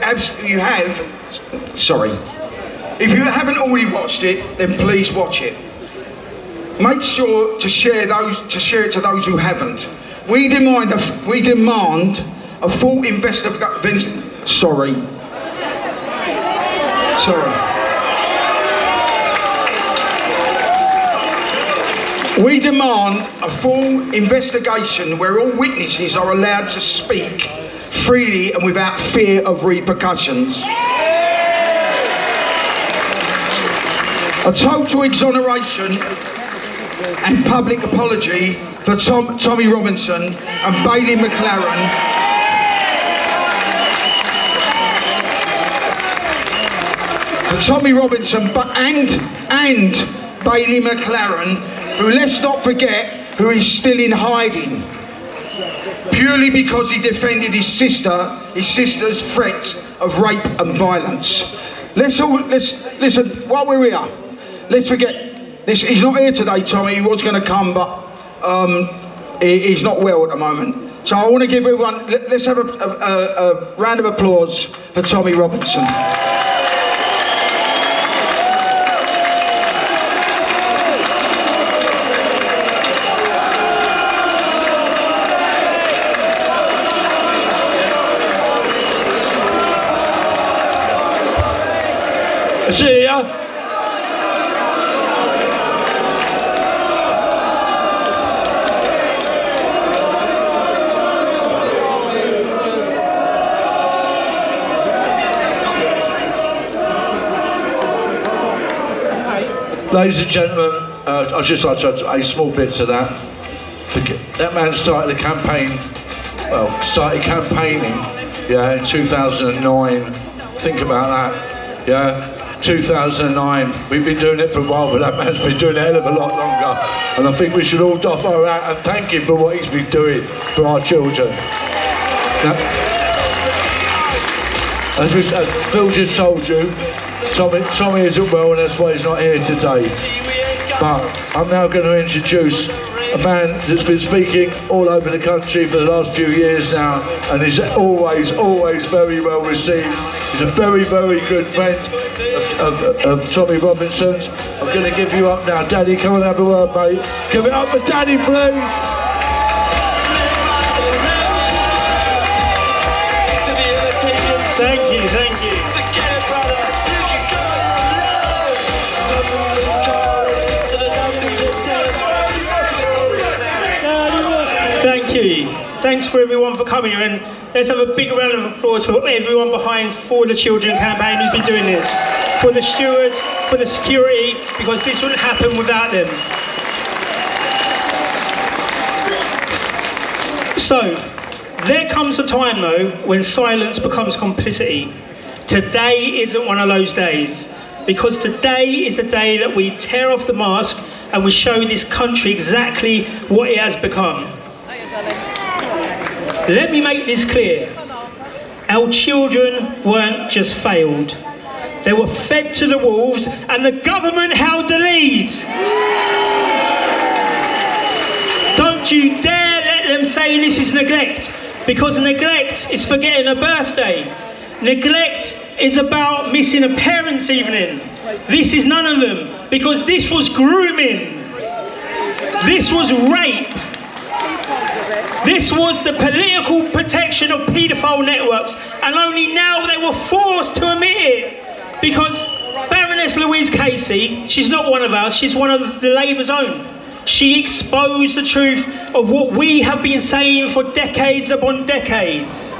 haven't already watched it, then please watch it. Make sure to share it to those who haven't. We demand a full investigation. We demand a full investigation where all witnesses are allowed to speak freely and without fear of repercussions. A total exoneration and public apology for Tommy Robinson and Bailey McLaren. For Tommy Robinson and Bailey McLaren, who, let's not forget, who is still in hiding, purely because he defended his sister's threats of rape and violence. Let's listen, while we're here, let's forget this. He's not here today, Tommy. He was going to come, but he's not well at the moment. So I want to give everyone, let's have a round of applause for Tommy Robinson. See ya. Ladies and gentlemen, I'd just like to add a small bit to that. That man started the campaign, started campaigning, yeah, in 2009. Think about that, yeah. 2009, we've been doing it for a while, but that man's been doing a hell of a lot longer, and I think we should all doff our hat and thank him for what he's been doing for our children. Now, as Phil just told you, Tommy isn't well, and that's why he's not here today. But I'm now going to introduce a man that's been speaking all over the country for the last few years now, and is always very well received. He's a very good friend of Tommy Robinson's. I'm going to give you up now. Daddy, come and have a word, mate. Give it up for Daddy, please. Thank you. Thank you. Thanks for everyone for coming here, and let's have a big round of applause for everyone behind For the Children campaign who's been doing this. For the stewards, for the security, because this wouldn't happen without them. So, there comes a time though when silence becomes complicity. Today isn't one of those days, because today is the day that we tear off the mask and we show this country exactly what it has become. Let me make this clear. Our children weren't just failed. They were fed to the wolves and the government held the lead. Don't you dare let them say this is neglect, because neglect is forgetting a birthday. Neglect is about missing a parents' evening. This is none of them, because this was grooming. This was rape. This was the political protection of paedophile networks, and only now they were forced to admit it, because Baroness Louise Casey, she's not one of us, she's one of the Labour's own. She exposed the truth of what we have been saying for decades upon decades.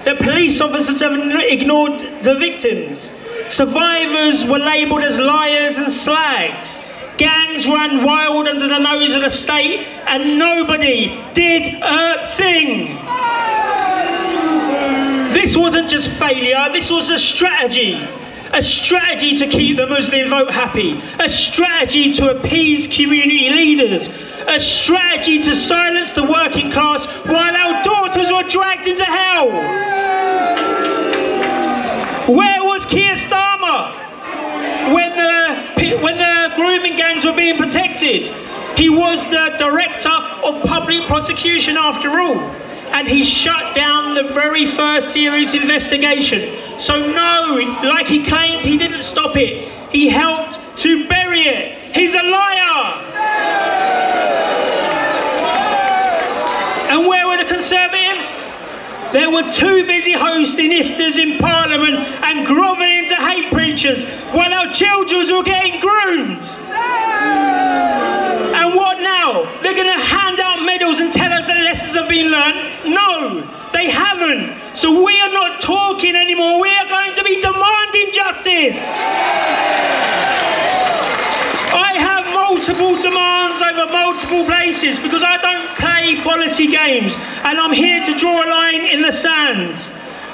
That police officers have ignored the victims. Survivors were labelled as liars and slags. Gangs ran wild under the nose of the state, and nobody did a thing. This wasn't just failure, this was a strategy. A strategy to keep the Muslim vote happy. A strategy to appease community leaders. A strategy to silence the working class while our daughters were dragged into hell. Where was Keir Starmer when the grooming gangs were being protected? He was the director of public prosecution after all, and he shut down the very first serious investigation. So no, like he claimed, he didn't stop it. He helped to bury it. He's a liar. And where were the Conservatives? They were too busy hosting iftars in Parliament and grovelling to hate preachers while our children were getting groomed. And what now? They're going to hand out medals and tell us that lessons have been learned? No, they haven't. So we are not talking anymore. We are going to be demanding justice. I have multiple demands over multiple places because I don't play policy games, and I'm here to draw a line in the sand.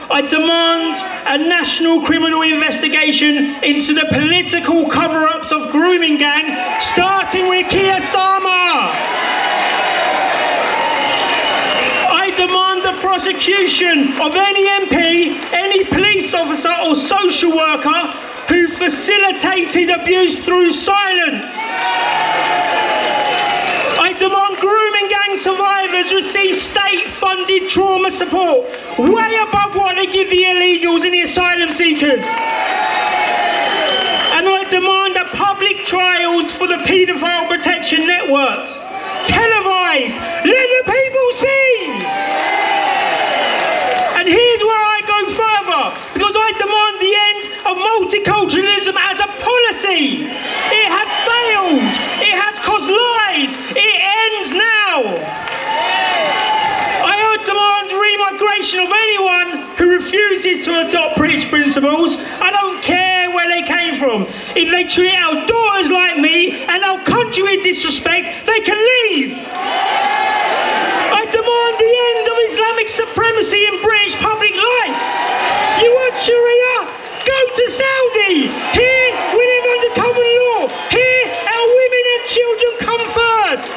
I demand a national criminal investigation into the political cover-ups of grooming gang, starting with Keir Starmer. I demand the prosecution of any MP, any police officer or social worker who facilitated abuse through silence. I demand grooming gang survivors receive state-funded trauma support, way above what they give the illegals and the asylum seekers. And I demand a public trials for the paedophile protection networks, televised, let the people see. And here's where I go further, because I demand the end of multiculturalism as a policy. It has failed. It has cost lives. It ends now. I demand remigration of anyone who refuses to adopt British principles. I don't care where they came from. If they treat our daughters like me and our country with disrespect, they can leave. I demand the end of Islamic supremacy in British public life. You want Sharia? Go to Saudi. Here we live under common law. Here our women and children come first.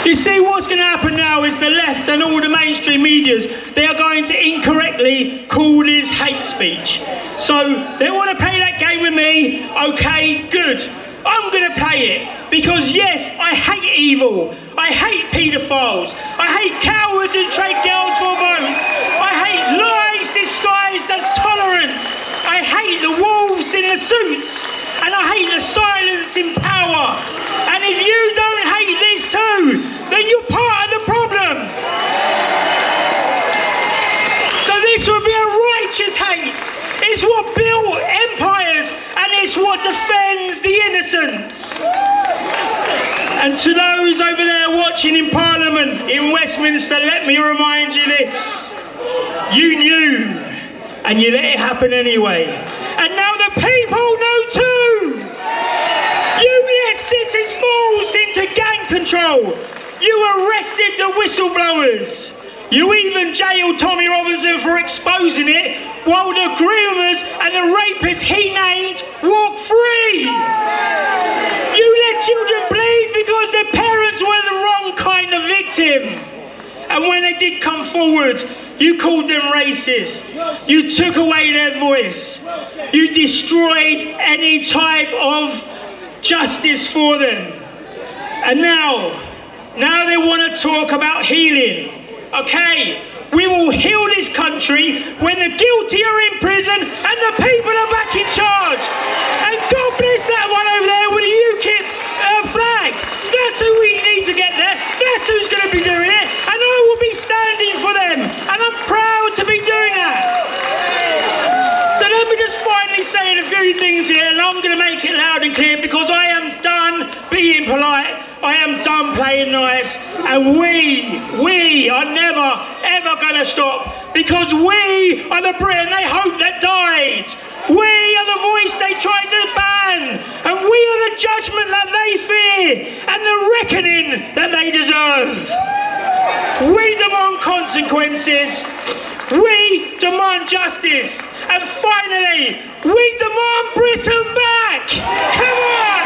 You see, what's going to happen now is the left and all the mainstream medias, they are going to incorrectly call this hate speech. So they want to play that game with me. Okay, good. I'm going to play it. Because yes, I hate evil. I hate paedophiles. I hate cowards who trade girls for votes. I hate lies disguised as tolerance. I hate the wolves in the suits. And I hate the silence in power. And if you don't hate this too, then you're part of the problem. So this will be a righteous hate. It's what built empires, and it's what defends the innocents. And to those over there watching in Parliament in Westminster, let me remind you this. You knew, and you let it happen anyway. And now the people know too. You let cities falls into gang control. You arrested the whistleblowers. You even jailed Tommy Robinson for exposing it, while the groomers and the rapists he named walk free. You let children bleed because their parents were the wrong kind of victim. And when they did come forward, you called them racist. You took away their voice. You destroyed any type of justice for them. And now they want to talk about healing. Okay, we will heal this country when the guilty are in prison and the people are back in charge. And God bless that one over there with the UKIP flag. That's who we need to get there. That's who's going to be doing it. And I will be standing for them. And I'm proud to be doing that. So let me just finally say a few things here, and I'm going to make it loud and clear because I am done being polite. I am done playing nice, and we are never, ever going to stop, because we are the Britain they hoped that died. We are the voice they tried to ban, and we are the judgment that they fear, and the reckoning that they deserve. We demand consequences. We demand justice. And finally, we demand Britain back. Come on!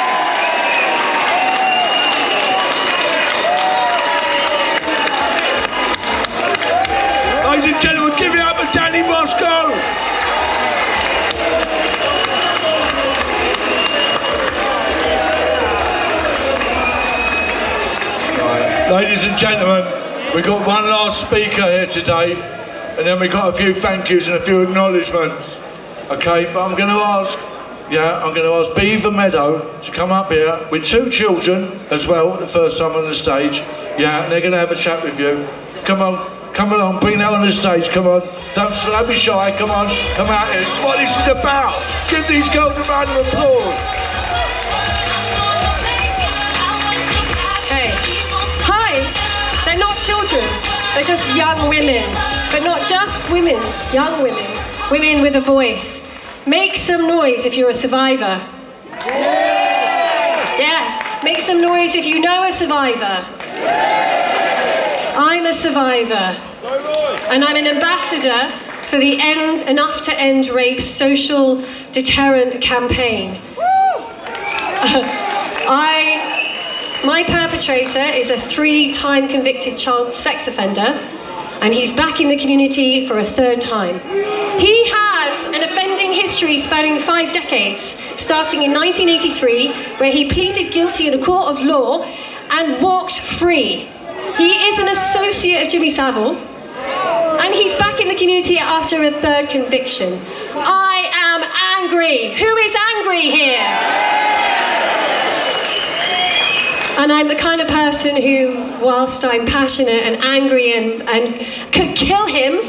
Ladies and gentlemen, give it up for Danny Roscoe. Ladies and gentlemen, we've got one last speaker here today, and then we've got a few thank yous and a few acknowledgements. Okay, but I'm going to ask Beaver Meadow to come up here with two children as well, the first time on the stage. Yeah, and they're going to have a chat with you. Come on. Come along, bring that on the stage, come on. Don't be shy, come on. Come out here, it's what this is about. Give these girls a round of applause. Hey, hi, they're not children, they're just young women. But not just women, young women. Women with a voice. Make some noise if you're a survivor. Yes, make some noise if you know a survivor. I'm a survivor, and I'm an ambassador for the Enough to End Rape social deterrent campaign. My perpetrator is a 3-time convicted child sex offender, and he's back in the community for a 3rd time. He has an offending history spanning 5 decades, starting in 1983, where he pleaded guilty in a court of law and walked free. He is an associate of Jimmy Savile, and he's back in the community after a 3rd conviction. I am angry. Who is angry here? And I'm the kind of person who, whilst I'm passionate and angry and could kill him,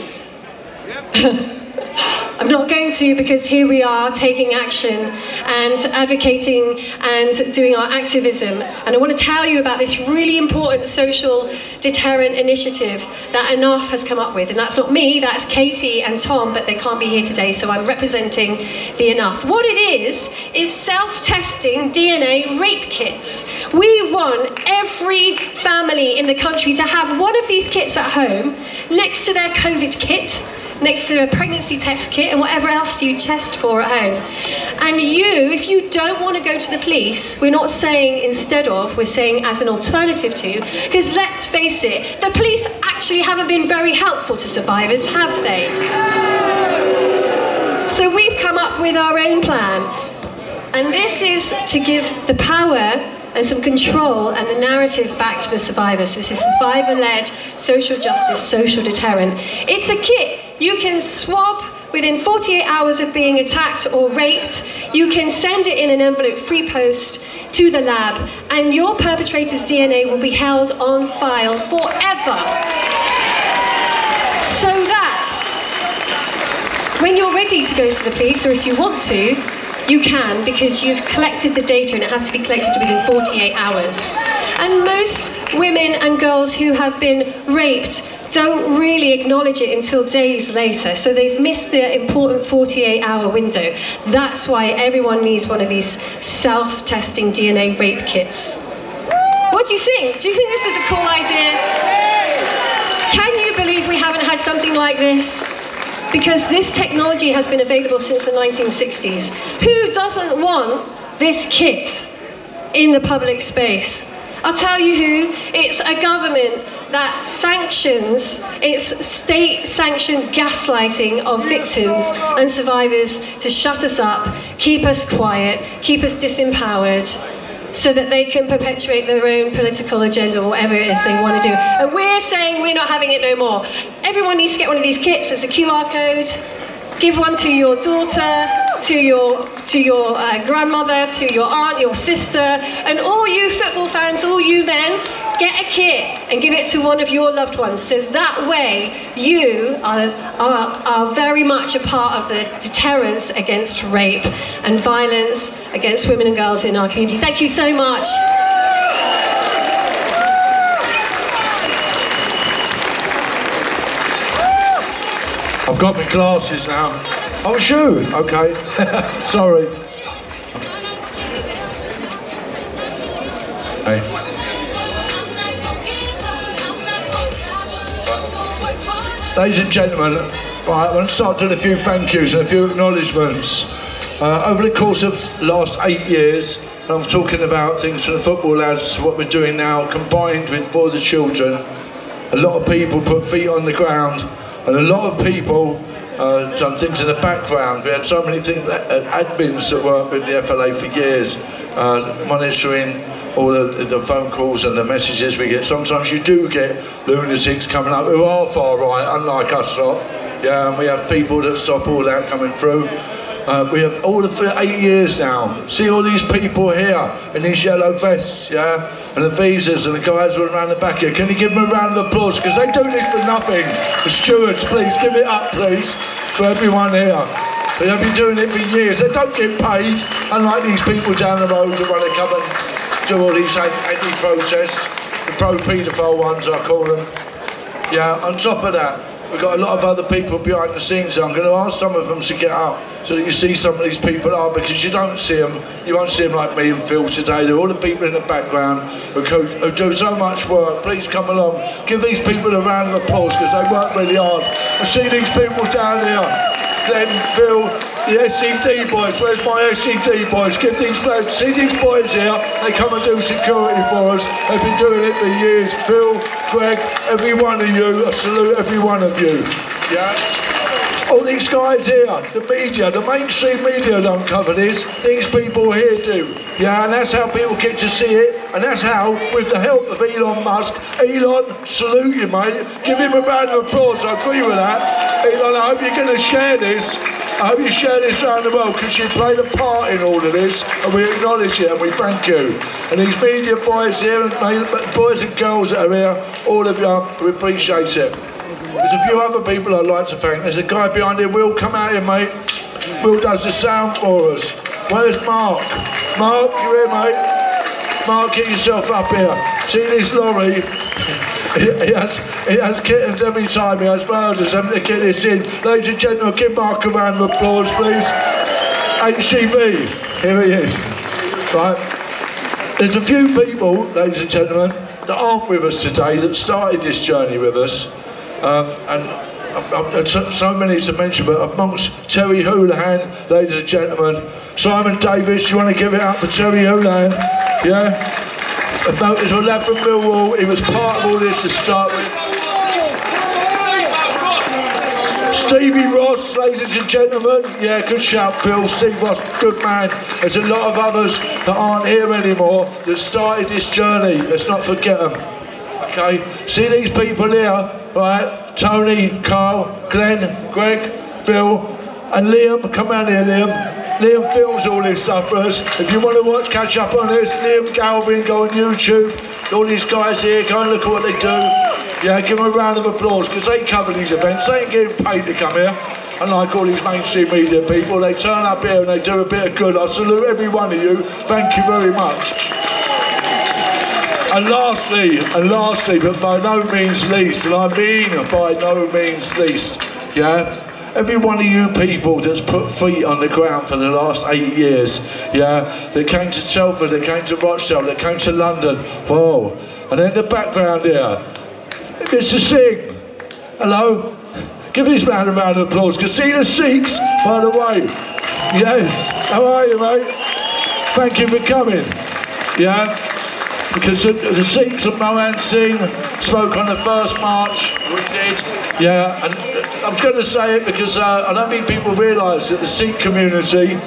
I'm not going to, because here we are taking action and advocating and doing our activism. And I want to tell you about this really important social deterrent initiative that Enough has come up with. And that's not me, that's Katie and Tom, but they can't be here today, so I'm representing the Enough. What it is self-testing DNA rape kits. We want every family in the country to have one of these kits at home next to their COVID kit, next to a pregnancy test kit and whatever else you test for at home. And you, if you don't want to go to the police, we're not saying instead of, we're saying as an alternative to, because let's face it, the police actually haven't been very helpful to survivors, have they? So we've come up with our own plan, and this is to give the power and some control and the narrative back to the survivors. This is survivor-led social justice, social deterrent. It's a kit you can swab within 48 hours of being attacked or raped. You can send it in an envelope, free post, to the lab, and your perpetrator's DNA will be held on file forever. So that when you're ready to go to the police, or if you want to, you can, because you've collected the data and it has to be collected within 48 hours. And most women and girls who have been raped don't really acknowledge it until days later, so they've missed the important 48-hour window. That's why everyone needs one of these self-testing DNA rape kits. What do you think? Do you think this is a cool idea? Can you believe we haven't had something like this? Because this technology has been available since the 1960s. Who doesn't want this kit in the public space? I'll tell you who. It's a government that sanctions, it's state-sanctioned gaslighting of victims and survivors to shut us up, keep us quiet, keep us disempowered, so that they can perpetuate their own political agenda or whatever it is they want to do. And we're saying we're not having it no more. Everyone needs to get one of these kits. There's a QR code. Give one to your daughter, to your grandmother, to your aunt, your sister, and all you football fans, all you men, get a kit and give it to one of your loved ones. So that way, you are very much a part of the deterrence against rape and violence against women and girls in our community. Thank you so much. I've got my glasses now. Oh, a shoe. Okay. Sorry. Hey. Ladies and gentlemen, right, I'm going to start doing a few thank yous and a few acknowledgements. Over the course of the last 8 years, and I'm talking about things for the football lads, what we're doing now, combined with for the children, a lot of people put feet on the ground. And a lot of people done things in the background. We had so many things, admins that worked with the FLA for years, monitoring all the phone calls and the messages we get. Sometimes you do get lunatics coming up who are far right, unlike us lot. Yeah, and we have people that stop all that coming through. We have all for 8 years now. See all these people here in these yellow vests, yeah? And the visas and the guys all around the back here. Can you give them a round of applause? Because they do this for nothing. The stewards, please, give it up, please, for everyone here. They've been doing it for years. They don't get paid, unlike these people down the road that want to come and do all these anti-protests. The pro-paedophile ones, I call them. Yeah, on top of that, we've got a lot of other people behind the scenes. So I'm going to ask some of them to get up so that you see some of these people are, because you don't see them. You won't see them like me and Phil today. They're all the people in the background who do so much work. Please come along. Give these people a round of applause because they work really hard. I see these people down here. Glenn, Phil, the SED boys. Where's my SED boys? Give these boys, see these boys here. They come and do security for us. They've been doing it for years. Phil, Greg, every one of you. I salute every one of you. Yeah. All these guys here, the media, the mainstream media don't cover this. These people here do. Yeah, and that's how people get to see it. And that's how, with the help of Elon Musk, Elon, salute you, mate. Give him a round of applause. I agree with that. Elon, I hope you're going to share this. I hope you share this around the world because you played a part in all of this and we acknowledge it and we thank you. And these media boys here, and boys and girls that are here, all of you, we appreciate it. There's a few other people I'd like to thank. There's a guy behind here, Will, come out here, mate. Will does the sound for us. Where's Mark? Mark, you here, mate? Mark, get yourself up here. See this lorry? He has kittens every time, he has murders, having to get this in. Ladies and gentlemen, give Mark a round of applause, please. HCV, here he is. Right. There's a few people, ladies and gentlemen, that aren't with us today, that started this journey with us. And so many to mention, but amongst Terry Houlihan, ladies and gentlemen, Simon Davis, you want to give it up for Terry Houlihan? Yeah? About his lad from Millwall, he was part of all this to start with. Stevie Ross, ladies and gentlemen, yeah, good shout, Phil. Steve Ross, good man. There's a lot of others that aren't here anymore that started this journey. Let's not forget them. Okay, see these people here, right? Tony, Carl, Glenn, Greg, Phil, and Liam. Come around here, Liam. Liam films all this stuff for us. If you want to watch, catch up on this, Liam Galvin, go on YouTube. All these guys here, go and look at what they do. Yeah, give them a round of applause because they cover these events. They ain't getting paid to come here. Unlike all these mainstream media people, they turn up here and they do a bit of good. I salute every one of you. Thank you very much. lastly, but by no means least, and I mean by no means least, yeah? Every one of you people that's put feet on the ground for the last 8 years, yeah? That came to Telford, that came to Rochdale, that came to London, whoa. And in the background here, Mr. Singh, hello? Give this man a round of applause. Casino Sikhs, by the way. Yes, how are you, mate? Thank you for coming, yeah? Because the Sikhs of Mohan Singh spoke on the first march, we did, yeah, and I'm going to say it because I don't think people realise that the Sikh community